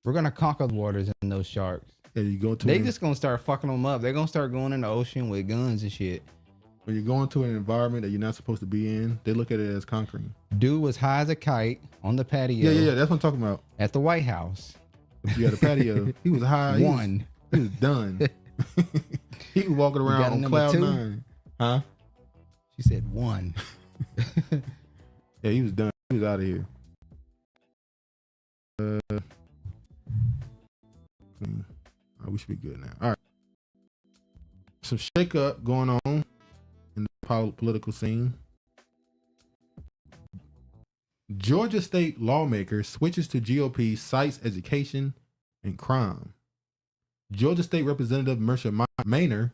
We're gonna conquer the waters and those sharks. Yeah, you go to. They just gonna start fucking them up. They're gonna start going in the ocean with guns and shit. When you go into an environment that you're not supposed to be in, they look at it as conquering. Dude was high as a kite on the patio. Yeah, that's what I'm talking about. At the White House. Yeah, the patio. He was high. He was done. He was walking around on cloud 9. Huh? She said 1. Yeah, he was done. He was out of here. We should be good now. All right. Some shake up going on in the political scene. Georgia state lawmaker switches to GOP, cites education and crime. Georgia State Representative Marcia Maynard,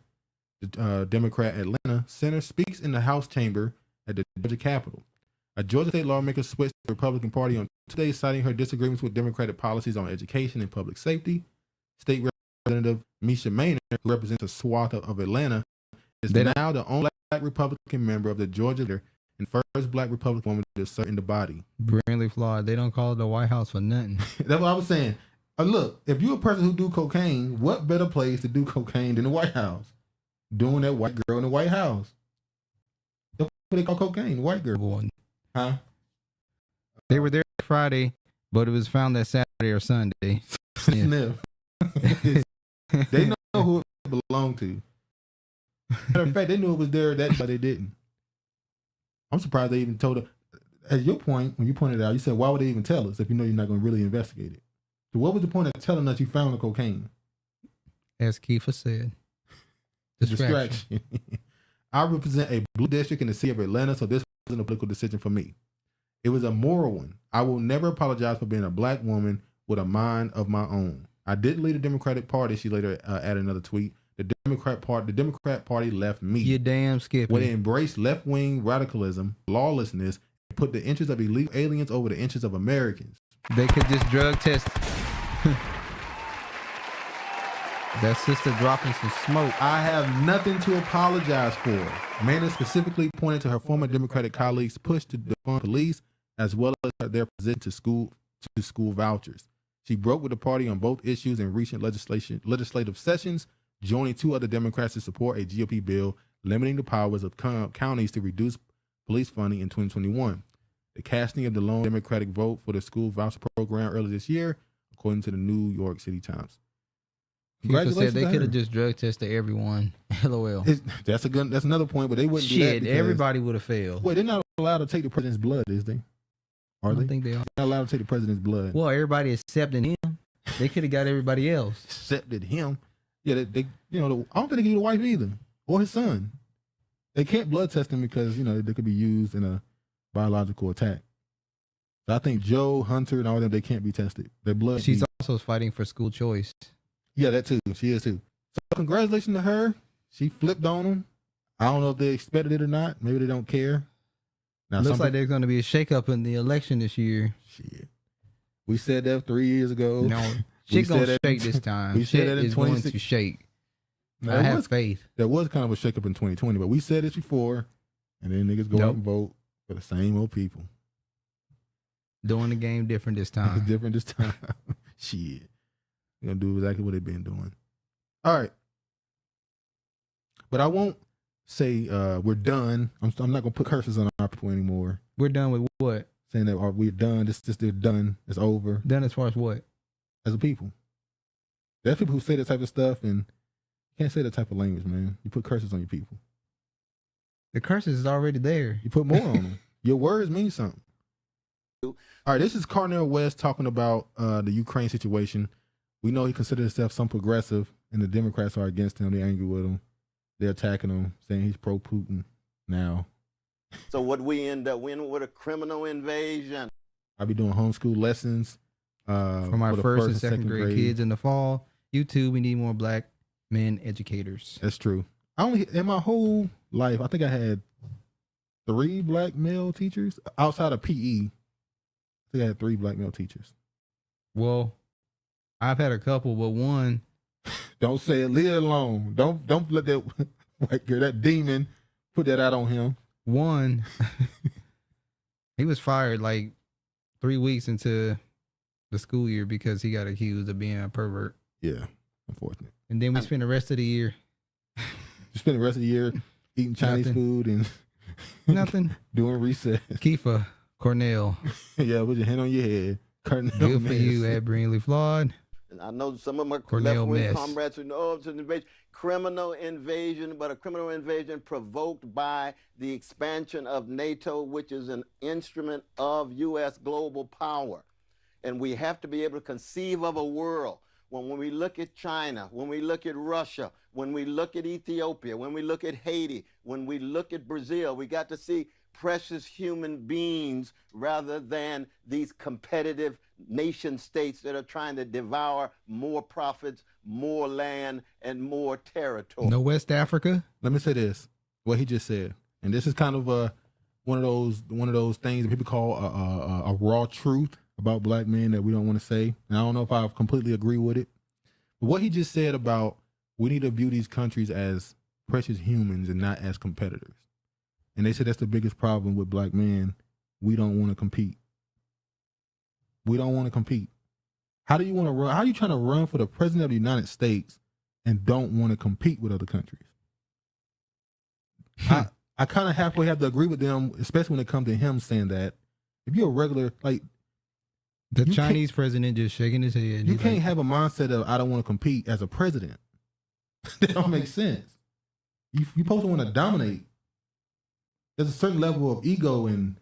the Democrat Atlanta Center, speaks in the House chamber at the Georgia Capitol. A Georgia state lawmaker switched to the Republican Party on Tuesday, citing her disagreements with Democratic policies on education and public safety. State Representative Marcia Maynard, who represents a swath of Atlanta, is now the only black Republican member of the Georgia and first black Republican woman to serve in the body. Brilliantly flawed. They don't call it the White House for nothing. That's what I was saying. Look, if you're a person who do cocaine, what better place to do cocaine than the White House? Doing that white girl in the White House. That's what they call cocaine, the white girl. Huh? They were there Friday, but it was found that Saturday or Sunday. Sniff. They know who it belonged to. Matter of fact, they knew it was there, but they didn't. I'm surprised they even told her. At your point, when you pointed it out, you said, why would they even tell us if you know you're not going to really investigate it? So what was the point of telling us you found the cocaine? As Kiefer said. Distraction. I represent a blue district in the city of Atlanta, so this wasn't a political decision for me. It was a moral one. I will never apologize for being a black woman with a mind of my own. I did lead the Democratic Party, she later added another tweet. The Democrat Party left me. You damn Skippy. When they embraced left-wing radicalism, lawlessness, and put the interests of illegal aliens over the interests of Americans. They could just drug test. That sister dropping some smoke. I have nothing to apologize for. Manna specifically pointed to her former Democratic colleagues' push to defund police, as well as their position to school vouchers. She broke with the party on both issues in recent legislative sessions, joining 2 other Democrats to support a GOP bill limiting the powers of counties to reduce police funding in 2021. The casting of the lone Democratic vote for the school voucher program earlier this year, according to the New York City Times. People said they could have just drug tested everyone. LOL. That's another point, but they wouldn't do that. Shit, everybody would have failed. Well, they're not allowed to take the president's blood, is they? Are they? I think they are. They're not allowed to take the president's blood. Well, everybody excepting him. They could have got everybody else. Accepted him. Yeah, they I don't think they can do the wife either, or his son. They can't blood test him because, they could be used in a biological attack. So I think Joe, Hunter, and all of them, they can't be tested. Their blood. She's also fighting for school choice. Yeah, that too. She is too. So congratulations to her. She flipped on them. I don't know if they expected it or not. Maybe they don't care. Now, looks like there's going to be a shakeup in the election this year. Shit. We said that 3 years ago. No, shit going to shake this time. We said that in 2016. Going to shake. Now, I have faith. There was kind of a shakeup in 2020, but we said this before, and then niggas go out and vote for the same old people. Doing the game different this time. It's different this time. Shit. They're going to do exactly what they've been doing. All right. But I won't say we're done. I'm not going to put curses on our people anymore. We're done with what? Saying that we're done. They're done. It's over. Done as far as what? As a people. There's people who say that type of stuff, and you can't say that type of language, man. You put curses on your people. The curses is already there. You put more on them. Your words mean something. All right, this is Cornel West talking about the Ukraine situation. We know he considers himself some progressive, and the Democrats are against him. They're angry with him. They're attacking him, saying he's pro-Putin now. So what we end up winning with a criminal invasion. I'll be doing homeschool lessons from our first and second grade kids in the fall. YouTube, we need more black men educators. That's true. In my whole life, I think I had 3 black male teachers outside of PE. I think I had 3 black male teachers. Well, I've had a couple, but one. Don't say it. Leave it alone. Don't let that white girl, that demon, put that out on him. One, he was fired like 3 weeks into the school year because he got accused of being a pervert. Yeah, unfortunate. And then we spent the rest of the year. You spent the rest of the year eating Chinese food and nothing. Doing recess. Kiefer, Cornell. Yeah, with your hand on your head. Good for you, Ed Breenley Flawed. And I know some of my Cornell left-wing comrades who know it's an invasion, criminal invasion, but a criminal invasion provoked by the expansion of NATO, which is an instrument of U.S. global power. And we have to be able to conceive of a world when we look at China, when we look at Russia, when we look at Ethiopia, when we look at Haiti, when we look at Brazil, we got to see precious human beings rather than these competitive nation states that are trying to devour more profits, more land, and more territory. No West Africa? Let me say this, what he just said. And this is kind of one of those things that people call a raw truth about black men that we don't want to say. And I don't know if I completely agree with it. But what he just said about we need to view these countries as precious humans and not as competitors. And they said that's the biggest problem with black men. We don't want to compete. We don't want to compete. How do you want to run? How are you trying to run for the president of the United States and don't want to compete with other countries? I kind of halfway have to agree with them, especially when it comes to him saying that. If you're a regular, like, the Chinese president just shaking his head. You can't have a mindset of I don't want to compete as a president. That don't make sense. You're supposed to want to dominate. There's a certain level of ego and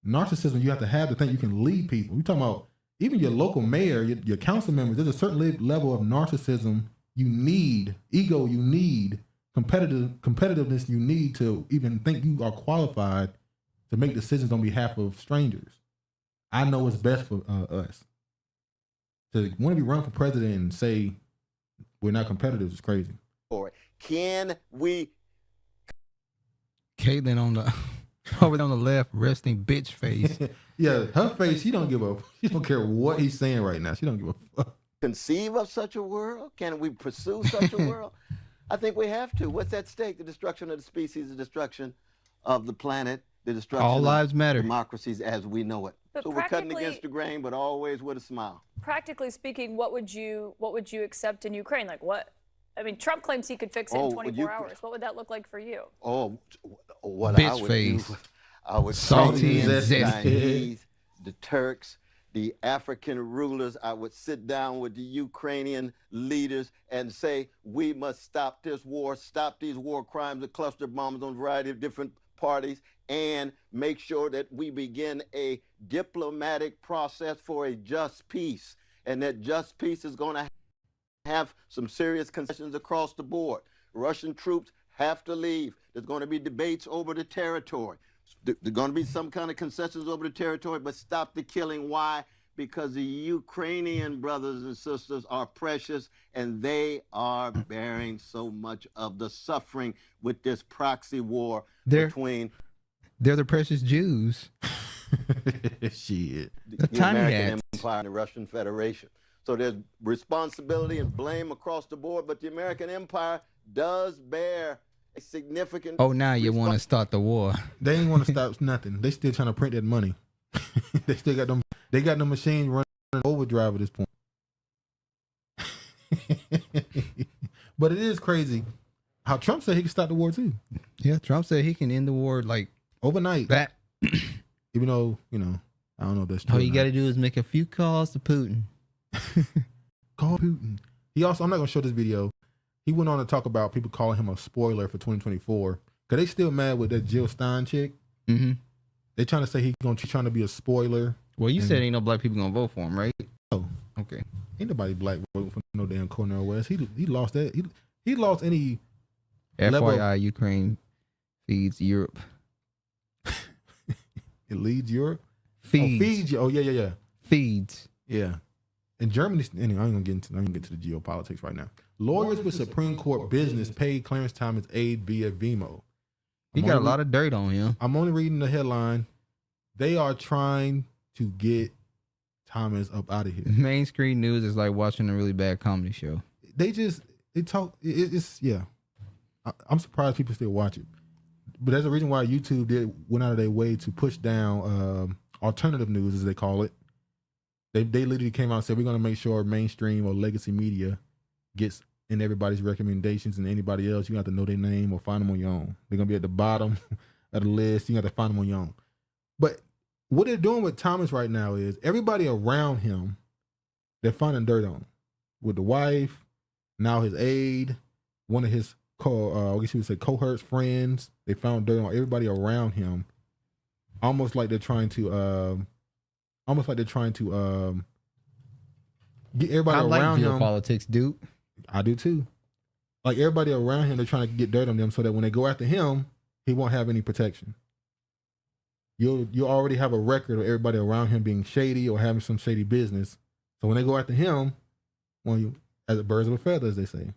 narcissism you have to think you can lead people. You're talking about even your local mayor, your council members. There's a certain level of narcissism you need, ego you need, competitiveness you need to even think you are qualified to make decisions on behalf of strangers. I know what's best for us. To want to be run for president and say we're not competitors is crazy. Can we? Caitlyn on the over there on the left, resting bitch face. Yeah, her face, she don't give a, she don't care what he's saying right now. She don't give a fuck. Conceive of such a world? Can we pursue such a world? I think we have to. What's at stake? The destruction of the species, the destruction of the planet, the destruction All lives of matter. democracies as we know it. But So we're cutting against the grain, but always with a smile. Practically speaking, what would you accept in Ukraine? Like what? I mean, Trump claims he could fix it in 24 hours. What would that look like for you? Oh, what Bitch I would face. do, I would Salty bring in and the zesty. Chinese, the Turks, the African rulers. I would sit down with the Ukrainian leaders and say, we must stop this war, stop these war crimes, the cluster bombs on a variety of different parties, and make sure that we begin a diplomatic process for a just peace. And that just peace is going to have some serious concessions across the board. Russian troops have to leave. There's going to be debates over the territory. There's going to be some kind of concessions over the territory, but stop the killing. Why? Because the Ukrainian brothers and sisters are precious, and they are bearing so much of the suffering with this proxy war between... They're the precious Jews. Shit. The tiny American hats. Empire and the Russian Federation. So there's responsibility and blame across the board, but the American Empire does bear a significant... Oh, now you want to start the war. They ain't want to stop nothing. They still trying to print that money. They still got them. They got the machines running overdrive at this point. But it is crazy how Trump said he can stop the war too. Yeah, Trump said he can end the war like overnight. That, even though I don't know if that's true. all you got to do is make a few calls to Putin. Call Putin. He also, I'm not gonna show this video. He went on to talk about people calling him a spoiler for 2024 because they still mad with that Jill Stein chick. Mm-hmm. They trying to say he's trying to be a spoiler. Well, you said ain't no black people gonna vote for him, right? Oh, okay. Ain't nobody black voting for no damn Cornel West. He lost that. He lost any. FYI, Ukraine feeds Europe. It leads Europe. Feeds. Oh, feeds you. Oh yeah. Feeds. Yeah. And Germany. Anyway, I ain't gonna get to the geopolitics right now. Lawyers with Supreme Court business paid Clarence Thomas aid via Vimo. He got a lot of dirt on him. I'm only reading the headline. They are trying to get Thomas up out of here. Mainstream news is like watching a really bad comedy show. They talk. It's yeah. I'm surprised people still watch it. But there's a reason why YouTube went out of their way to push down alternative news, as they call it. They literally came out and said, we're going to make sure mainstream or legacy media gets in everybody's recommendations, and anybody else, you have to know their name or find them on your own. They're going to be at the bottom of the list. You have to find them on your own. But what they're doing with Thomas right now is everybody around him, they're finding dirt on him. With the wife, now his aide, one of his I guess you would say cohorts, friends. They found dirt on everybody around him, almost like they're trying to get everybody around him. Geopolitics, dude. I do too. Like everybody around him, they're trying to get dirt on them so that when they go after him, he won't have any protection. You already have a record of everybody around him being shady or having some shady business. So when they go after him, as a birds of a feather, as they say.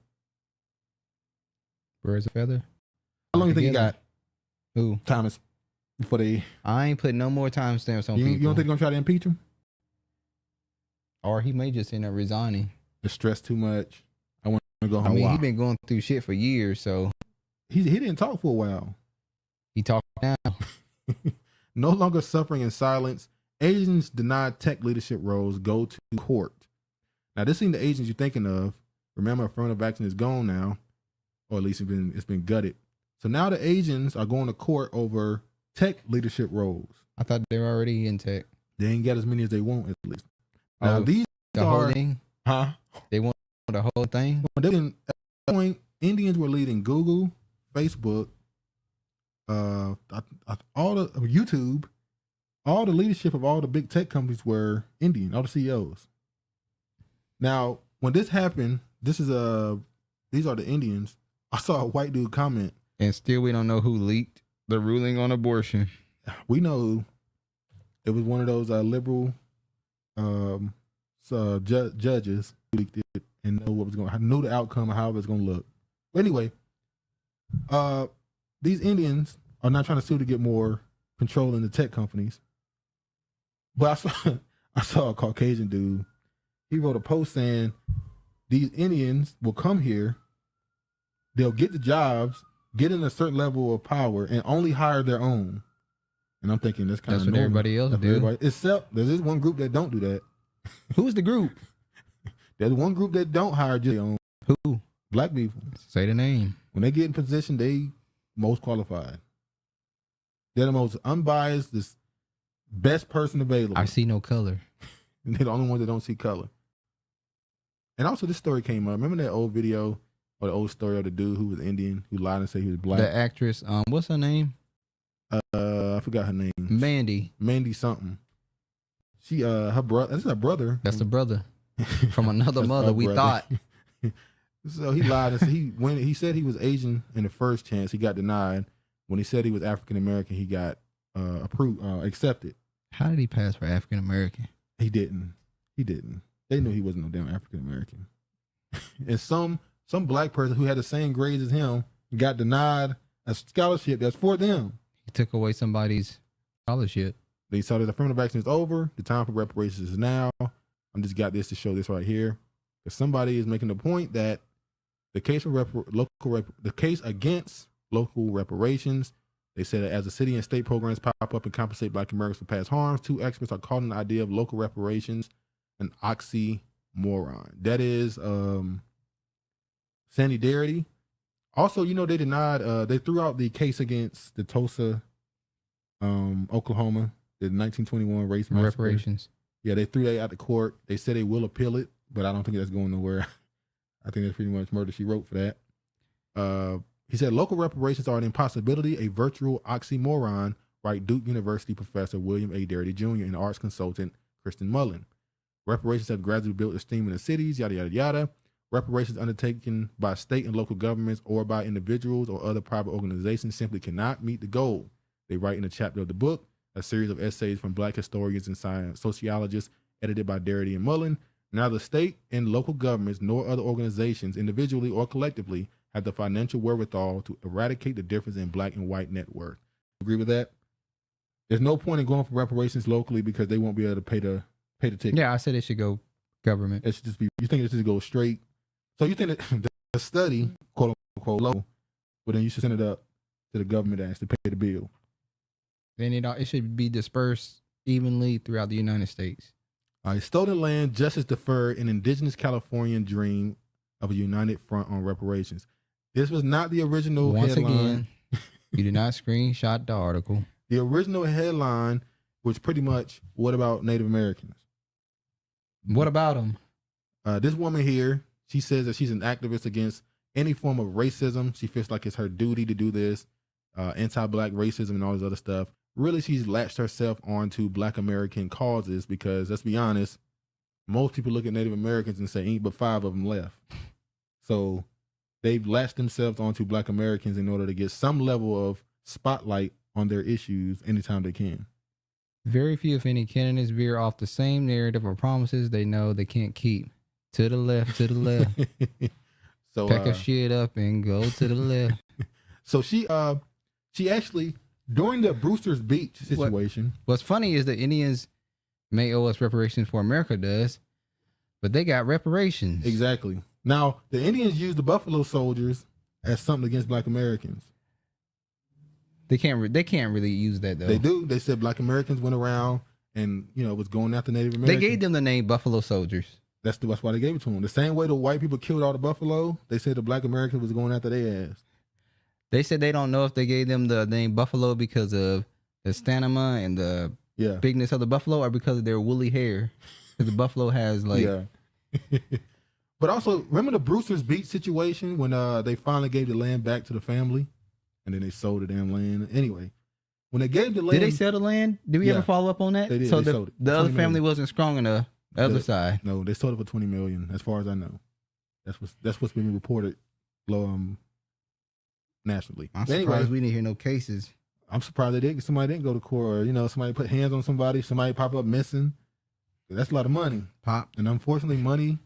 Birds of a feather? How long do you think he got? Who? Thomas. Before I ain't putting no more timestamps on people. You don't think they're going to try to impeach him? Or he may just end up resigning. The stress too much. I want to go home. I mean, he's been going through shit for years, so. He didn't talk for a while. He talked now. No longer suffering in silence. Asians denied tech leadership roles go to court. Now, this ain't the Asians you're thinking of. Remember, affirmative action is gone now. Or at least it's been gutted. So now the Asians are going to court over tech leadership roles. I thought they were already in tech. They ain't got as many as they want, at least. Now these the whole thing? Huh? They want the whole thing? At that point, Indians were leading Google, Facebook, all the YouTube, all the leadership of all the big tech companies were Indian, all the CEOs. Now, when this happened, these are the Indians. I saw a white dude comment. And still we don't know who leaked the ruling on abortion. We know it was one of those liberal judges who leaked it and knew the outcome of how it was going to look. But anyway, these Indians are not trying to sue to get more control in the tech companies. But I saw a Caucasian dude. He wrote a post saying these Indians will come here, they'll get the jobs, get in a certain level of power, and only hire their own. And I'm thinking that's kind of what everybody else do. Except there's this one group that don't do that. Who's the group? There's one group that don't hire just their own. Who? Black people. Say the name. When they get in position, they most qualified. They're the most unbiased, the best person available. I see no color. And they're the only ones that don't see color. And also, this story came up. Remember that old video or the old story of the dude who was Indian who lied and said he was black? The actress, what's her name? I forgot her name. Mandy something. She, her brother. That's her brother. That's the brother from another mother. We thought. So he lied and said he said he was Asian in the first chance, he got denied. When he said he was African American, he got accepted. How did he pass for African American? He didn't. They knew he wasn't no damn African American. And some black person who had the same grades as him got denied a scholarship that's for them. He took away somebody's scholarship. They saw that the affirmative action is over. The time for reparations is now. I'm just got this to show this right here. If somebody is making the point that the case for the case against local reparations, they said that as the city and state programs pop up and compensate Black Americans for past harms, two experts are calling the idea of local reparations an oxymoron. That is Sandy Darity. Also, they denied, they threw out the case against the Tulsa, Oklahoma, the 1921 race massacre. Reparations. Yeah, they threw that out of court. They said they will appeal it, but I don't think that's going nowhere. I think that's pretty much murder she wrote for that. He said local reparations are an impossibility, a virtual oxymoron, right? Duke University professor William A. Darity Jr. and arts consultant Kristen Mullen. Reparations have gradually built esteem in the cities, yada, yada, yada. Reparations undertaken by state and local governments or by individuals or other private organizations simply cannot meet the goal. They write in a chapter of the book, a series of essays from Black historians and sociologists edited by Darity and Mullen. Neither state and local governments nor other organizations, individually or collectively, have the financial wherewithal to eradicate the difference in Black and white net worth. Agree with that? There's no point in going for reparations locally because they won't be able to pay the ticket. Yeah, I said it should go government. It should just be. You think it should go straight? So you think that the study, quote unquote, low, but then you should send it up to the government to actually pay the bill. Then it should be dispersed evenly throughout the United States. All right, stolen land, justice deferred, an indigenous Californian dream of a united front on reparations. This was not the original Once headline. again, you did not screenshot the article. The original headline was pretty much, what about Native Americans? What about them? This woman here, she says that she's an activist against any form of racism. She feels like it's her duty to do this, anti-Black racism and all this other stuff. Really, she's latched herself onto Black American causes because, let's be honest, most people look at Native Americans and say, ain't but 5 of them left. So they've latched themselves onto Black Americans in order to get some level of spotlight on their issues anytime they can. Very few, if any, candidates veer off the same narrative or promises they know they can't keep. To the left, to the left. So pack her shit up and go to the left. So she actually, during the Brewster's Beach situation. What's funny is the Indians may owe us reparations for America does, but they got reparations. Exactly. Now, the Indians used the Buffalo Soldiers as something against Black Americans. They can't really use that though. They do. They said Black Americans went around and was going after Native Americans. They gave them the name Buffalo Soldiers. That's why they gave it to them. The same way the white people killed all the buffalo, they said the Black Americans was going after their ass. They said they don't know if they gave them the name Buffalo because of the stamina and the bigness of the buffalo or because of their woolly hair. Because the buffalo has like... Yeah. But also, remember the Brewster's Beach situation when they finally gave the land back to the family? And then they sold the damn land. Anyway, when they gave the land... Did they sell the land? Did we ever follow up on that? They did. So they sold it. The other family wasn't strong enough. The other side. No, they sold it for $20 million, as far as I know. That's what's been reported nationally. I'm surprised we didn't hear no cases. I'm surprised somebody didn't go to court, or somebody put hands on somebody, somebody pop up missing. That's a lot of money. And unfortunately,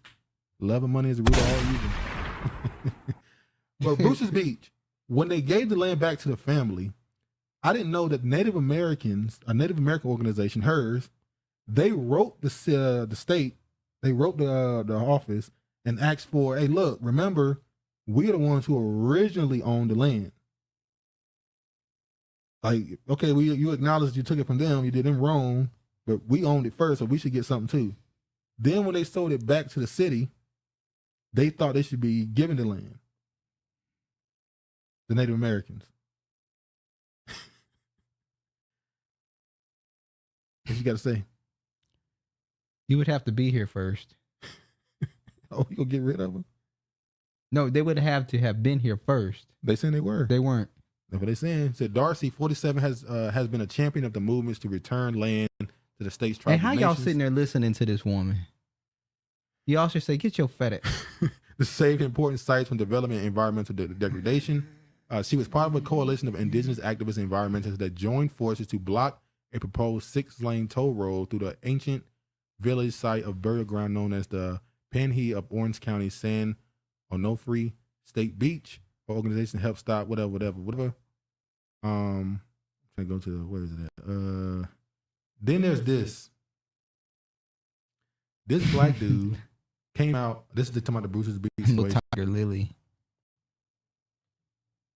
love of money is the root of all evil. But Brewster's Beach, when they gave the land back to the family, I didn't know that Native Americans, a Native American organization, hers, they wrote the state, they wrote the office and asked for, hey, look, remember, we're the ones who originally owned the land. Like, okay, you acknowledge you took it from them, you did them wrong, but we owned it first, so we should get something too. Then when they sold it back to the city, they thought they should be given the land. The Native Americans. What you got to say? You would have to be here first. Oh, you gonna get rid of them? No, they would have to have been here first. They saying they were. They weren't. That's what they saying. Said Darcy, 47, has been a champion of the movements to return land to the state's tribal And how y'all nations. sitting there listening to this woman? Y'all should say, get your FedEx. To save important sites from development and environmental degradation. She was part of a coalition of indigenous activists and environmentalists that joined forces to block a proposed 6-lane toll road through the ancient village site of burial ground known as the Panhe of Orange County San Onofre State Beach. Her organization helped stop whatever. Trying to go to where is it at? Then there's this black dude came out. This is talking about the Bruce's Beach situation. Tiger Lily.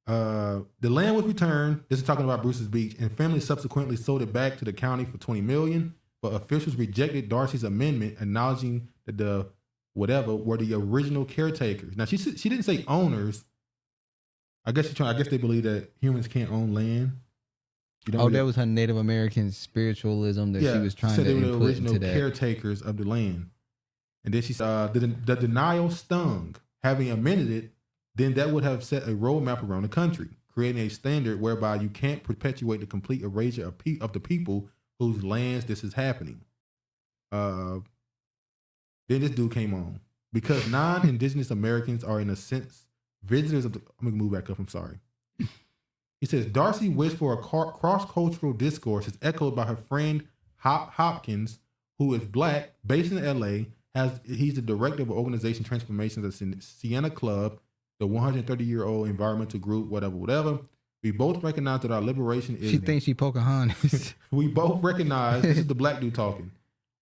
The land was returned. This is talking about Bruce's Beach, and family subsequently sold it back to the county for $20 million. But officials rejected Darcy's amendment, acknowledging that the whatever were the original caretakers. Now she didn't say owners. I guess they believe that humans can't own land. That was her Native American spiritualism that she was trying to they were the input original into that. caretakers of the land. And then she said the denial stung. Having amended it, then that would have set a roadmap around the country, creating a standard whereby you can't perpetuate the complete erasure of the people whose lands this is happening. Then this dude came on. Because non-indigenous Americans are in a sense visitors of the... I'm going to move back up, I'm sorry. He says, Darcy wished for a cross-cultural discourse is echoed by her friend Hopkins, who is black, based in LA. He's the director of an organization Transformations at Sienna Club, the 130-year-old environmental group, whatever. We both recognize that our liberation is... She thinks she Pocahontas. We both recognize... This is the black dude talking.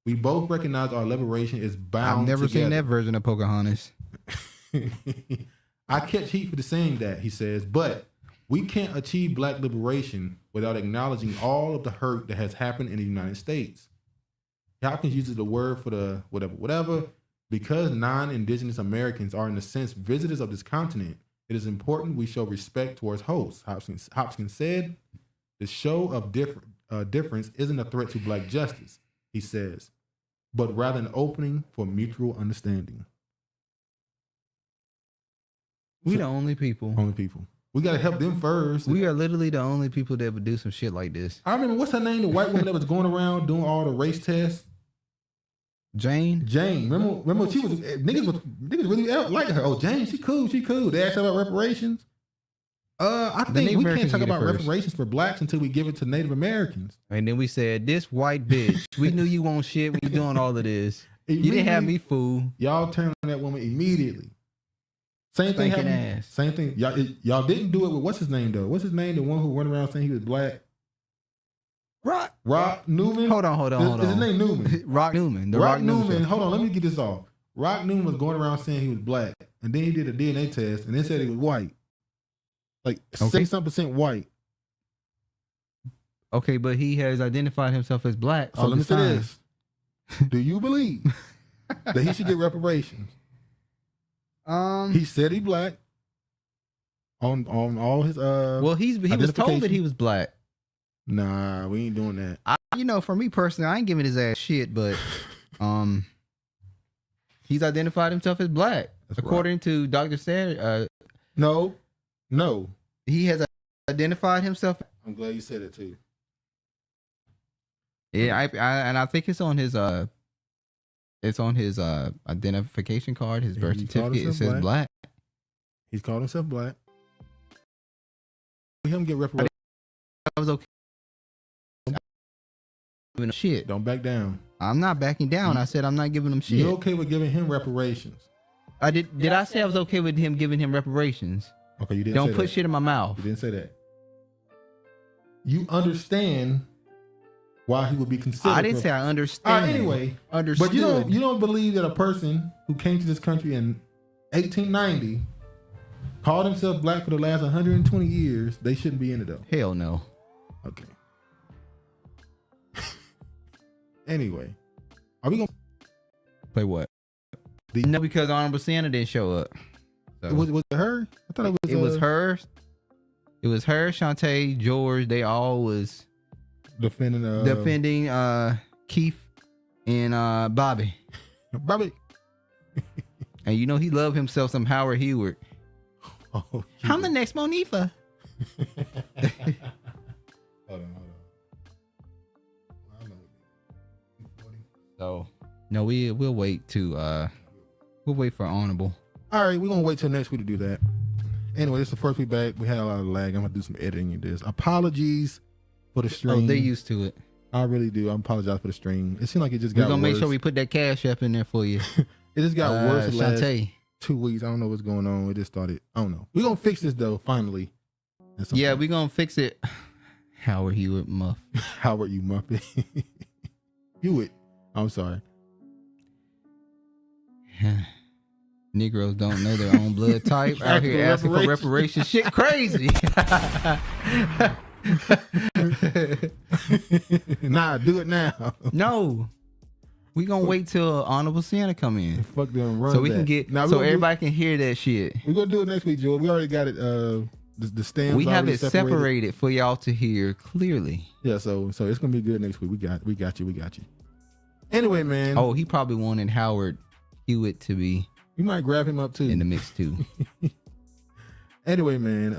We both recognize our liberation is bound I've never together. seen that version of Pocahontas. I catch heat for saying that, he says, but we can't achieve black liberation without acknowledging all of the hurt that has happened in the United States. Hopkins uses the word for the whatever. Because non-indigenous Americans are in a sense visitors of this continent, it is important we show respect towards hosts. Hopkins said, the show of difference isn't a threat to black justice, he says, but rather an opening for mutual understanding. We the only people. Only people. We got to help them first. We are literally the only people that would do some shit like this. I remember, what's her name? The white woman that was going around doing all the race tests. Jane. Remember she was niggas really like her. Oh, Jane, she cool. They asked her about reparations. I think we can't talk about reparations for blacks until we give it to Native Americans. And then we said, this white bitch. We knew you want shit when you doing all of this. You didn't have me fooled. Y'all turned on that woman immediately. Same thing happened. Same thing. Y'all didn't do it with what's his name though? What's his name? The one who went around saying he was black. Rock Newman. Hold on. Is his name Newman? Rock Newman. Rock Newman. Hold on, let me get this off. Rock Newman was going around saying he was black, and then he did a DNA test, and they said he was white, like 6% white. Okay, but he has identified himself as black. So let me say this: do you believe that he should get reparations? He said he black on all his Well, he was told that he was black. Nah, we ain't doing that. For me personally, I ain't giving his ass shit, but he's identified himself as black. That's according to Dr. Sanders. No. He has identified himself. I'm glad you said it too. Yeah, I think it's on his identification card, his birth certificate. It says black. He's called himself black. Let him get reparations. I was okay. Shit. Don't back down. I'm not backing down. I said I'm not giving him shit. You okay with giving him reparations? Did I say I was okay with him giving him reparations? Okay, you didn't. Don't say put that. shit in my mouth. You didn't say that. You understand why he would be considered. I didn't say I understand. Anyway, understood. but you don't believe that a person who came to this country in 1890 called himself black for the last 120 years, they shouldn't be in it though. Hell no. Okay. Anyway, are we gonna play what? No, because Honorable Sienna didn't show up. So. Was it her? I thought it was her. It was her, Shantae, George. They all was defending Keith and Bobby. Bobby. And you know he loved himself some Howard Heward. Oh, I'm the next Monifa. Hold on. So no, we'll wait to we'll wait for Honorable. All right, we're gonna wait till next week to do that. Anyway, this is the first week back. We had a lot of lag. I'm gonna do some editing in this. Apologies for the stream. Oh, they used to it. I really do. I apologize for the stream. It seemed like it just got worse. We're gonna make sure we put that cash up in there for you. It just got worse the last Shantae. 2 weeks. I don't know what's going on. It just started. I don't know. We're gonna fix this though, finally. Yeah, we're gonna fix it. Howard Heward Muff. Howard, you Muffin. Hewitt. I'm sorry. Negroes don't know their own blood type. Out here asking for reparations. Shit crazy. Nah, do it now. No. We gonna wait till Honorable Sienna come in. Fuck them, run so we that. can get Now, so everybody can hear that shit. We're gonna do it next week, Joe. We already got it. The stands. We have it separated for y'all to hear clearly. Yeah, so it's gonna be good next week. We got you. Anyway, man. Oh, he probably wanted Howard Hewitt to be. You might grab him up too in the mix too. Anyway, man.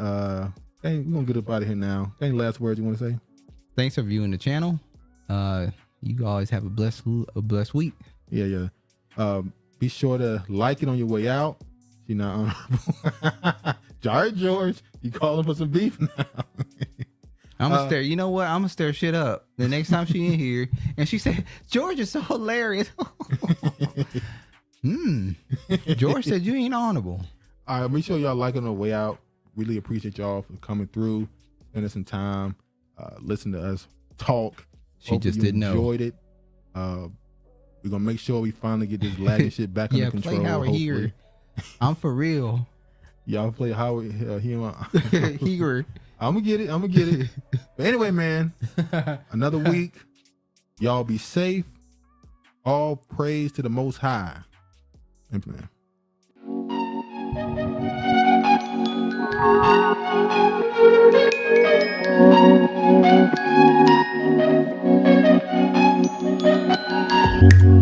We're gonna get up out of here now. Any last words you want to say? Thanks for viewing the channel. You guys have a blessed week. Yeah. Be sure to like it on your way out. She's not honorable. George, you calling for some beef now? I'm gonna stir. You know what? I'm gonna stir shit up the next time she in here. And she said, "George is so hilarious." George said you ain't honorable. All right, make sure y'all like it on the way out. Really appreciate y'all for coming through, spending some time, listen to us talk. She just didn't know. Enjoyed it. We're gonna make sure we finally get this lagging shit back under control. Play Howard here. I'm for real. Y'all play Howard here. Here. I'm gonna get it. But anyway, man, another week. Y'all be safe. All praise to the Most High. Man. Thank you.